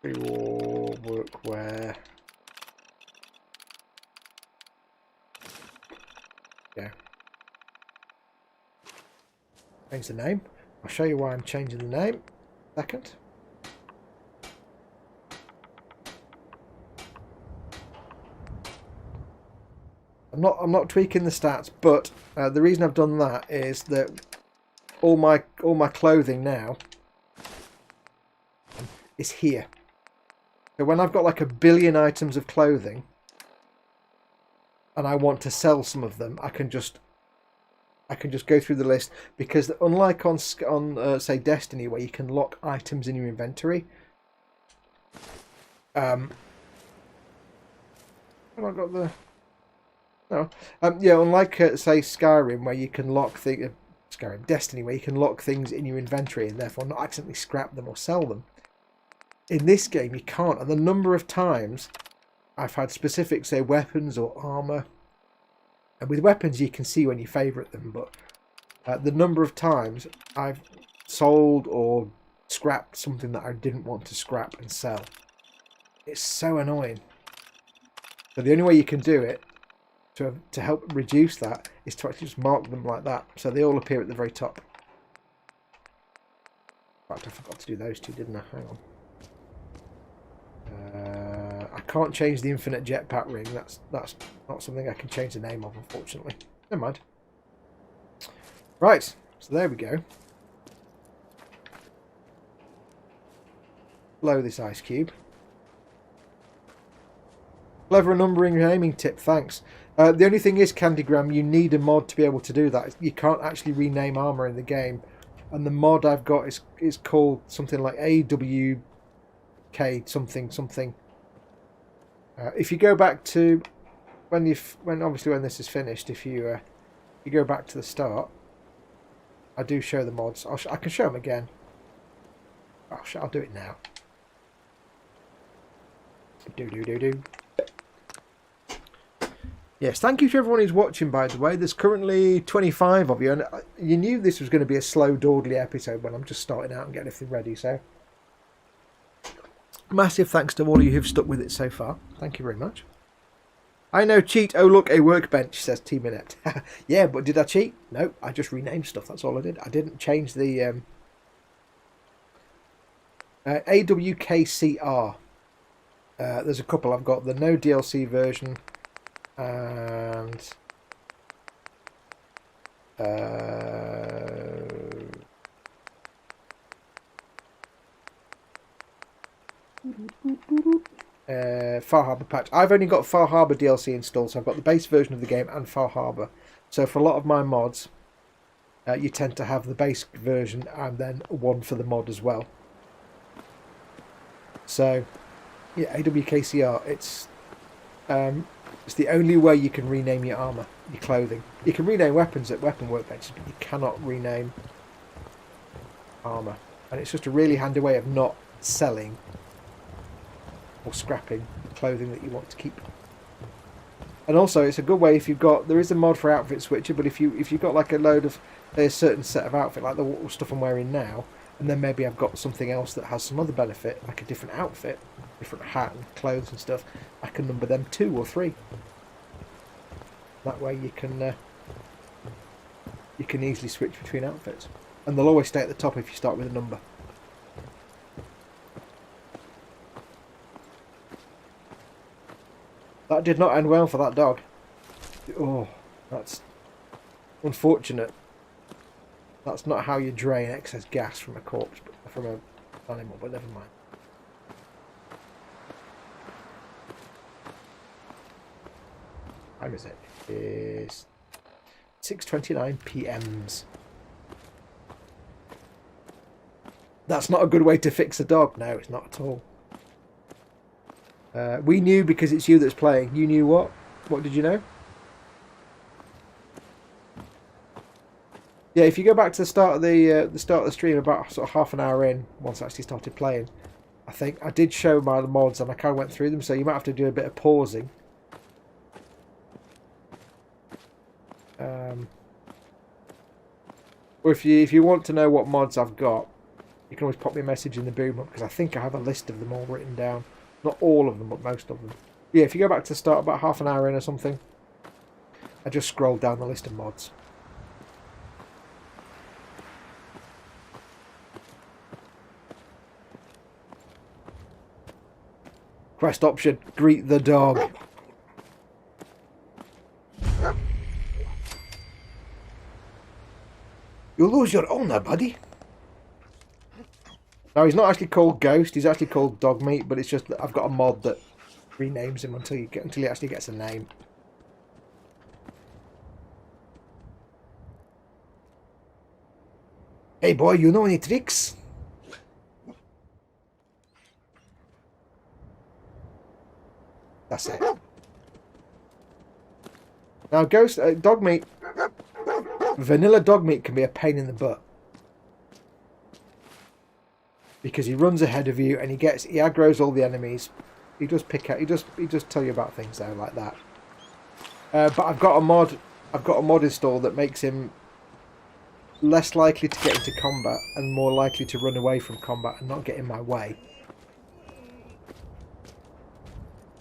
Pre-war workwear. Yeah. Change the name. I'll show you why I'm changing the name. Second. I'm not tweaking the stats, but the reason I've done that is that all my clothing now is here. So when I've got like 1 billion items of clothing and I want to sell some of them, I can I can just go through the list, because unlike on say Destiny, where you can lock items in your inventory, have I got the no? Yeah, unlike say Skyrim, where you can lock Destiny, where you can lock things in your inventory and therefore not accidentally scrap them or sell them. In this game, you can't, and the number of times I've had specific, say, weapons or armor. And with weapons, you can see when you favourite them, but the number of times I've sold or scrapped something that I didn't want to scrap and sell. It's so annoying. So the only way you can do it to help reduce that is to actually just mark them like that, so they all appear at the very top. In fact, I forgot to do those two, didn't I? Hang on. I can't change the infinite jetpack ring. That's not something I can change the name of, unfortunately. Never mind. Right, so there we go. Blow this ice cube. Clever numbering and aiming tip, thanks. The only thing is, Candygram, you need a mod to be able to do that. You can't actually rename armor in the game, and the mod I've got is called something like AWK something. If you go back to when this is finished, if you go back to the start, I do show the mods. I can show them again. I'll do it now. Do. Yes, thank you to everyone who's watching, by the way. There's currently 25 of you, and you knew this was going to be a slow, dawdly episode when I'm just starting out and getting everything ready, so massive thanks to all of you who've stuck with it so far. Thank you very much. I know, cheat. Oh, look, a workbench, says T-Minute. Yeah, but did I cheat? No, I just renamed stuff. That's all I did. I didn't change the AWKCR. There's a couple. I've got the no DLC version and Far Harbor patch. I've only got Far Harbor DLC installed, so I've got the base version of the game and Far Harbor. So for a lot of my mods, you tend to have the base version and then one for the mod as well. So yeah, AWKCR, it's the only way you can rename your armor, your clothing. You can rename weapons at weapon workbenches, but you cannot rename armor. And it's just a really handy way of not selling or scrapping clothing that you want to keep. And also, it's a good way if you've got, there is a mod for outfit switcher, but if you've got like a load of a certain set of outfit, like the stuff I'm wearing now, and then maybe I've got something else that has some other benefit, like a different outfit, different hat and clothes and stuff, I can number them 2 or 3. That way you can easily switch between outfits, and they'll always stay at the top if you start with a number. That did not end well for that dog. Oh, that's unfortunate. That's not how you drain excess gas from a corpse, but from an animal, but never mind. What time is it? It's 6:29 PMs. That's not a good way to fix a dog. No, it's not at all. We knew because it's you that's playing. You knew what? What did you know? Yeah, if you go back to the start of the stream, about sort of half an hour in, once I actually started playing, I think I did show my mods and I kind of went through them. So you might have to do a bit of pausing. Or if you want to know what mods I've got, you can always pop me a message in the boom up, because I think I have a list of them all written down. Not all of them, but most of them. Yeah, if you go back to the start about half an hour in or something, I just scrolled down the list of mods. Quest option, greet the dog. You'll lose your owner, buddy. Now, he's not actually called Ghost, he's actually called Dog Meat, but it's just that I've got a mod that renames him until he actually gets a name. Hey boy, you know any tricks? That's it. Now, ghost dog meat, vanilla dog meat can be a pain in the butt because he runs ahead of you and he aggroes all the enemies. He does pick out. He does tell you about things though, like that. But I've got a mod installed that makes him less likely to get into combat and more likely to run away from combat and not get in my way.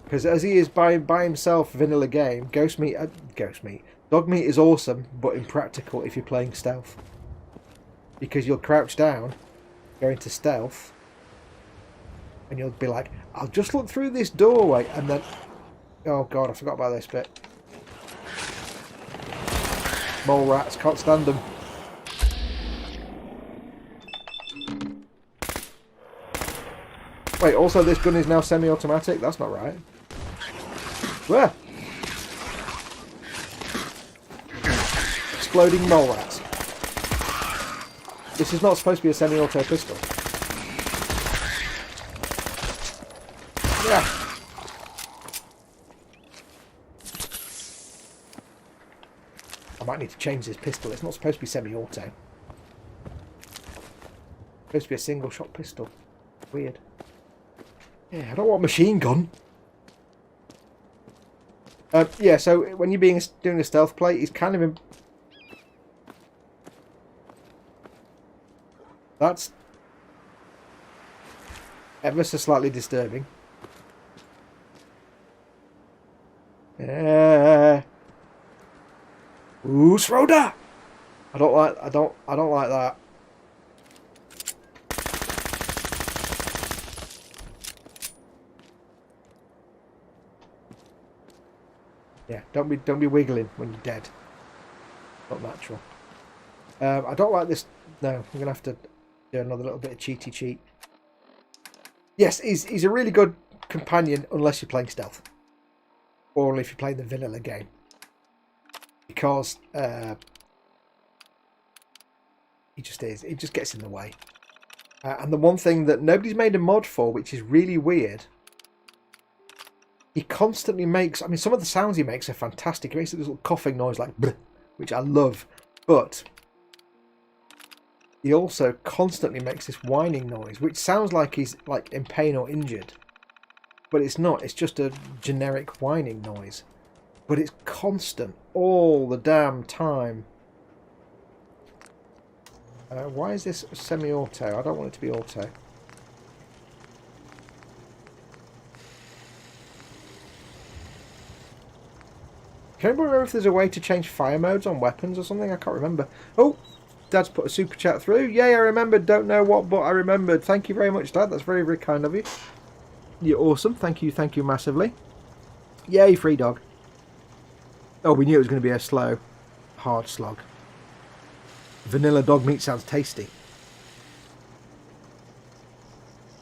Because as he is by himself, vanilla game, dog meat is awesome, but impractical if you're playing stealth. Because you'll crouch down, go into stealth, and you'll be like, I'll just look through this doorway, and then, oh god, I forgot about this bit. Mole rats, can't stand them. Wait, also this gun is now semi-automatic? That's not right. Where? Exploding mole rats. This is not supposed to be a semi-auto pistol. Yeah. I might need to change this pistol. It's not supposed to be semi-auto. It's supposed to be a single-shot pistol. Weird. Yeah, I don't want a machine gun. Yeah, so when you're doing a stealth play, he's kind of... That's ever so slightly disturbing. Ooh, Schroeder! I don't like that. Yeah, don't be wiggling when you're dead. Not natural. I don't like this. No, I'm gonna have to do another little bit of cheaty cheat. Yes, he's a really good companion unless you're playing stealth, or if you're playing the vanilla game, because he just is. It just gets in the way. And the one thing that nobody's made a mod for, which is really weird. He constantly makes... I mean, some of the sounds he makes are fantastic. He makes this little coughing noise like... Bleh, which I love. But... he also constantly makes this whining noise, which sounds like he's like in pain or injured. But it's not. It's just a generic whining noise. But it's constant. All the damn time. Why is this semi-auto? I don't want it to be auto. Can anybody remember if there's a way to change fire modes on weapons or something? I can't remember. Oh, Dad's put a super chat through. Yay, I remembered. Don't know what, but I remembered. Thank you very much, Dad. That's very, very kind of you. You're awesome. Thank you massively. Yay, free dog. Oh, we knew it was going to be a slow, hard slog. Vanilla dog meat sounds tasty.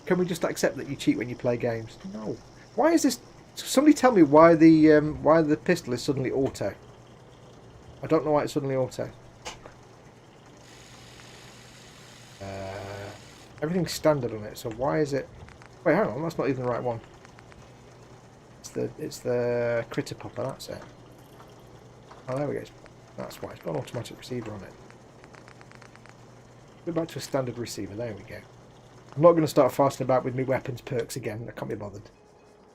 Can we just accept that you cheat when you play games? No. Why is this... Somebody tell me why the pistol is suddenly auto. I don't know why it's suddenly auto. Everything's standard on it, so why is it... Wait, hang on, that's not even the right one. It's the critter popper, that's it. Oh, there we go. That's why. It's got an automatic receiver on it. Go back to a standard receiver, there we go. I'm not going to start farsing about with my weapons perks again, I can't be bothered.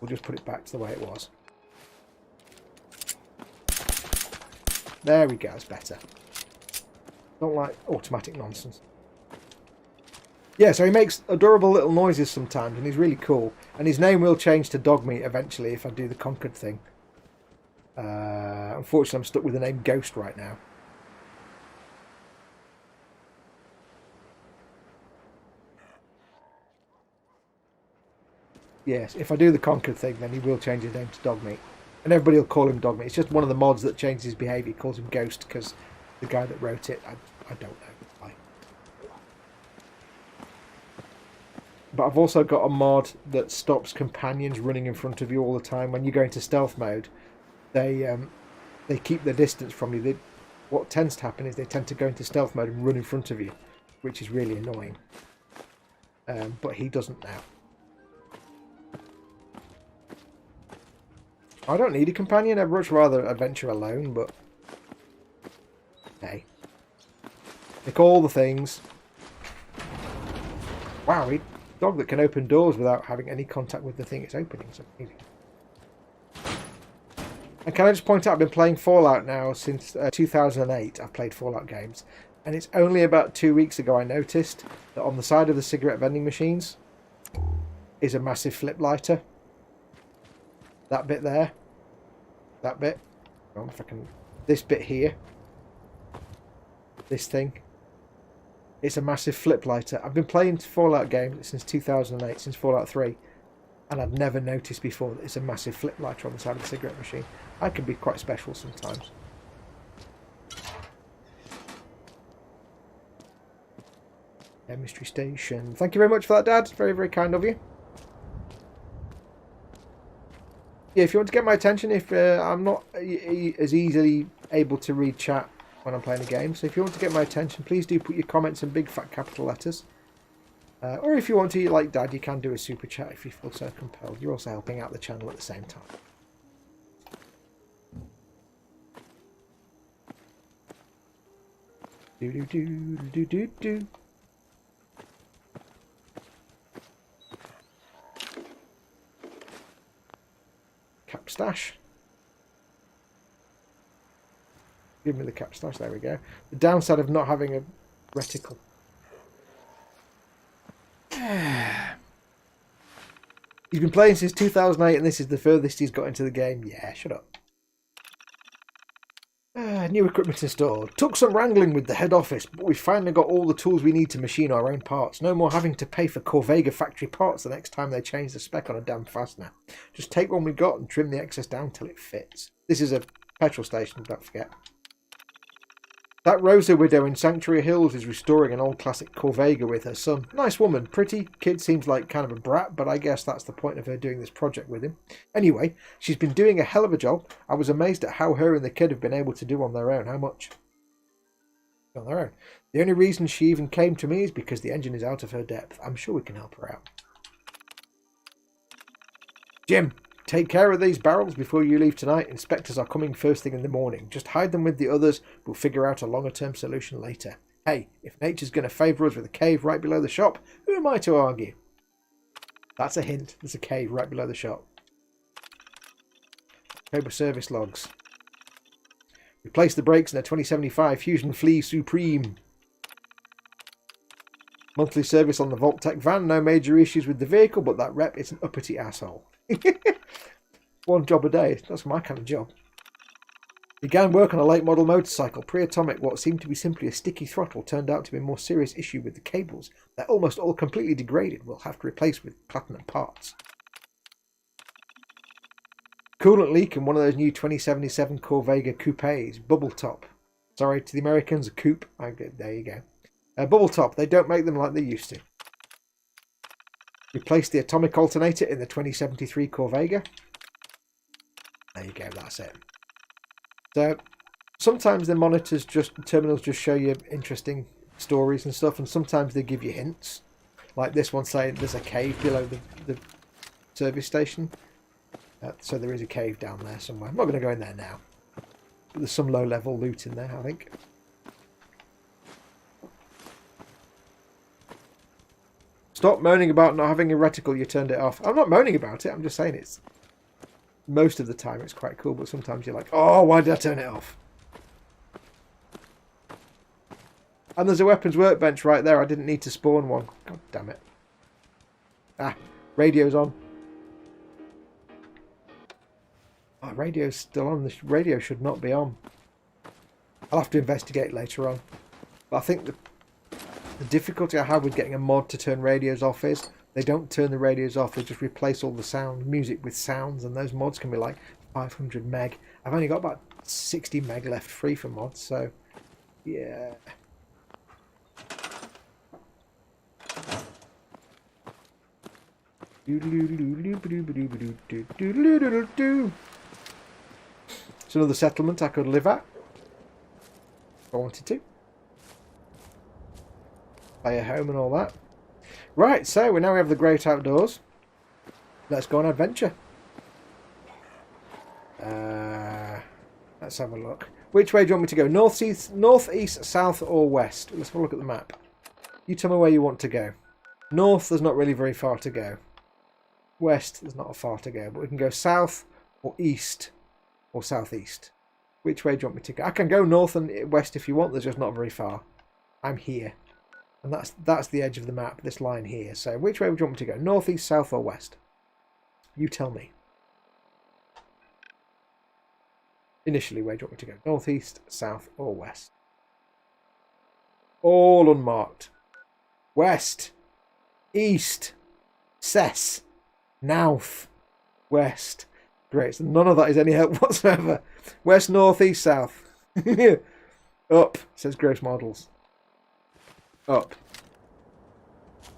We'll just put it back to the way it was. There we go, it's better. Don't like automatic nonsense. Yeah, so he makes adorable little noises sometimes, and he's really cool. And his name will change to Dog Meat eventually if I do the Concord thing. Unfortunately, I'm stuck with the name Ghost right now. Yes, if I do the Concord thing, then he will change his name to Dog Meat. And everybody will call him Dog Meat. It's just one of the mods that changes his behaviour. He calls him Ghost because the guy that wrote it, I don't know why. But I've also got a mod that stops companions running in front of you all the time. When you go into stealth mode, they keep their distance from you. What tends to happen is they tend to go into stealth mode and run in front of you, which is really annoying. But he doesn't now. I don't need a companion. I'd much rather adventure alone, but hey. Like all the things. Wow, a dog that can open doors without having any contact with the thing it's opening. So amazing. And can I just point out, I've been playing Fallout now since 2008. I've played Fallout games. And it's only about 2 weeks ago I noticed that on the side of the cigarette vending machines is a massive flip lighter. That bit there. That bit. I don't know if I can... This bit here. This thing. It's a massive flip lighter. I've been playing Fallout games since 2008, since Fallout 3. And I'd never noticed before that it's a massive flip lighter on the side of the cigarette machine. I can be quite special sometimes. Chemistry station. Thank you very much for that, Dad. Very, very kind of you. Yeah, if you want to get my attention, if I'm not as easily able to read chat when I'm playing a game, so if you want to get my attention, please do put your comments in big fat capital letters. Or if you want to, like Dad, you can do a super chat if you feel so compelled. You're also helping out the channel at the same time. Do do do do do do. Cap stash. Give me the cap stash. There we go. The downside of not having a reticle. He's been playing since 2008 and this is the furthest he's got into the game. Yeah, shut up. New equipment installed. Took some wrangling with the head office, but we finally got all the tools we need to machine our own parts. No more having to pay for Corvega factory parts the next time they change the spec on a damn fastener. Just take one we got and trim the excess down till it fits. This is a petrol station, don't forget. That Rosa widow in Sanctuary Hills is restoring an old classic Corvega with her son. Nice woman, pretty. Kid seems like kind of a brat, but I guess that's the point of her doing this project with him. Anyway, she's been doing a hell of a job. I was amazed at how her and the kid have been able to do on their own. How much? On their own. The only reason she even came to me is because the engine is out of her depth. I'm sure we can help her out. Jim, take care of these barrels before you leave tonight. Inspectors are coming first thing in the morning. Just hide them with the others. We'll figure out a longer-term solution later. Hey, if nature's going to favour us with a cave right below the shop, who am I to argue? That's a hint. There's a cave right below the shop. October service logs. Replace the brakes in a 2075 Fusion Flea Supreme. Monthly service on the Vault-Tec van. No major issues with the vehicle, but that rep is an uppity asshole. One job a day. That's my kind of job. Began work on a late model motorcycle. Pre-atomic, what seemed to be simply a sticky throttle turned out to be a more serious issue with the cables. They're almost all completely degraded. We'll have to replace with platinum parts. Coolant leak in one of those new 2077 Corvega coupes. Bubble top. Sorry to the Americans, a coupe. There you go. Bubble top. They don't make them like they used to. Replace the atomic alternator in the 2073 Corvega. There you go, that's it. So, sometimes the terminals just show you interesting stories and stuff, and sometimes they give you hints. Like this one saying there's a cave below the service station. So there is a cave down there somewhere. I'm not going to go in there now. But there's some low-level loot in there, I think. Stop moaning about not having a reticle, you turned it off. I'm not moaning about it, I'm just saying it's... Most of the time it's quite cool, but sometimes you're like, oh, why did I turn it off? And there's a weapons workbench right there. I didn't need to spawn one. God damn it. Ah, radio's on. Oh, radio's still on. This radio should not be on. I'll have to investigate later on. But I think the difficulty I have with getting a mod to turn radios off is they don't turn the radios off, they just replace all the music with sounds, and those mods can be like 500 meg. I've only got about 60 meg left free for mods, so yeah. It's another settlement I could live at if I wanted to. player home and all that. Right, so we now have the great outdoors. Let's go on adventure. Let's have a look. Which way do you want me to go? North, east, south, or west? Let's have a look at the map. You tell me where you want to go. North, there's not really very far to go. West, there's not far to go. But we can go south, or east, or southeast. Which way do you want me to go? I can go north and west if you want. There's just not very far. I'm here. And that's the edge of the map, this line here. So which way would you want me to go? North, east, south, or west? You tell me. Initially, where do you want me to go? North, east, south, or west? All unmarked. West. East. Cess. North. West. Great. So none of that is any help whatsoever. West, north, east, south. Up, says Gross Models. Up.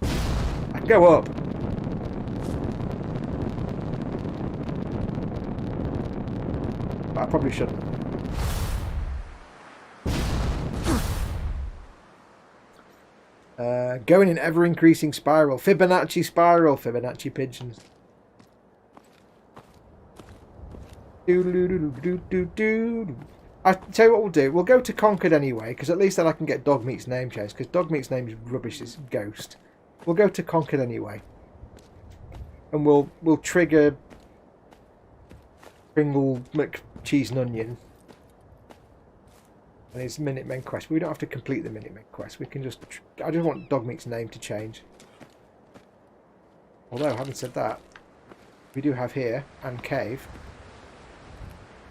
I can go up. But I probably shouldn't. Going in ever-increasing spiral. Fibonacci spiral. Fibonacci pigeons. I tell you what we'll do. We'll go to Concord anyway, because at least then I can get Dogmeat's name changed. Because Dogmeat's name is rubbish. It's Ghost. We'll go to Concord anyway, and we'll trigger Pringle McCheese and Onion and his Minutemen quest. We don't have to complete the Minutemen quest. We can just. I just want Dogmeat's name to change. Although, having said that, we do have here Anne Cave.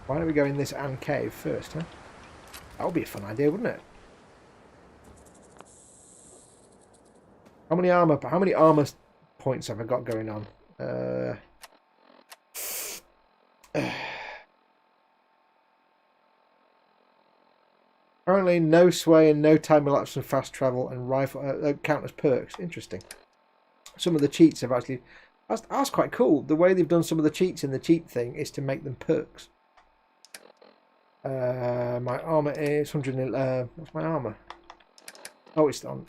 Why don't we go in this Anne Cave first, huh? That would be a fun idea, wouldn't it? How many armor points have I got going on? Apparently, no sway and no time elapsed and fast travel and rifle count as perks. Interesting. Some of the cheats have actually. That's quite cool. The way they've done some of the cheats in the cheat thing is to make them perks. My armor is 100. What's my armor? Oh, it's on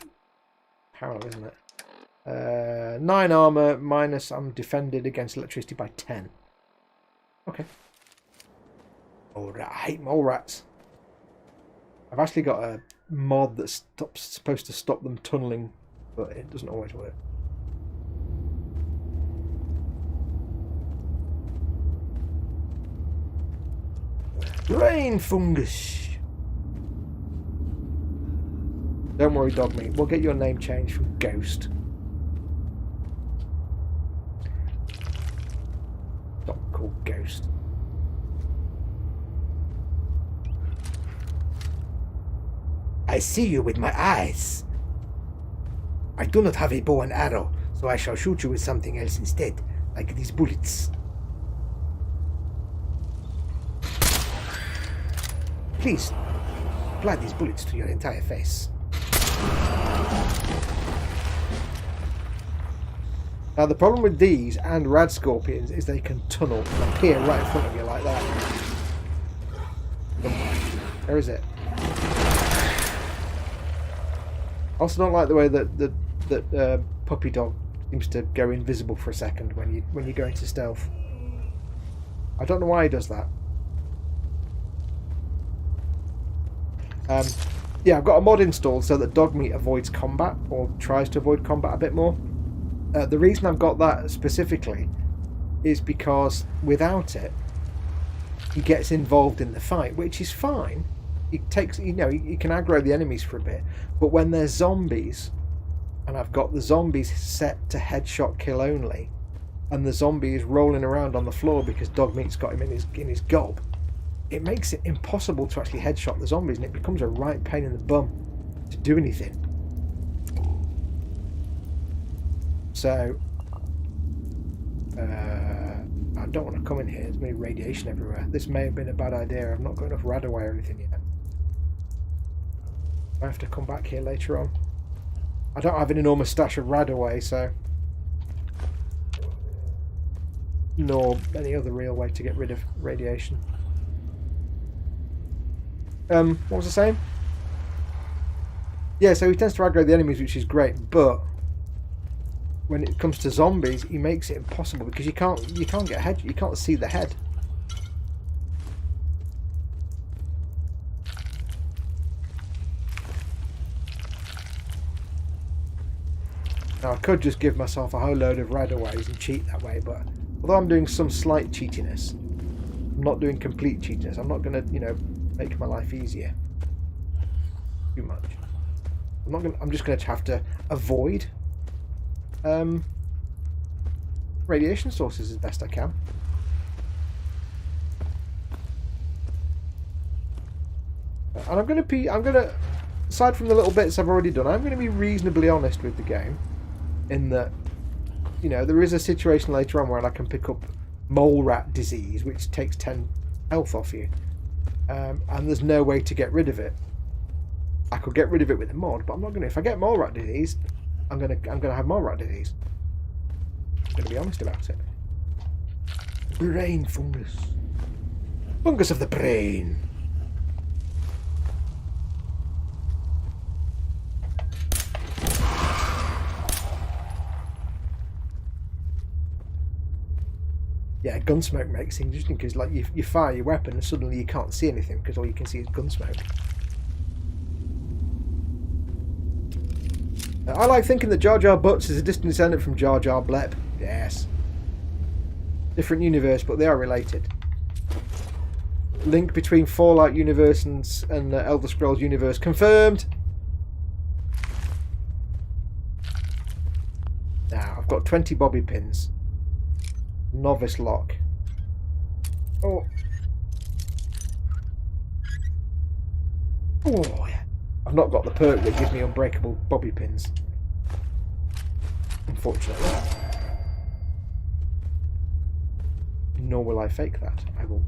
parallel, isn't it? 9 armor minus. I'm defended against electricity by 10. Okay. Alright, I hate mole rats. I've actually got a mod that's supposed to stop them tunneling, but it doesn't always work. Rain fungus. Don't worry, Dogmeat. We'll get your name changed from Ghost. Dog called Ghost. I see you with my eyes. I do not have a bow and arrow, so I shall shoot you with something else instead, like these bullets. Please, apply these bullets to your entire face. Now the problem with these and rad scorpions is they can tunnel and appear right in front of you like that. Where is it? I also don't like the way that puppy dog seems to go invisible for a second when you go into stealth. I don't know why he does that. Yeah, I've got a mod installed so that Dogmeat avoids combat, or tries to avoid combat a bit more. The reason I've got that specifically is because without it, he gets involved in the fight, which is fine. He takes, he can aggro the enemies for a bit, but when they're zombies, and I've got the zombies set to headshot kill only, and the zombie is rolling around on the floor because Dogmeat's got him in his gob, it makes it impossible to actually headshot the zombies, and it becomes a right pain in the bum to do anything. So, I don't want to come in here. There's going to be radiation everywhere. This may have been a bad idea. I've not got enough radaway or anything yet. I have to come back here later on. I don't have an enormous stash of radaway, so... nor any other real way to get rid of radiation. What was I saying? Yeah, so he tends to aggro the enemies, which is great, but when it comes to zombies, he makes it impossible because you can't get ahead, you can't see the head. Now I could just give myself a whole load of redaways and cheat that way, but although I'm doing some slight cheatiness, I'm not doing complete cheatiness. I'm not going to, you know, make my life easier too much. I'm just going to have to avoid radiation sources as best I can. And I'm going to, aside from the little bits I've already done, I'm going to be reasonably honest with the game, in that, you know, there is a situation later on where I can pick up mole rat disease, which takes 10 health off you, and there's no way to get rid of it. I could get rid of it with a mod, but I'm not going to. If I get mole rat disease, I'm going to have mole rat disease. I'm going to be honest about it. Brain fungus. Fungus of the brain. Yeah, gunsmoke makes things interesting because, like, you fire your weapon and suddenly you can't see anything because all you can see is gunsmoke. I like thinking that Jar Jar Butts is a distant descendant from Jar Jar Blep. Yes. Different universe, but they are related. Link between Fallout universe and Elder Scrolls universe confirmed. Now, I've got 20 bobby pins. Novice lock. Oh. Oh, yeah. I've not got the perk that gives me unbreakable bobby pins. Unfortunately. Nor will I fake that. I will.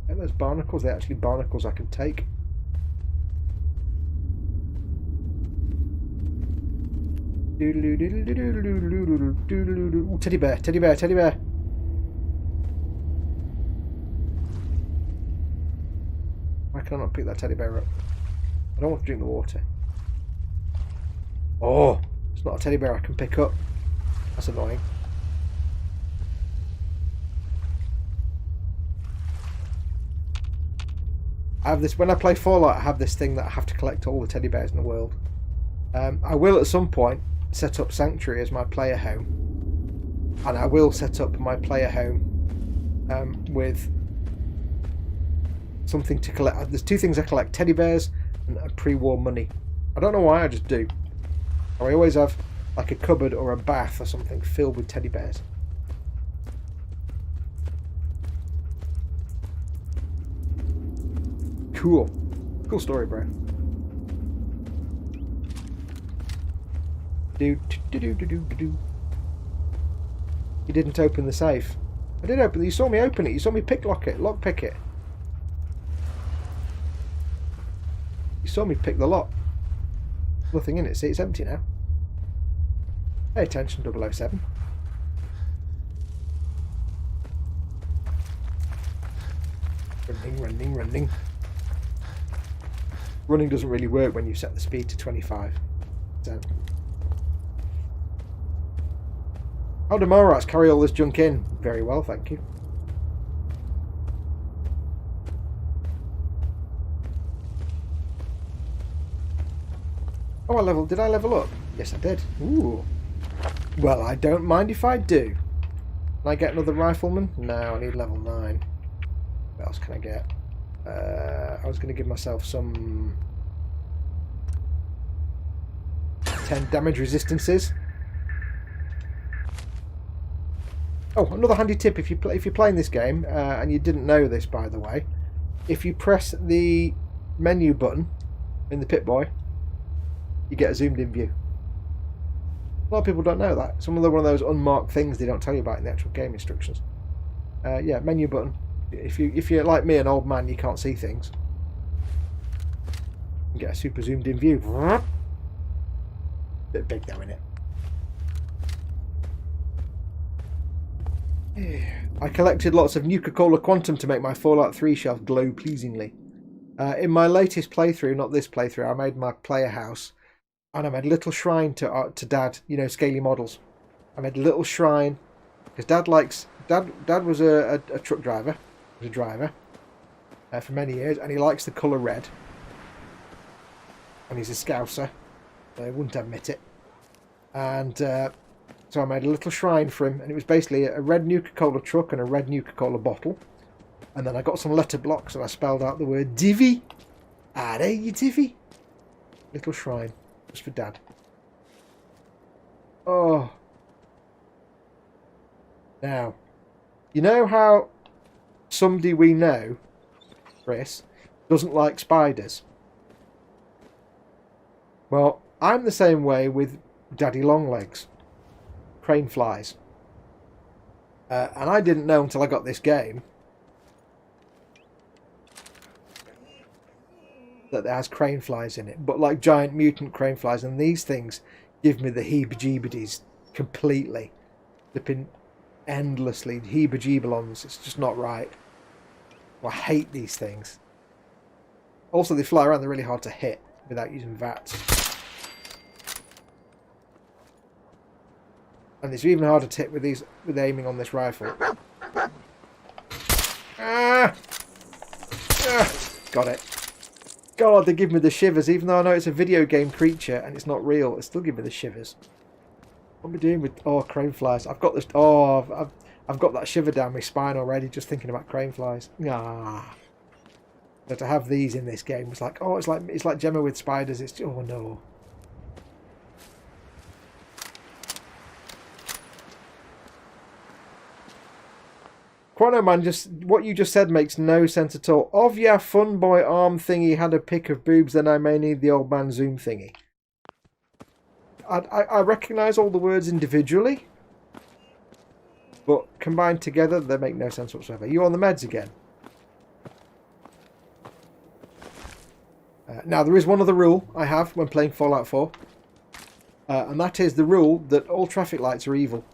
And those barnacles, they're actually barnacles I can take. Ooh, teddy bear, teddy bear, teddy bear. Why can I not pick that teddy bear up? I don't want to drink the water. Oh, it's not a teddy bear I can pick up. That's annoying. I have this, when I play Fallout, I have this thing that I have to collect all the teddy bears in the world. I will at some point set up Sanctuary as my player home. And I will set up my player home with something to collect. There's two things I collect: teddy bears and pre-war money. I don't know why, I just do. Or I always have like a cupboard or a bath or something filled with teddy bears. Cool. Cool story, bro. You didn't open the safe. I did open it. You saw me open it. You saw me lock pick it. You saw me pick the lock. Nothing in it. See, it's empty now. Pay attention, 007. Running. Running doesn't really work when you set the speed to 25. How do Morats carry all this junk in? Very well, thank you. Oh, did I level up? Yes, I did. Ooh. Well, I don't mind if I do. Can I get another rifleman? No, I need level 9. What else can I get? I was going to give myself some 10 damage resistances. Oh, another handy tip if you're playing this game and you didn't know this, by the way, if you press the menu button in the Pip-Boy, you get a zoomed-in view. A lot of people don't know that. Some of one of those unmarked things they don't tell you about in the actual game instructions. Yeah, menu button. If you're like me, an old man, you can't see things. You get a super zoomed-in view. Bit big though, innit? I collected lots of Nuka-Cola Quantum to make my Fallout 3 shelf glow pleasingly. In my latest playthrough, not this playthrough, I made my player house, and I made a little shrine to Dad. You know, scaly models. I made a little shrine because Dad was a truck driver, was a driver for many years, and he likes the colour red. And he's a Scouser, so he wouldn't admit it. And so I made a little shrine for him, and it was basically a red Nuka-Cola truck and a red Nuka-Cola bottle. And then I got some letter blocks and I spelled out the word Divvy. Ah, there you Divvy. Little shrine. Just for Dad. Oh. Now, you know how somebody we know, Chris, doesn't like spiders? Well, I'm the same way with Daddy Longlegs. Crane flies. And I didn't know until I got this game that it has crane flies in it, but like giant mutant crane flies, and these things give me the heebie-jeebies completely. Flipping endlessly heebie-jeebalons. It's just not right. Well, I hate these things. Also, they fly around, they're really hard to hit without using VATs. And it's even harder to hit with aiming on this rifle. Ah! Ah! Got it. God, they give me the shivers, even though I know it's a video game creature and it's not real. It still give me the shivers. What am I doing with crane flies? I've got this. I've got that shiver down my spine already just thinking about crane flies. Ah. So to have these in this game was like, it's like Gemma with spiders. It's oh no. Quano Man, what you just said makes no sense at all. Of ya fun boy arm thingy had a pic of boobs, then I may need the old man zoom thingy. I recognise all the words individually, but combined together they make no sense whatsoever. You on the meds again? Now there is one other rule I have when playing Fallout 4, and that is the rule that all traffic lights are evil.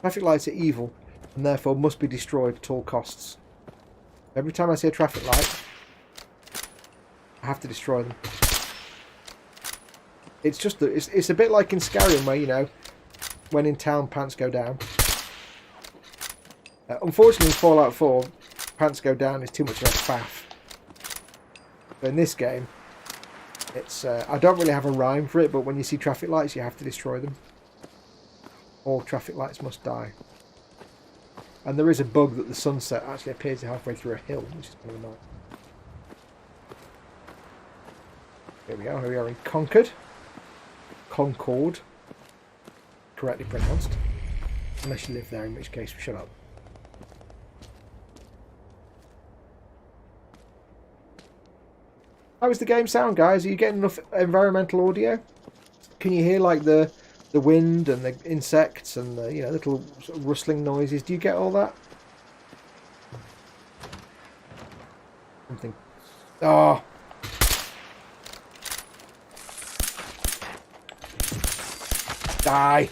Traffic lights are evil, and therefore must be destroyed at all costs. Every time I see a traffic light, I have to destroy them. It's just that it's a bit like in Skyrim, where, you know, when in town, pants go down. Unfortunately, in Fallout 4, pants go down is too much of a faff. But in this game, it's I don't really have a rhyme for it, but when you see traffic lights, you have to destroy them. All traffic lights must die. And there is a bug that the sunset actually appears halfway through a hill, which is kind of annoying. Here we are. Here we are in Concord. Concord. Correctly pronounced. Unless you live there, in which case, shut up. How is the game sound, guys? Are you getting enough environmental audio? Can you hear like the wind and the insects and the little sort of rustling noises? Do you get all that? Something. Oh. Die.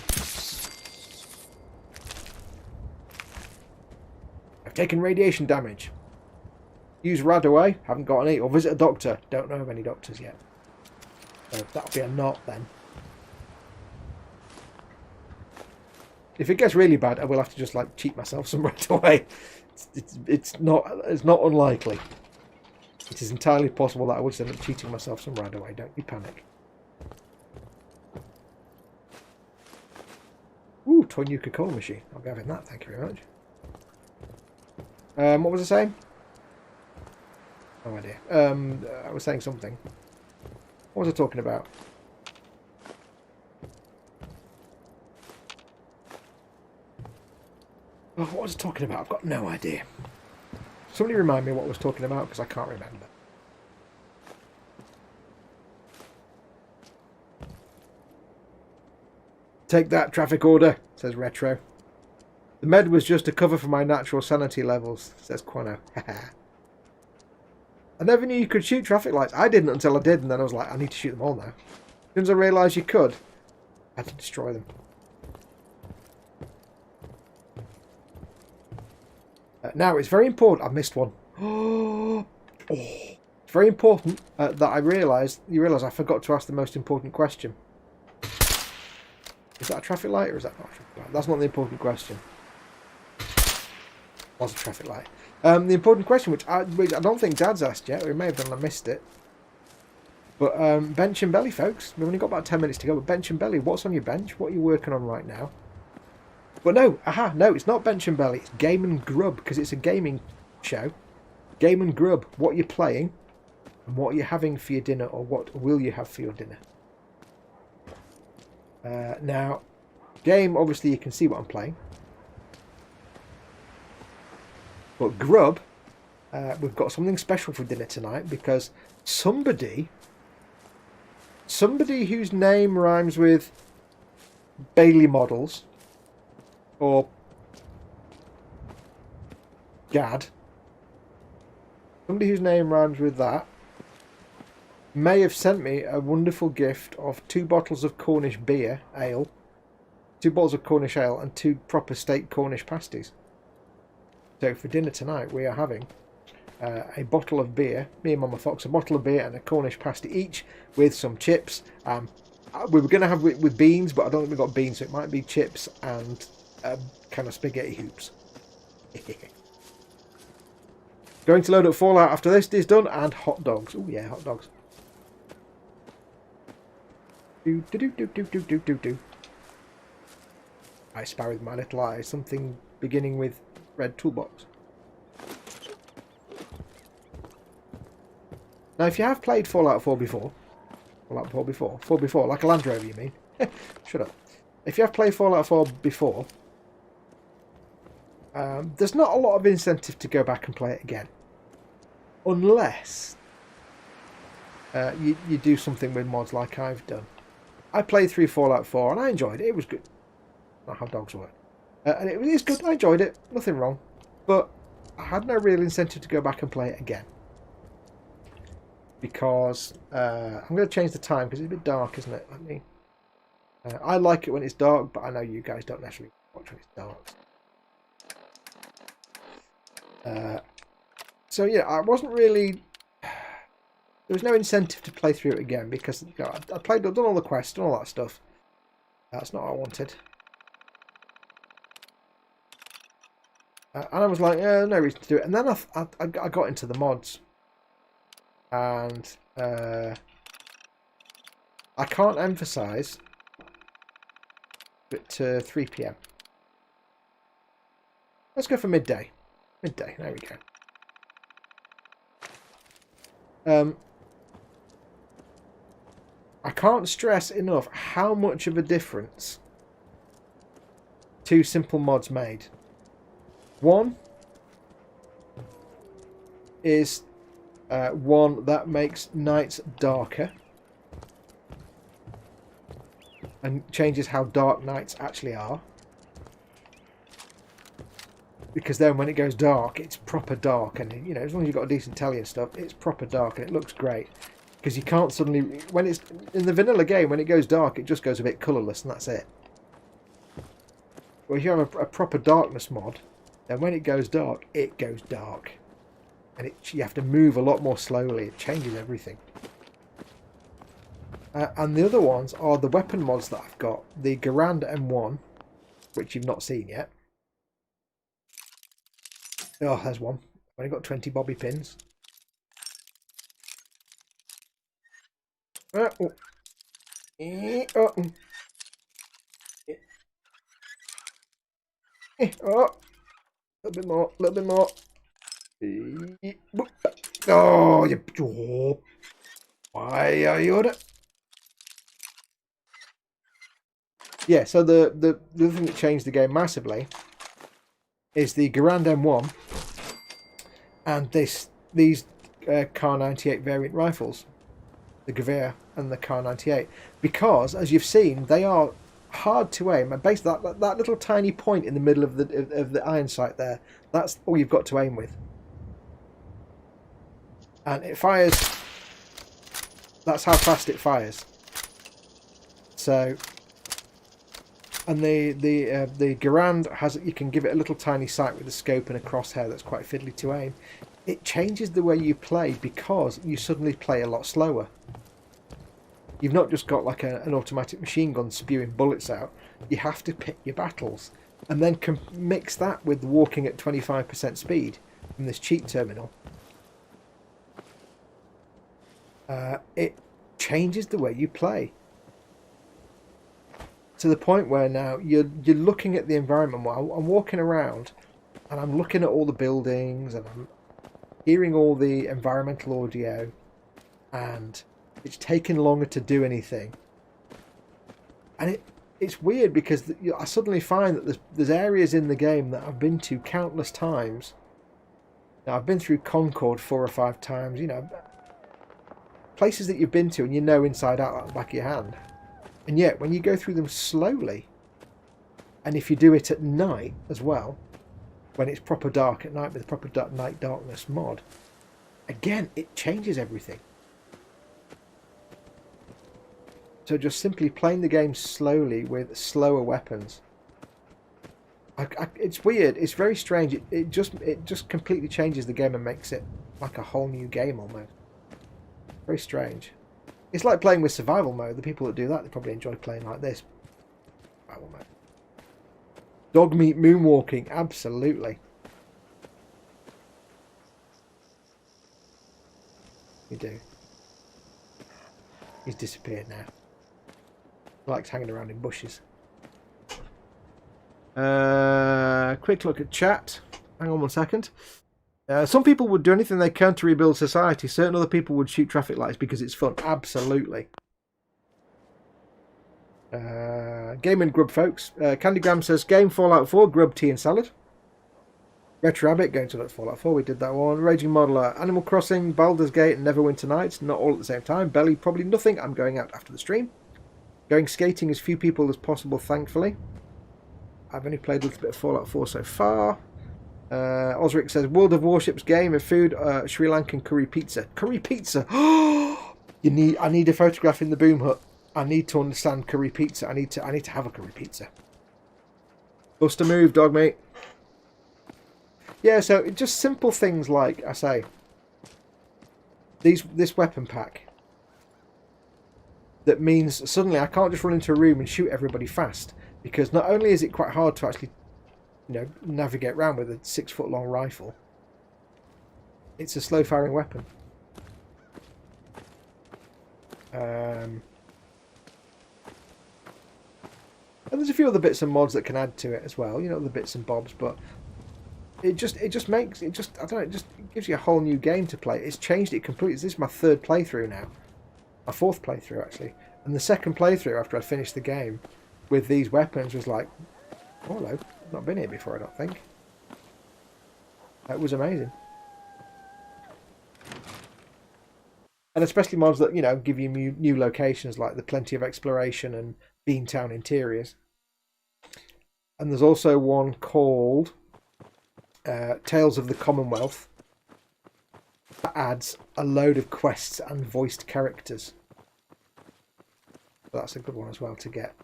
I've taken radiation damage. Use Radaway. Haven't got any. Or visit a doctor. Don't know of any doctors yet. So that'll be a not then. If it gets really bad, I will have to just like cheat myself some Radaway. It's not unlikely. It is entirely possible that I would end up cheating myself some Radaway. Don't you panic. Ooh, toy Nuka-Cola machine. I'll be having that, thank you very much. What was I saying? No idea. I was saying something. What was I talking about? Oh, what was I talking about? I've got no idea. Somebody remind me what I was talking about, because I can't remember. Take that, traffic order, says Retro. The med was just a cover for my natural sanity levels, says Quano. I never knew you could shoot traffic lights. I didn't until I did, and then I was like, I need to shoot them all now. As soon as I realised you could, I had to destroy them. Now, it's very important. I missed one. Oh, very important that you realise I forgot to ask the most important question. Is that a traffic light or is that not a traffic light? That's not the important question. Was a traffic light. The important question, which I don't think Dad's asked yet, or he may have done and I missed it. But bench and belly, folks. We've only got about 10 minutes to go. But bench and belly, what's on your bench? What are you working on right now? But no, no, it's not bench and belly. It's game and grub, because it's a gaming show. Game and grub. What you're playing, and what you're having for your dinner, or what will you have for your dinner. Now, game, obviously you can see what I'm playing. But grub, we've got something special for dinner tonight, because somebody whose name rhymes with Bailey Models or Gad, somebody whose name rhymes with that, may have sent me a wonderful gift of 2 bottles of Cornish ale, 2 bottles of Cornish ale and 2 proper steak Cornish pasties. So for dinner tonight we are having a bottle of beer, me and Mama Fox, a bottle of beer and a Cornish pasty each with some chips. We were going to have with beans, but I don't think we've got beans, so it might be chips and kind of spaghetti hoops. Going to load up Fallout after this is done, and hot dogs. Oh yeah, hot dogs. I spy with my little eye something beginning with red toolbox. Now, if you have played Fallout 4 before, like a Land Rover, you mean? Shut up. If you have played Fallout 4 before, there's not a lot of incentive to go back and play it again, unless you do something with mods like I've done. I played through Fallout 4 and I enjoyed it. It was good. Not how dogs work. And it is good. I enjoyed it. Nothing wrong. But I had no real incentive to go back and play it again. Because I'm going to change the time because it's a bit dark, isn't it? I like it when it's dark, but I know you guys don't necessarily watch when it's dark. So yeah, I wasn't really... There was no incentive to play through it again because I've done all the quests and all that stuff. That's not what I wanted. And I was like, yeah, no reason to do it. And then I got into the mods. And I can't emphasise it to 3 PM. Let's go for midday. Midday, there we go. I can't stress enough how much of a difference 2 simple mods made. One is one that makes nights darker and changes how dark nights actually are. Because then when it goes dark, it's proper dark, and you know, as long as you've got a decent telly and stuff, it's proper dark and it looks great. Because you can't suddenly, when it's in the vanilla game, when it goes dark, it just goes a bit colourless and that's it. Well, if you have a proper darkness mod, then when it goes dark, it goes dark. And you have to move a lot more slowly. It changes everything. And the other ones are the weapon mods that I've got. The Garand M1, which you've not seen yet. Oh, there's one. I've only got 20 bobby pins. Oh. Oh. A little bit more, a little bit more. Oh, you... Oh. Why are you on it? Yeah, so the other thing that changed the game massively is the Garand M1 and these Kar 98 variant rifles, the Gewehr and the Kar 98, because as you've seen, they are hard to aim. And basically, that little tiny point in the middle of the iron sight there, that's all you've got to aim with, and it fires. That's how fast it fires. So And the Garand has, you can give it a little tiny sight with a scope and a crosshair that's quite fiddly to aim. It changes the way you play because you suddenly play a lot slower. You've not just got like an automatic machine gun spewing bullets out. You have to pick your battles, and then mix that with walking at 25% speed from this cheat terminal. It changes the way you play. To the point where now you're looking at the environment. While I'm walking around, and I'm looking at all the buildings, and I'm hearing all the environmental audio, and it's taking longer to do anything. And it's weird because I suddenly find that there's areas in the game that I've been to countless times. Now, I've been through Concord 4 or 5 times, you know, places that you've been to and you know inside out like the back of your hand. And yet, when you go through them slowly, and if you do it at night as well, when it's proper dark at night with a proper night darkness mod, again, it changes everything. So just simply playing the game slowly with slower weapons. It's weird. It's very strange. It just completely changes the game and makes it like a whole new game almost. Very strange. It's like playing with survival mode. The people that do that, they probably enjoy playing like this. Survival mode. Dog meat moonwalking, absolutely. You do. He's disappeared now. He likes hanging around in bushes. Quick look at chat. Hang on 1 second. Some people would do anything they can to rebuild society. Certain other people would shoot traffic lights because it's fun. Absolutely. Game and Grub folks. Candygram says, game Fallout 4, Grub, tea and salad. Retro Rabbit, going to look Fallout 4, we did that one. Raging Modeler, Animal Crossing, Baldur's Gate and Neverwinter Nights, not all at the same time. Belly, probably nothing, I'm going out after the stream. Going skating as few people as possible, thankfully. I've only played a little bit of Fallout 4 so far. Osric says, World of Warships game and food, Sri Lankan curry pizza. Curry pizza! I need a photograph in the boom hut. I need to understand curry pizza. I need to have a curry pizza. Bust a move, dog mate. Yeah, so just simple things like I say. This weapon pack. That means suddenly I can't just run into a room and shoot everybody fast, because not only is it quite hard to actually, you know, navigate around with a 6-foot-long rifle. It's a slow-firing weapon. And there's a few other bits and mods that can add to it as well, you know, the bits and bobs, but it just gives you a whole new game to play. It's changed it completely. This is my 3rd playthrough now. My 4th playthrough actually. And the 2nd playthrough after I finished the game with these weapons was like, oh hello, I've not been here before I don't think. It was amazing. And especially mods that, you know, give you new locations like the Plenty of Exploration and Beantown Interiors. And there's also one called Tales of the Commonwealth that adds a load of quests and voiced characters. So that's a good one as well to get.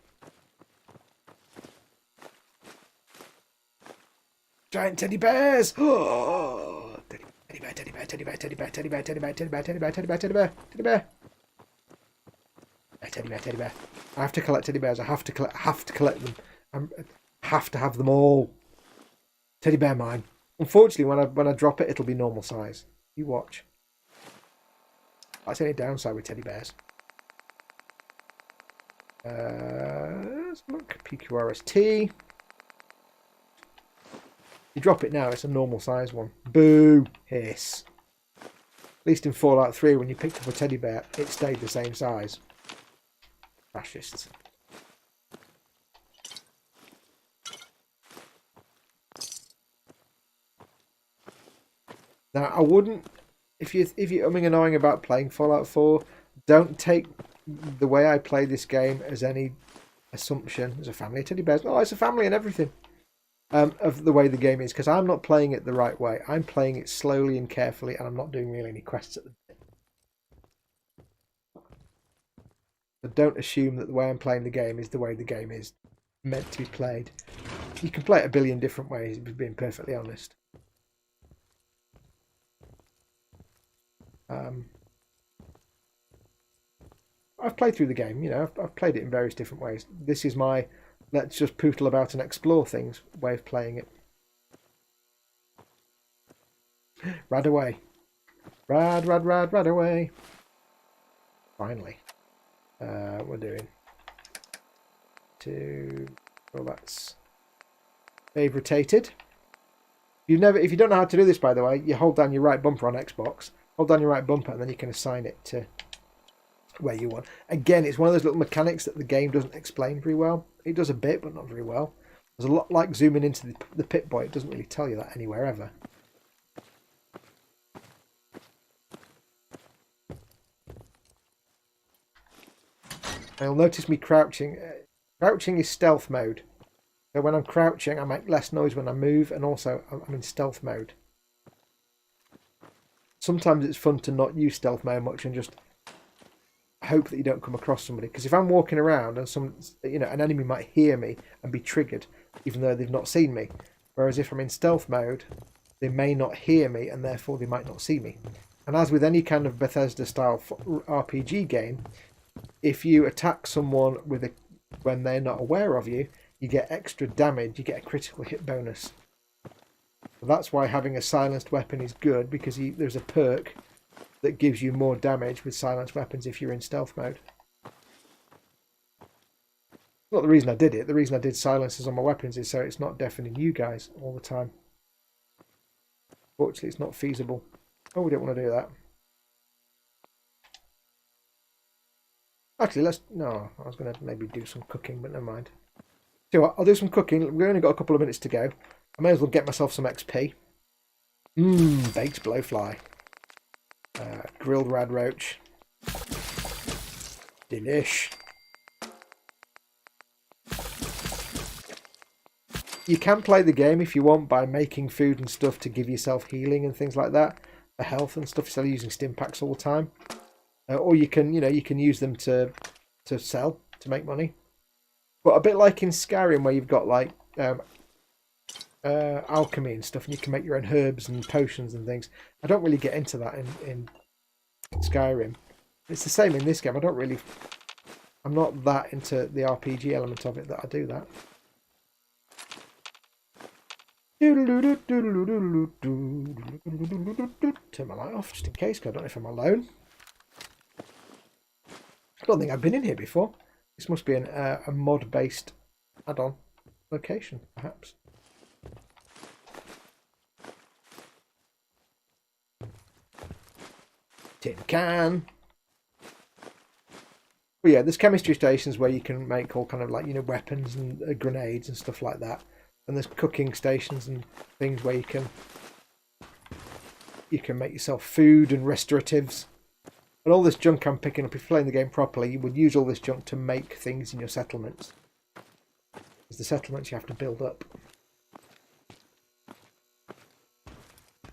Giant teddy bears! Oh, teddy bear, teddy bear, teddy bear, teddy bear, teddy bear, teddy bear, teddy bear, teddy bear, teddy bear, teddy bear, teddy bear. Teddy bear, teddy bear. I have to collect teddy bears. I have to collect them. I have to have them all. Teddy bear mine. Unfortunately, when I drop it, it'll be normal size. You watch. That's any downside with teddy bears. Let's look. PQRST. You drop it now, it's a normal size one. Boo! Hiss. At least in Fallout 3, when you picked up a teddy bear, it stayed the same size. Fascists. Now, I wouldn't, if you're umming and ahhing about playing Fallout 4, don't take the way I play this game as any assumption. There's a family of teddy bears. Oh, it's a family and everything. Of the way the game is, because I'm not playing it the right way. I'm playing it slowly and carefully, and I'm not doing really any quests at the bit. So don't assume that the way I'm playing the game is the way the game is. meant to be played. You can play it a billion different ways, being perfectly honest. I've played through the game, you know, I've played it in various different ways. This is my let's just pootle about and explore things way of playing it. Rad away. Rad away. Finally. We're doing well, that's favoritated. If you don't know how to do this, by the way, you hold down your right bumper on Xbox, hold down your right bumper, and then you can assign it to where you want. Again, it's one of those little mechanics that the game doesn't explain very well. It does a bit, but not very well. There's a lot like zooming into the Pip-Boy. It doesn't really tell you that anywhere ever. You'll notice me crouching. Crouching is stealth mode. So when I'm crouching, I make less noise when I move, and also I'm in stealth mode. Sometimes it's fun to not use stealth mode much and just hope that you don't come across somebody. Because if I'm walking around and an enemy might hear me and be triggered, even though they've not seen me. Whereas if I'm in stealth mode, they may not hear me and therefore they might not see me. And as with any kind of Bethesda-style RPG game, if you attack someone when they're not aware of you, you get extra damage, you get a critical hit bonus. So that's why having a silenced weapon is good, because there's a perk that gives you more damage with silenced weapons if you're in stealth mode. Not the reason I did it. The reason I did silencers on my weapons is so it's not deafening you guys all the time. Fortunately, it's not feasible. Oh, we don't want to do that. Actually, no, I was going to maybe do some cooking, but never mind. So I'll do some cooking. We've only got a couple of minutes to go. I may as well get myself some XP. Baked blowfly. Grilled rad roach. Delish. You can play the game if you want by making food and stuff to give yourself healing and things like that. For health and stuff, instead of using stim packs all the time. Or you can use them to sell, to make money. But a bit like in Skyrim, where you've got like alchemy and stuff, and you can make your own herbs and potions and things. I don't really get into that in Skyrim. It's the same in this game. I'm not that into the RPG element of it that I do that. Turn my light off just in case, because I don't know if I'm alone. I don't think I've been in here before. This must be a mod-based add-on location, perhaps. Tin can. But yeah, there's chemistry stations where you can make all kind of like, weapons and grenades and stuff like that. And there's cooking stations and things where you can make yourself food and restoratives. And all this junk I'm picking up, if you're playing the game properly, you would use all this junk to make things in your settlements. Because the settlements you have to build up.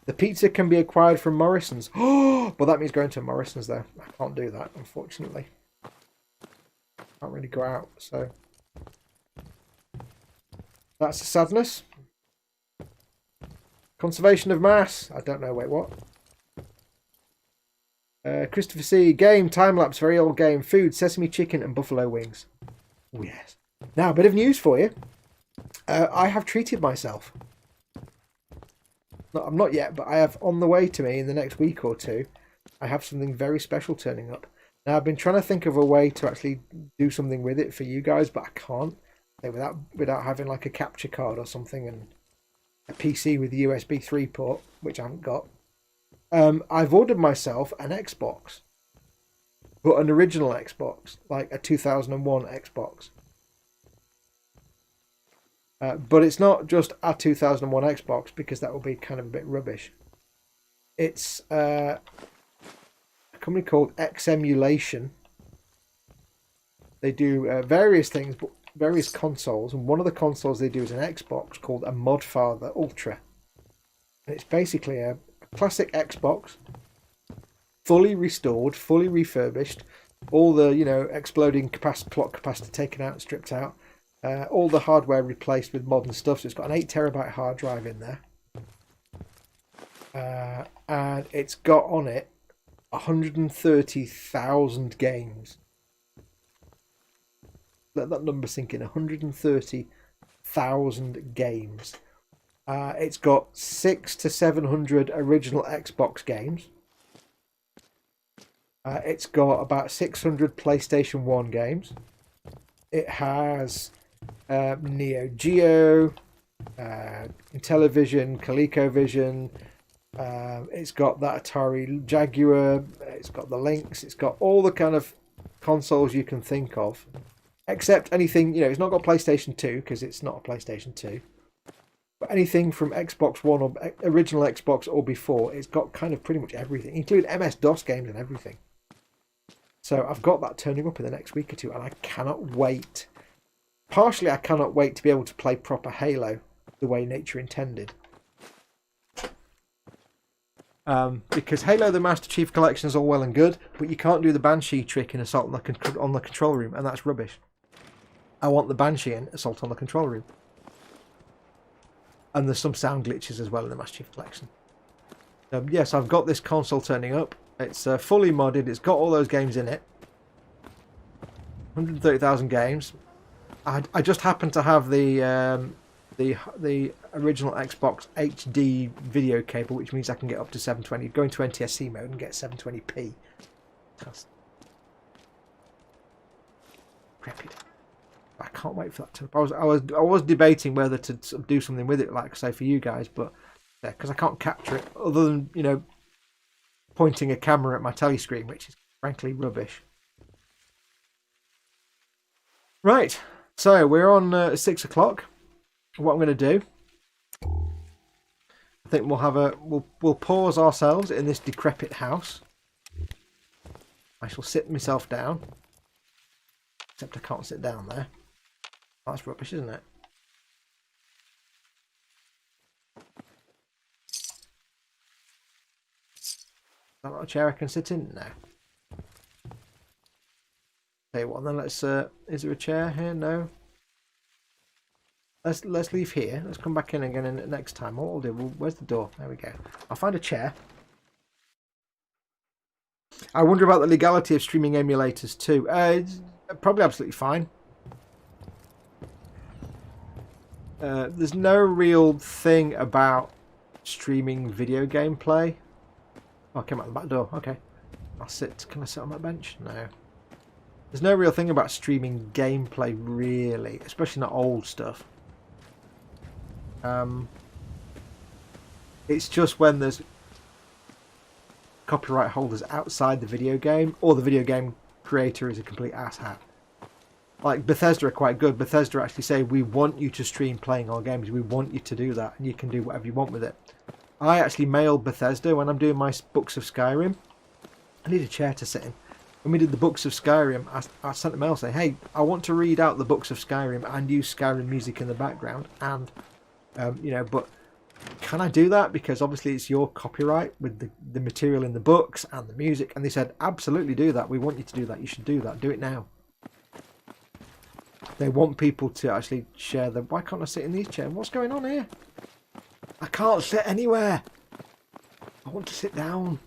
The pizza can be acquired from Morrison's. Oh, well, that means going to Morrison's though. I can't do that, unfortunately. Can't really go out, so that's the sadness. Conservation of mass. I don't know. Wait, what? Christopher C. Game, time-lapse, very old game. Food, sesame chicken and buffalo wings. Oh, yes. Now, a bit of news for you. I have treated myself. No, I'm not yet, but I have on the way to me in the next week or two. I have something very special turning up. Now, I've been trying to think of a way to actually do something with it for you guys, but I can't. Without having like a capture card or something and a PC with a USB 3 port, which I haven't got. I've ordered myself an Xbox, but an original Xbox, like a 2001 Xbox. But it's not just a 2001 Xbox, because that would be kind of a bit rubbish. It's a company called X Emulation. They do various things, but various consoles, and one of the consoles they do is an Xbox called a Modfather Ultra. And it's basically a classic Xbox, fully restored, fully refurbished, all the exploding clock capacity taken out and stripped out, All the hardware replaced with modern stuff. So it's got an 8 TB hard drive in there. And it's got on it 130,000 games. Let that number sink in. 130,000 games. It's got 600 to 700 original Xbox games. It's got about 600 PlayStation 1 games. It has Neo Geo, Intellivision, ColecoVision. It's got that Atari Jaguar. It's got the Lynx. It's got all the kind of consoles you can think of, except anything, it's not got PlayStation 2 because it's not a PlayStation 2. But anything from Xbox One or original Xbox or before, it's got kind of pretty much everything, including MS-DOS games and everything. So I've got that turning up in the next week or two, and I cannot wait. Partially, I cannot wait to be able to play proper Halo the way nature intended. Because Halo the Master Chief Collection is all well and good, but you can't do the Banshee trick in Assault on the Control Room, and that's rubbish. I want the Banshee in Assault on the Control Room. And there's some sound glitches as well in the Master Chief Collection. Yes, I've got this console turning up. It's fully modded. It's got all those games in it. 130,000 games. I just happen to have the original Xbox HD video cable, which means I can get up to 720. Go into NTSC mode and get 720p. That's rapid. I can't wait for that to. I was debating whether to sort of do something with it, like I say for you guys, but yeah, because I can't capture it other than pointing a camera at my telly screen, which is frankly rubbish. Right, so we're on 6 o'clock. What I'm going to do, I think we'll pause ourselves in this decrepit house. I shall sit myself down, except I can't sit down there. That's rubbish, isn't it? Is that not a chair I can sit in? No. Tell you what, then let's. Is there a chair here? No. Let's leave here. Let's come back in again next time. What we'll do? Where's the door? There we go. I'll find a chair. I wonder about the legality of streaming emulators too. It's probably absolutely fine. There's no real thing about streaming video gameplay. Oh, I came out the back door. Okay. I'll sit. Can I sit on that bench? No. There's no real thing about streaming gameplay, really. Especially not old stuff. It's just when there's copyright holders outside the video game, or the video game creator is a complete asshat. Like Bethesda are quite good. Bethesda actually say, we want you to stream playing our games. We want you to do that, and you can do whatever you want with it. I actually mailed Bethesda when I'm doing my Books of Skyrim. I need a chair to sit in. When we did the Books of Skyrim, I sent a mail saying, hey, I want to read out the Books of Skyrim and use Skyrim music in the background, and but can I do that? Because obviously it's your copyright with the material in the books and the music. And they said, absolutely do that. We want you to do that. You should do that. Do it now. They want people to actually share them. Why can't I sit in these chairs? What's going on here? I can't sit anywhere. I want to sit down.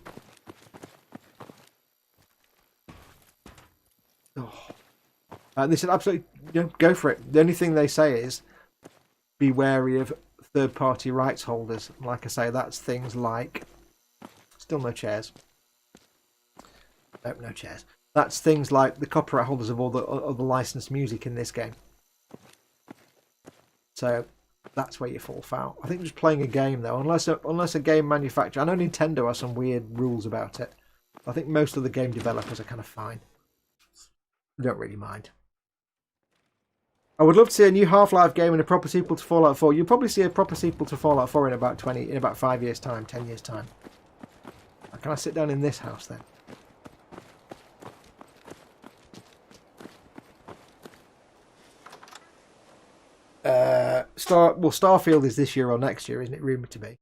Oh. They said, absolutely, go for it. The only thing they say is, be wary of third-party rights holders. Like I say, that's things like... Still no chairs. Nope, no chairs. That's things like the copyright holders of all the licensed music in this game. So that's where you fall foul. I think just playing a game, though, unless a game manufacturer... I know Nintendo has some weird rules about it. I think most of the game developers are kind of fine. They don't really mind. I would love to see a new Half-Life game and a proper sequel to Fallout 4. You'll probably see a proper sequel to Fallout 4 in about 5 years' time, 10 years' time. Can I sit down in this house then? Starfield is this year or next year, isn't it? Rumoured to be.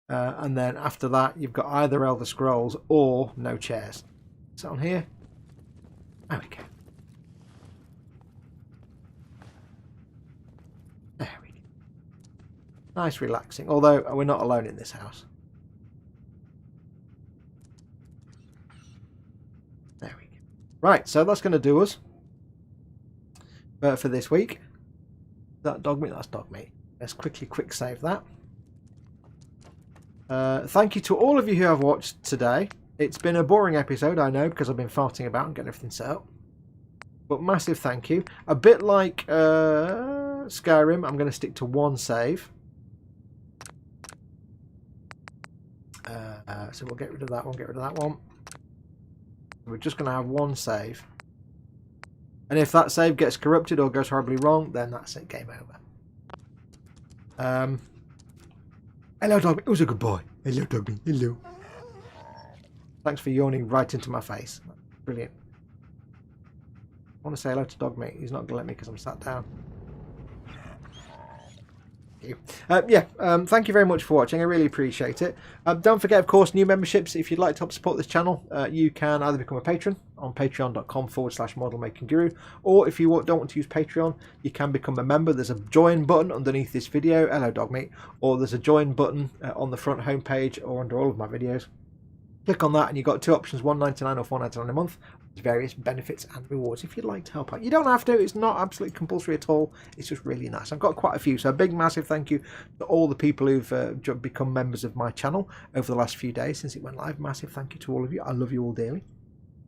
And then after that, you've got either Elder Scrolls or no chairs. Is that on here? There we go. Nice, relaxing. Although we're not alone in this house. There we go. Right, so that's going to do us for this week. That dog meat, that's dog meat. Let's quick save that. Thank you to all of you who have watched today. It's been a boring episode, I know, because I've been farting about and getting everything set up. But massive thank you. A bit like Skyrim, I'm going to stick to one save. So we'll get rid of that one, get rid of that one. We're just going to have one save. And if that save gets corrupted or goes horribly wrong, then that's it, game over. Hello, dog. It was a good boy. Hello, doggy. Hello. Thanks for yawning right into my face. Brilliant. I want to say hello to dog mate. He's not going to let me because I'm sat down. Thank you very much for watching. I really appreciate it. Don't forget, of course, new memberships. If you'd like to help support this channel, you can either become a patron on patreon.com/modelmakingguru, or if you don't want to use Patreon, you can become a member. There's a join button underneath this video. Hello, dog meat. Or there's a join button on the front homepage or under all of my videos. Click on that and you've got two options, $1.99 or $4.99 a month. There's various benefits and rewards if you'd like to help out. You don't have to, it's not absolutely compulsory at all. It's just really nice. I've got quite a few, so a big massive thank you to all the people who've become members of my channel over the last few days since it went live. Massive thank you to all of you. I love you all dearly.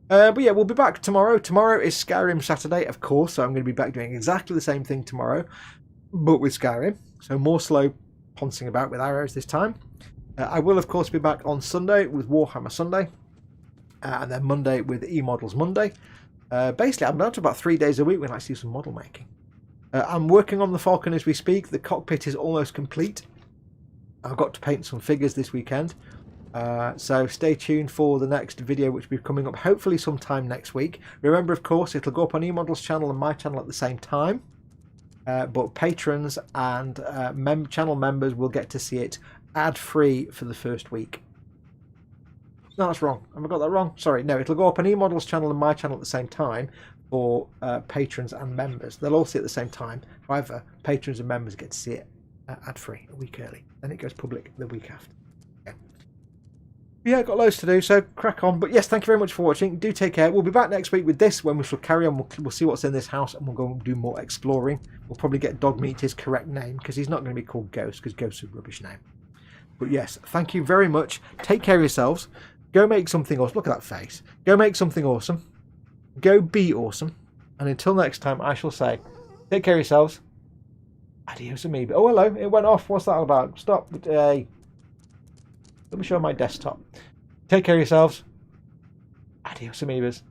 But yeah, we'll be back tomorrow. Tomorrow is Skyrim Saturday, of course, so I'm going to be back doing exactly the same thing tomorrow, but with Skyrim. So more slow poncing about with arrows this time. I will, of course, be back on Sunday with Warhammer Sunday, and then Monday with E-Models Monday. Basically, I'm down to about 3 days a week when I do some model making. I'm working on the Falcon as we speak. The cockpit is almost complete. I've got to paint some figures this weekend. So stay tuned for the next video, which will be coming up hopefully sometime next week. Remember, of course, it'll go up on E-Models channel and my channel at the same time. But patrons and channel members will get to see it ad-free for the first week. No, that's wrong. Have I got that wrong? Sorry, no, it'll go up on E-Models channel and my channel at the same time for patrons and members. They'll all see it at the same time. However, patrons and members get to see it ad-free a week early. Then it goes public the week after. Okay. Yeah, got loads to do, so crack on. But yes, thank you very much for watching. Do take care. We'll be back next week with this, when we shall carry on. We'll see what's in this house, and we'll go and do more exploring. We'll probably get Dog Meat his correct name, because he's not going to be called Ghost, because Ghost's a rubbish name. But yes, thank you very much. Take care of yourselves. Go make something awesome. Look at that face. Go make something awesome. Go be awesome. And until next time, I shall say, take care of yourselves. Adios, amoeba. Oh, hello. It went off. What's that all about? Stop. Let me show my desktop. Take care of yourselves. Adios, amoebas.